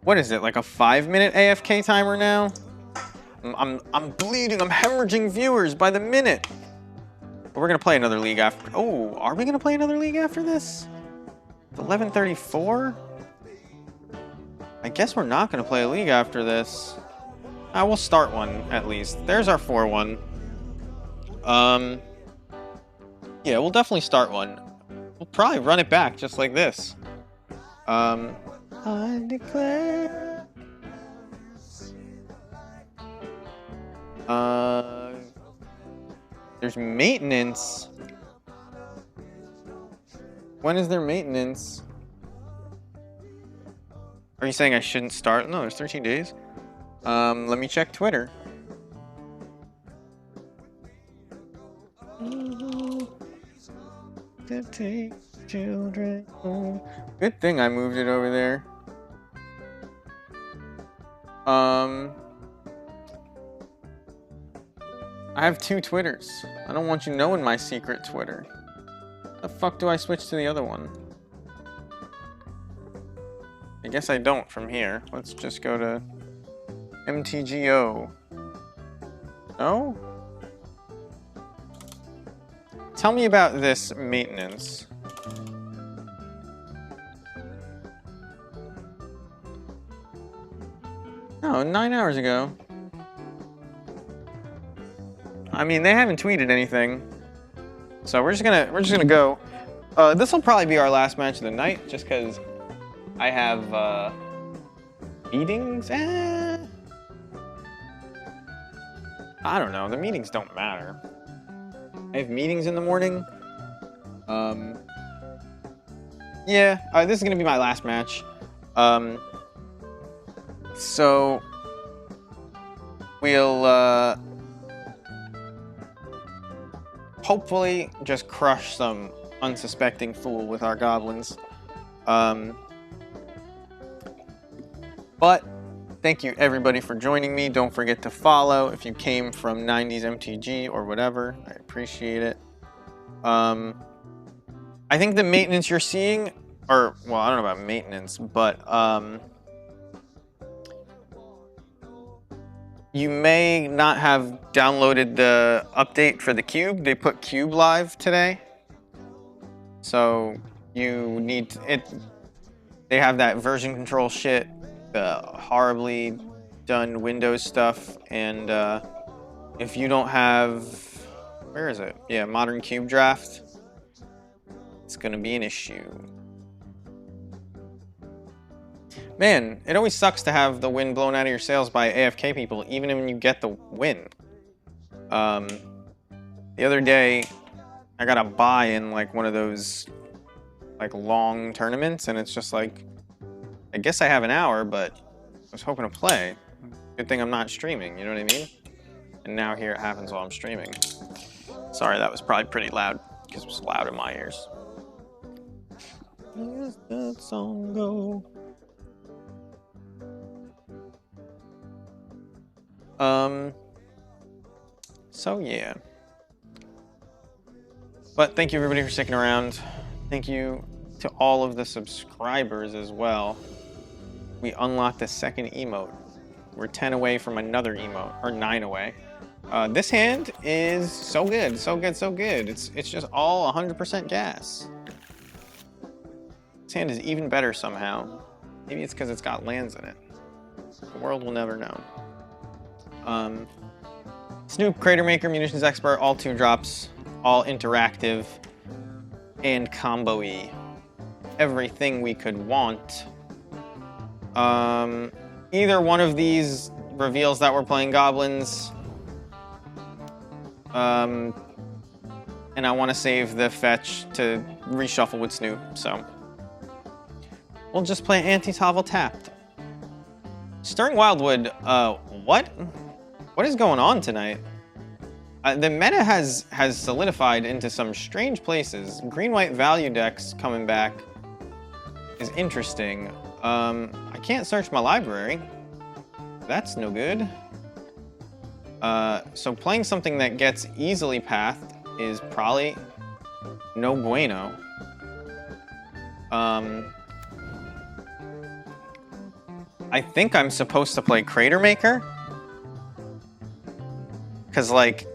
What is it, like a 5-minute AFK timer now? I'm bleeding, I'm hemorrhaging viewers by the minute. But we're gonna play another league after. Oh, are we gonna play another league after this? 11:34? I guess we're not gonna play a league after this. We'll start one at least. There's our 4-1. Yeah, we'll definitely start one. We'll probably run it back just like this. I declare. There's maintenance. When is there maintenance? Are you saying I shouldn't start? No, there's 13 days. Let me check Twitter. To take children home. Good thing I moved it over there. I have 2 Twitters. I don't want you knowing my secret Twitter. The fuck do I switch to the other one? I guess I don't from here. Let's just go to MTGO. No? Tell me about this maintenance. Oh, 9 hours ago. I mean, they haven't tweeted anything, so we're just gonna go. This will probably be our last match of the night, just because I have meetings. I don't know. The meetings don't matter. I have meetings in the morning. Yeah, this is gonna be my last match. So we'll hopefully just crush some unsuspecting fool with our goblins. But thank you everybody for joining me. Don't forget to follow if you came from 90s MTG or whatever. I appreciate it. I think the maintenance you're seeing, or well, I don't know about maintenance, but you may not have downloaded the update for the cube. They put cube live today, so you need it. They have that version control shit, the horribly done Windows stuff, and if you don't have, where is it? Yeah, Modern Cube Draft, it's gonna be an issue. Man, it always sucks to have the wind blown out of your sails by AFK people, even when you get the win. The other day, I got a buy in like one of those like long tournaments, and it's just like, I guess I have an hour, but I was hoping to play. Good thing I'm not streaming, you know what I mean? And now here it happens while I'm streaming. Sorry, that was probably pretty loud, because it was loud in my ears. Where's that song go? So yeah. But thank you everybody for sticking around. Thank you to all of the subscribers as well, we unlocked a second emote. We're 10 away from another emote, or 9 away. This hand is so good, so good, so good. It's just all 100% gas. This hand is even better somehow. Maybe it's because it's got lands in it. The world will never know. Snoop, Crater Maker, Munitions Expert, all 2 drops, all interactive, and combo-y. Everything we could want. Either one of these reveals that we're playing Goblins. And I want to save the fetch to reshuffle with Snoop, so we'll just play Anti-Toggle tapped. Stirring Wildwood, what is going on tonight? The meta has solidified into some strange places. Green-white value decks coming back is interesting. I can't search my library. That's no good. So playing something that gets easily pathed is probably no bueno. I think I'm supposed to play Crater Maker. Because, like,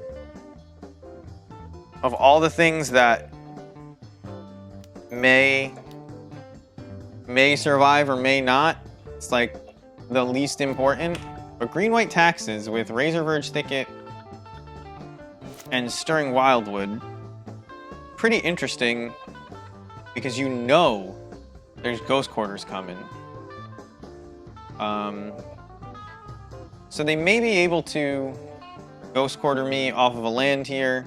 of all the things that may survive or may not, it's like the least important. But green-white taxes with Razor Verge Thicket and Stirring Wildwood, pretty interesting because you know there's Ghost Quarters coming. So they may be able to Ghost Quarter me off of a land here.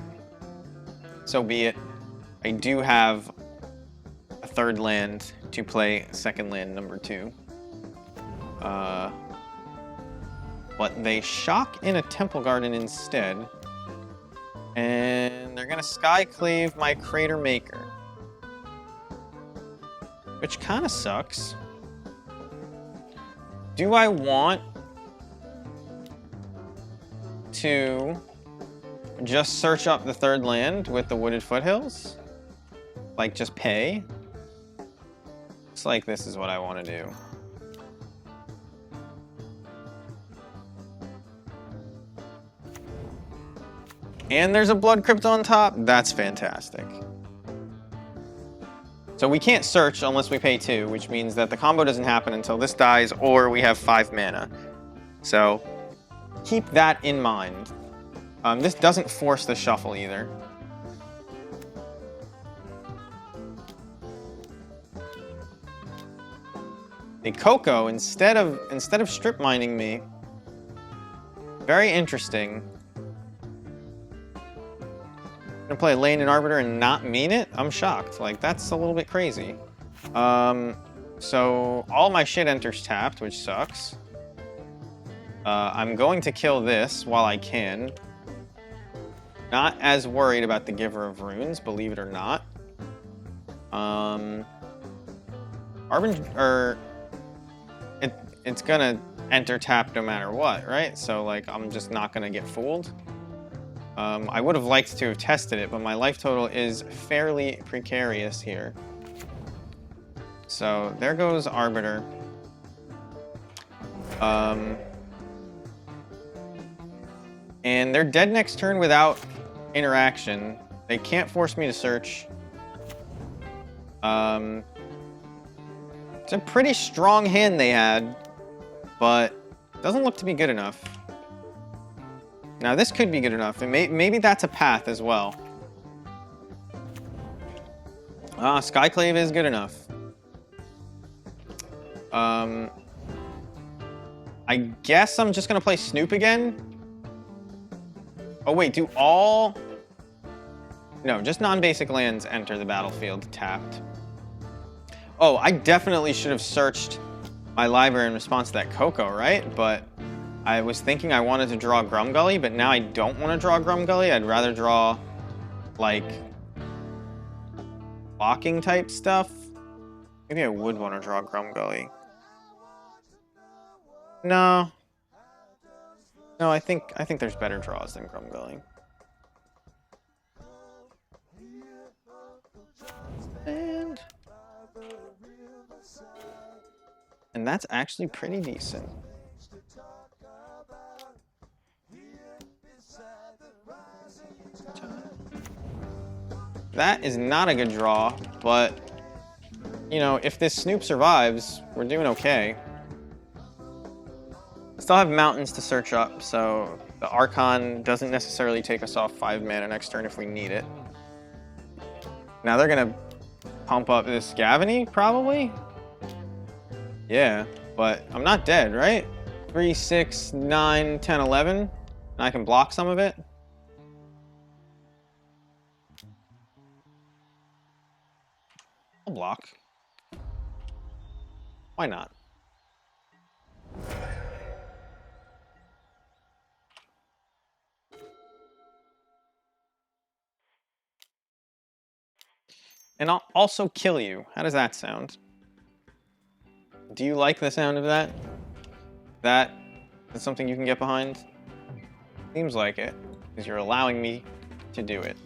So be it. I do have a 3rd land to play second land number 2. But they shock in a Temple Garden instead. And they're gonna Skyclave my Crater Maker. Which kinda sucks. Do I want to just search up the 3rd land with the Wooded Foothills? Like, just pay? Looks like this is what I want to do. And there's a Blood Crypt on top? That's fantastic. So we can't search unless we pay 2, which means that the combo doesn't happen until this dies or we have 5 mana. So keep that in mind. This doesn't force the shuffle either. The Coco, instead of strip mining me, very interesting. Gonna play Lane and Arbiter and not mean it? I'm shocked. Like, that's a little bit crazy. So all my shit enters tapped, which sucks. I'm going to kill this while I can. Not as worried about the Giver of Runes, believe it or not. It's gonna enter tapped no matter what, right? So, like, I'm just not gonna get fooled. I would have liked to have tested it, but my life total is fairly precarious here. So there goes Arbiter. And they're dead next turn without interaction. They can't force me to search. It's a pretty strong hand they had, but doesn't look to be good enough. Now this could be good enough, and maybe that's a path as well. Skyclave is good enough. I guess I'm just gonna play Snoop again. Oh wait, do all... No, just non-basic lands enter the battlefield tapped. Oh, I definitely should have searched my library in response to that Coco, right? But I was thinking I wanted to draw Grumgully, but now I don't want to draw Grumgully. I'd rather draw, like, blocking type stuff. Maybe I would want to draw Grumgully. No. No, I think there's better draws than Grumgully. And And that's actually pretty decent. That is not a good draw, but, you know, if this Snoop survives, we're doing okay. Still have mountains to search up, so the Archon doesn't necessarily take us off 5 mana next turn if we need it. Now they're gonna pump up this Gavany, probably? Yeah, but I'm not dead, right? 3, 6, 9, 10, 11. And I can block some of it. I'll block. Why not? And I'll also kill you. How does that sound? Do you like the sound of that? That is something you can get behind? Seems like it, because you're allowing me to do it.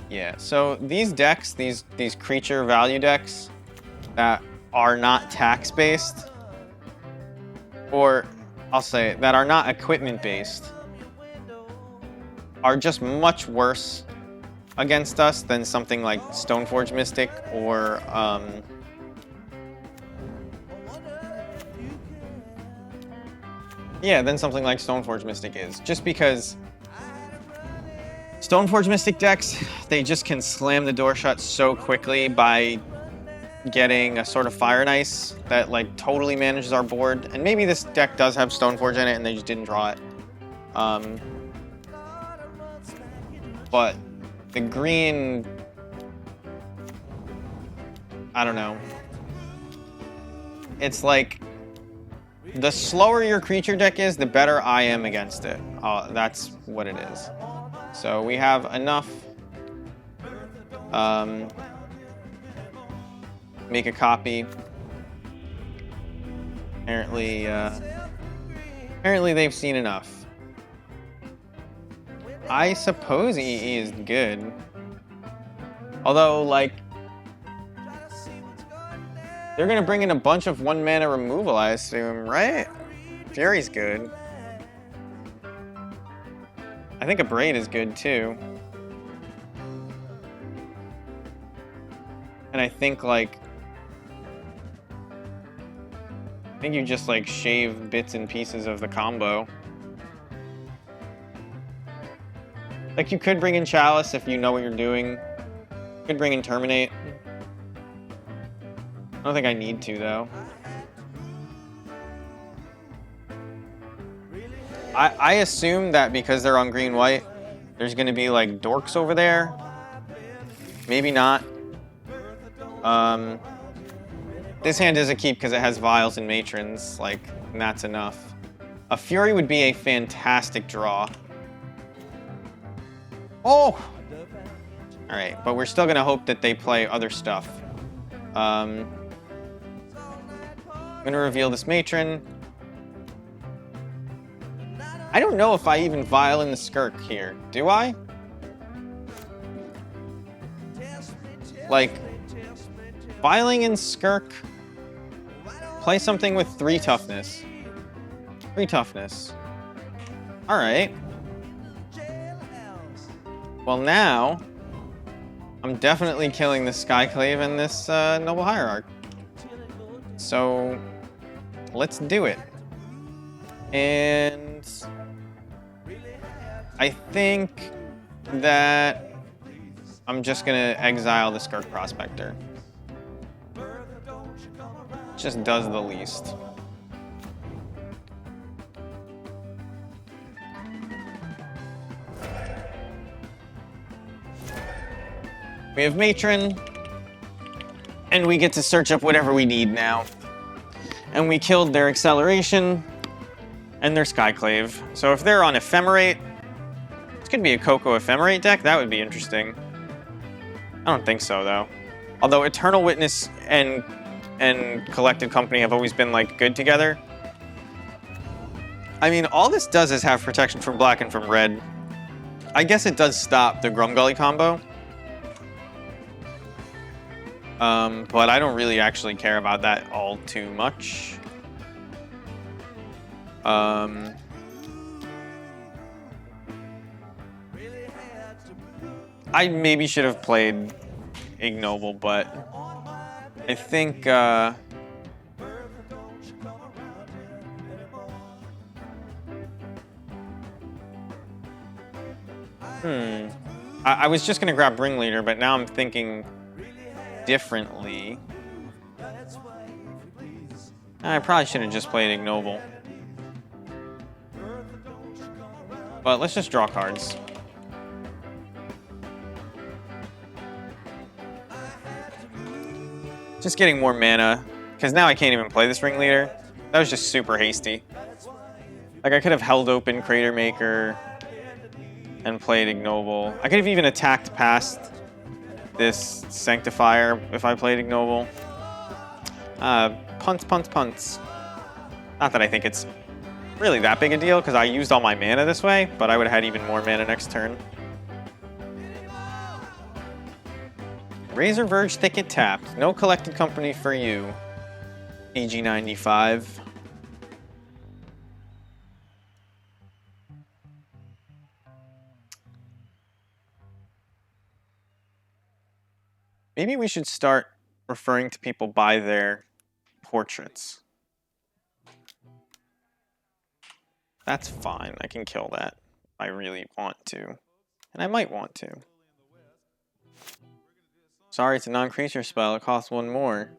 Yeah, so these decks, these creature value decks that are not tax-based, or I'll say that are not equipment-based, are just much worse against us than something like Stoneforge Mystic or yeah, than something like Stoneforge Mystic is. Just because Stoneforge Mystic decks, they just can slam the door shut so quickly by getting a sort of Fire and Ice that like totally manages our board. And maybe this deck does have Stoneforge in it and they just didn't draw it. But the green, I don't know. It's like, the slower your creature deck is, the better I am against it. That's what it is. So we have enough. Make a copy. Apparently they've seen enough. I suppose EE is good. Although, like, they're gonna bring in a bunch of 1 mana removal, I assume, right? Fury's good. I think a Braid is good too. And I think like, I think you just like shave bits and pieces of the combo. Like you could bring in Chalice if you know what you're doing. You could bring in Terminate. I don't think I need to though. I assume that because they're on green-white, there's gonna be like dorks over there. Maybe not. This hand is a keep because it has Vials and Matrons, like, and that's enough. A Fury would be a fantastic draw. Oh! Alright, but we're still gonna hope that they play other stuff. I'm gonna reveal this Matron. I don't know if I even Vial in the Skirk here. Do I? Like, Vialing in Skirk, play something with 3 toughness. 3 toughness. Alright. Well now, I'm definitely killing this Skyclave and this Noble Hierarch. So, let's do it. And I think that I'm just gonna exile the Skirk Prospector. Just does the least. We have Matron, and we get to search up whatever we need now. And we killed their Acceleration and their Skyclave. So if they're on Ephemerate, this could be a Coco Ephemerate deck. That would be interesting. I don't think so, though. Although Eternal Witness and Collected Company have always been, like, good together. I mean, all this does is have protection from black and from red. I guess it does stop the Grumgully combo. But I don't really actually care about that all too much. I maybe should have played Ignoble, but I think I was just gonna grab Ringleader, but now I'm thinking differently. I probably should have just played Ignoble. But let's just draw cards. Just getting more mana, because now I can't even play this Ringleader. That was just super hasty. Like, I could have held open Crater Maker and played Ignoble. I could have even attacked past this Sanctifier if I played Ignoble. Punts. Not that I think it's really that big a deal, because I used all my mana this way, but I would have had even more mana next turn. Razor Verge Thicket tapped. No collected company for you. EG95. Maybe we should start referring to people by their portraits. That's fine. I can kill that if I really want to. And I might want to. Sorry, it's a non-creature spell. It costs one more.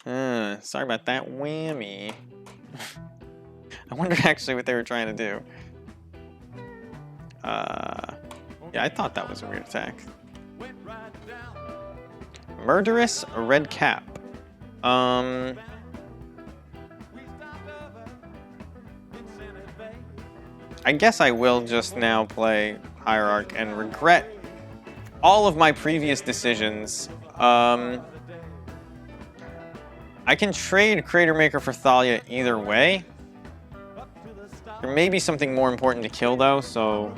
Sorry about that whammy. I wonder actually what they were trying to do. Yeah, I thought that was a weird attack. Murderous Red Cap. I guess I will just now play Hierarch and regret all of my previous decisions. I can trade Crater Maker for Thalia either way. There may be something more important to kill though, so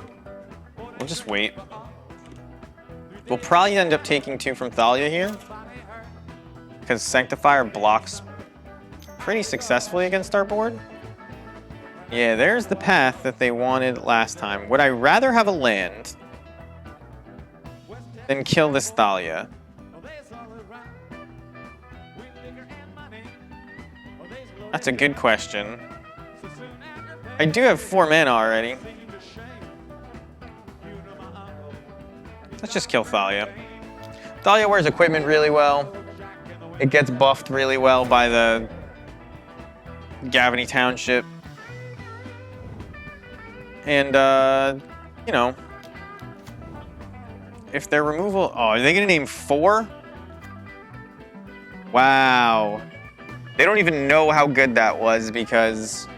we'll just wait. We'll probably end up taking 2 from Thalia here, because Sanctifier blocks pretty successfully against our board. Yeah, there's the path that they wanted last time. Would I rather have a land than kill this Thalia? That's a good question. I do have 4 mana already. Let's just kill Thalia. Thalia wears equipment really well. It gets buffed really well by the Gavany Township. And, you know, if their removal... Oh, are they going to name 4? Wow. They don't even know how good that was because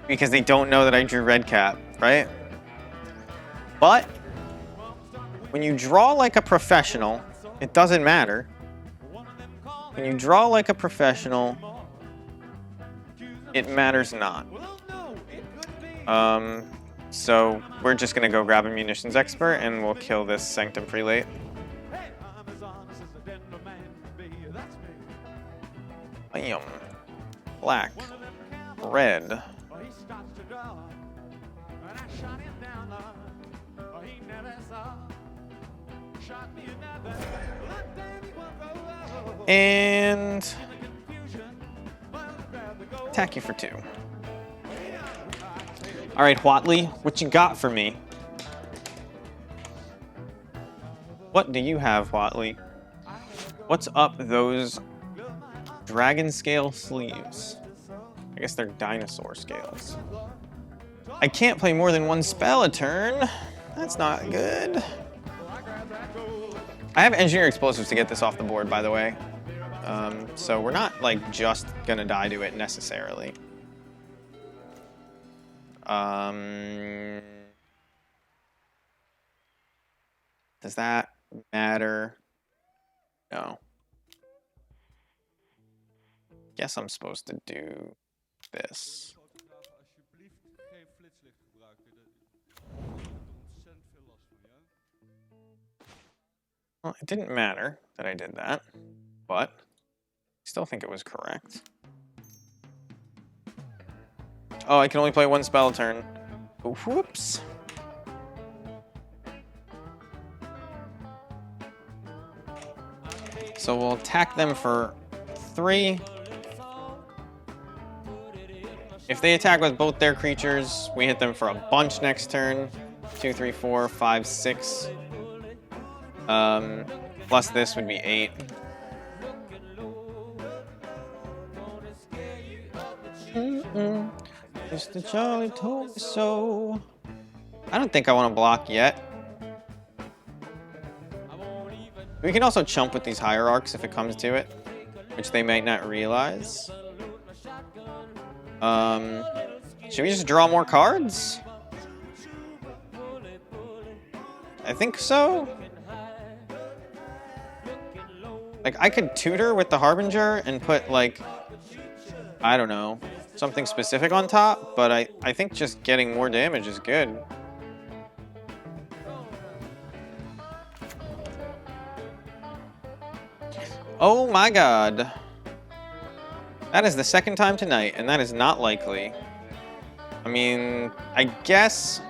they don't know that I drew Red Cap, right? But when you draw like a professional, it doesn't matter. When you draw like a professional, it matters not. So we're just gonna go grab a munitions expert and we'll kill this Sanctum Prelate. Bam. Black. Red. And attack you for 2. All right, Whatley, what you got for me? What do you have, Whatley? What's up those dragon scale sleeves? I guess they're dinosaur scales. I can't play more than 1 spell a turn. That's not good. I have engineer explosives to get this off the board, by the way. So we're not like just gonna die to it necessarily. Does that matter? No. Guess I'm supposed to do this. Well, it didn't matter that I did that, but I still think it was correct. Oh, I can only play one spell a turn. Whoops. So we'll attack them for 3. If they attack with both their creatures, we hit them for a bunch next turn. 2, 3, 4, 5, 6. Plus this would be 8. Mr. Charlie told me so. I don't think I want to block yet. We can also chump with these hierarchs if it comes to it, which they might not realize. Should we just draw more cards? I think so. Like, I could tutor with the Harbinger and put, like, I don't know, something specific on top, but I think just getting more damage is good. Oh my god. That is the second time tonight, and that is not likely. I mean, I guess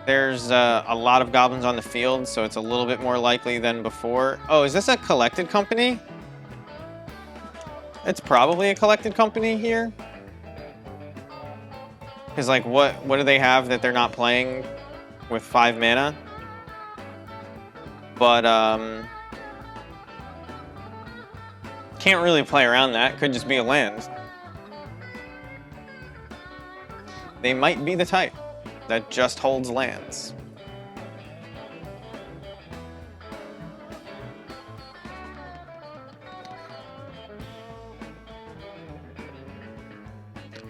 there's a lot of goblins on the field, so it's a little bit more likely than before. Oh, is this a collected company? It's probably a collected company here. Because, like, what do they have that they're not playing with 5 mana? But, can't really play around that. Could just be a land. They might be the type that just holds lands.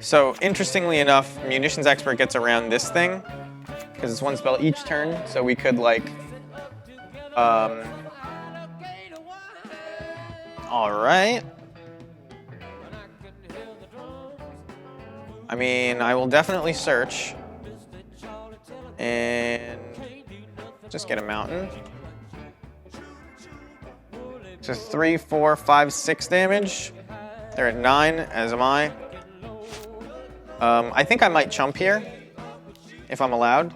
So, interestingly enough, Munitions Expert gets around this thing, because it's 1 spell each turn, so we could, like, alright. I mean, I will definitely search. And just get a mountain. So 3, 4, 5, 6 damage. They're at 9, as am I. I think I might chump here, if I'm allowed.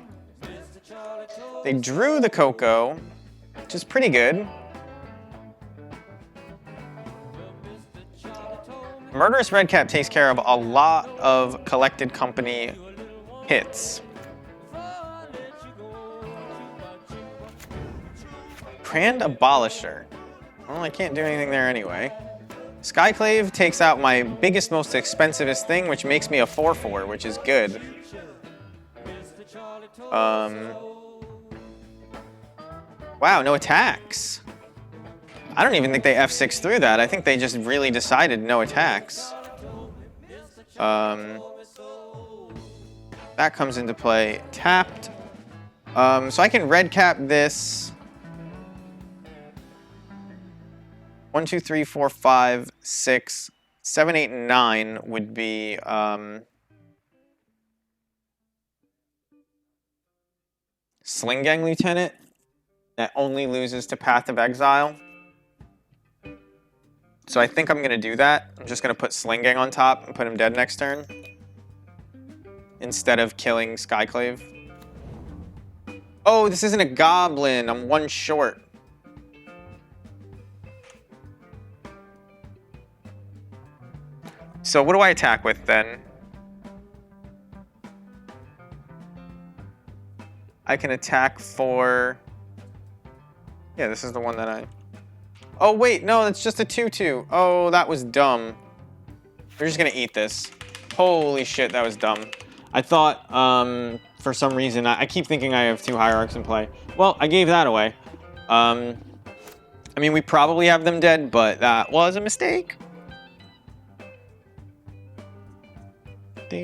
They drew the Coco, which is pretty good. Murderous Redcap takes care of a lot of collected company hits. Grand Abolisher. Well, I can't do anything there anyway. Skyclave takes out my biggest, most expensivest thing, which makes me a 4/4, which is good. Wow, no attacks. I don't even think they F6 through that. I think they just really decided no attacks. That comes into play tapped. So I can red cap this. 1, 2, 3, 4, 5, 6, 7, 8, and 9 would be Sling Gang Lieutenant that only loses to Path of Exile. So I think I'm going to do that. I'm just going to put Sling Gang on top and put him dead next turn instead of killing Skyclave. Oh, this isn't a Goblin. I'm 1 short. So what do I attack with then? I can attack for... Yeah, this is the one that I... Oh, wait, no, it's just a 2/2. Oh, that was dumb. We're just gonna eat this. Holy shit, that was dumb. I thought, for some reason, I keep thinking I have 2 Hierarchs in play. Well, I gave that away. I mean, we probably have them dead, but that was a mistake. I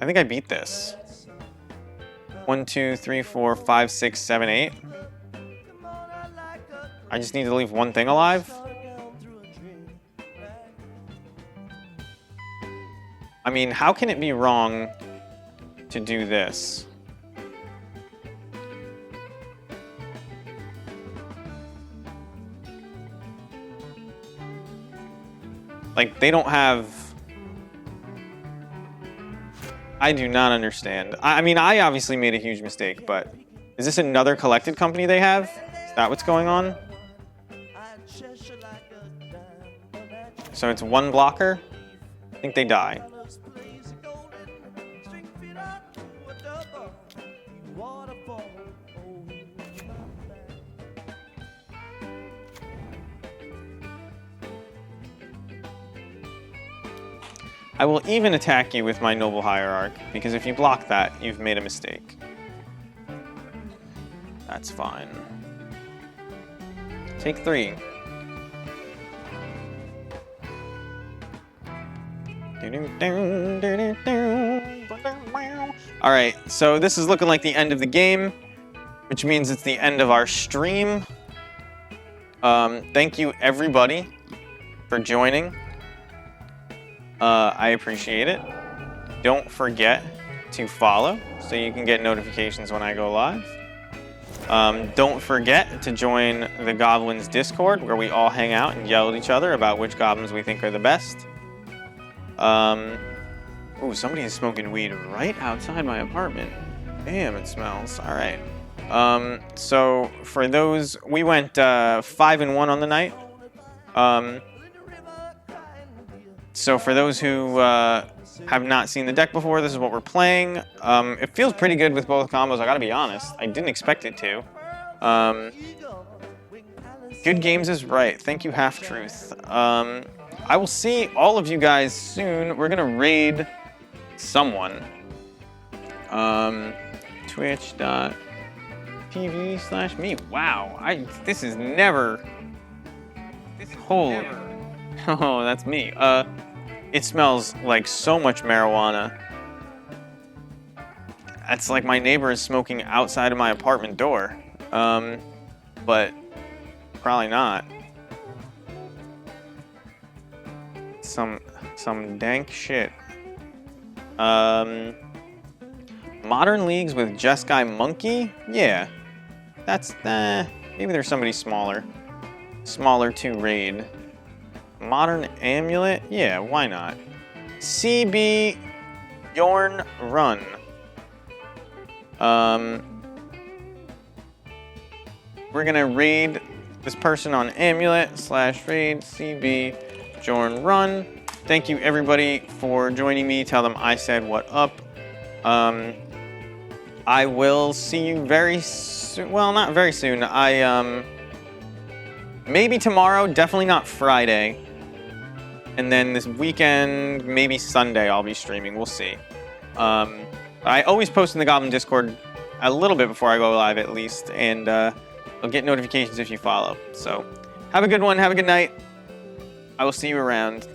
think I beat this. 1, 2, 3, 4, 5, 6, 7, 8. I just need to leave 1 thing alive. I mean, how can it be wrong to do this? Like, they don't have... I do not understand. I mean, I obviously made a huge mistake, but is this another collected company they have? Is that what's going on? So it's one blocker? I think they die. I will even attack you with my Noble Hierarch, because if you block that, you've made a mistake. That's fine. Take 3. Alright, so this is looking like the end of the game, which means it's the end of our stream. Thank you, everybody, for joining. I appreciate it. Don't forget to follow so you can get notifications when I go live. Don't forget to join the Goblins Discord, where we all hang out and yell at each other about which goblins we think are the best. Ooh, somebody is smoking weed right outside my apartment. Damn, it smells. All right. So for those, we went 5-1 on the night. So for those who have not seen the deck before, this is what we're playing. It feels pretty good with both combos, I gotta be honest. I didn't expect it to. Good games is right. Thank you, Half Truth. I will see all of you guys soon. We're gonna raid someone. Twitch.tv/me. Wow, this is never... Holy... Oh, that's me. It smells like so much marijuana. It's like my neighbor is smoking outside of my apartment door. But probably not. Some dank shit. Modern leagues with Jeskai Monkey? Yeah. That's, maybe there's somebody smaller. Smaller to raid. Modern Amulet? Yeah, why not? CB Yorn Run. We're gonna raid this person on Amulet/raid CB Jorn Run. Thank you everybody for joining me. Tell them I said what up. I will see you very soon. Well, not very soon. Maybe tomorrow, definitely not Friday. And then this weekend, maybe Sunday, I'll be streaming. We'll see. I always post in the Goblin Discord a little bit before I go live, at least. And you'll get notifications if you follow. So have a good one. Have a good night. I will see you around.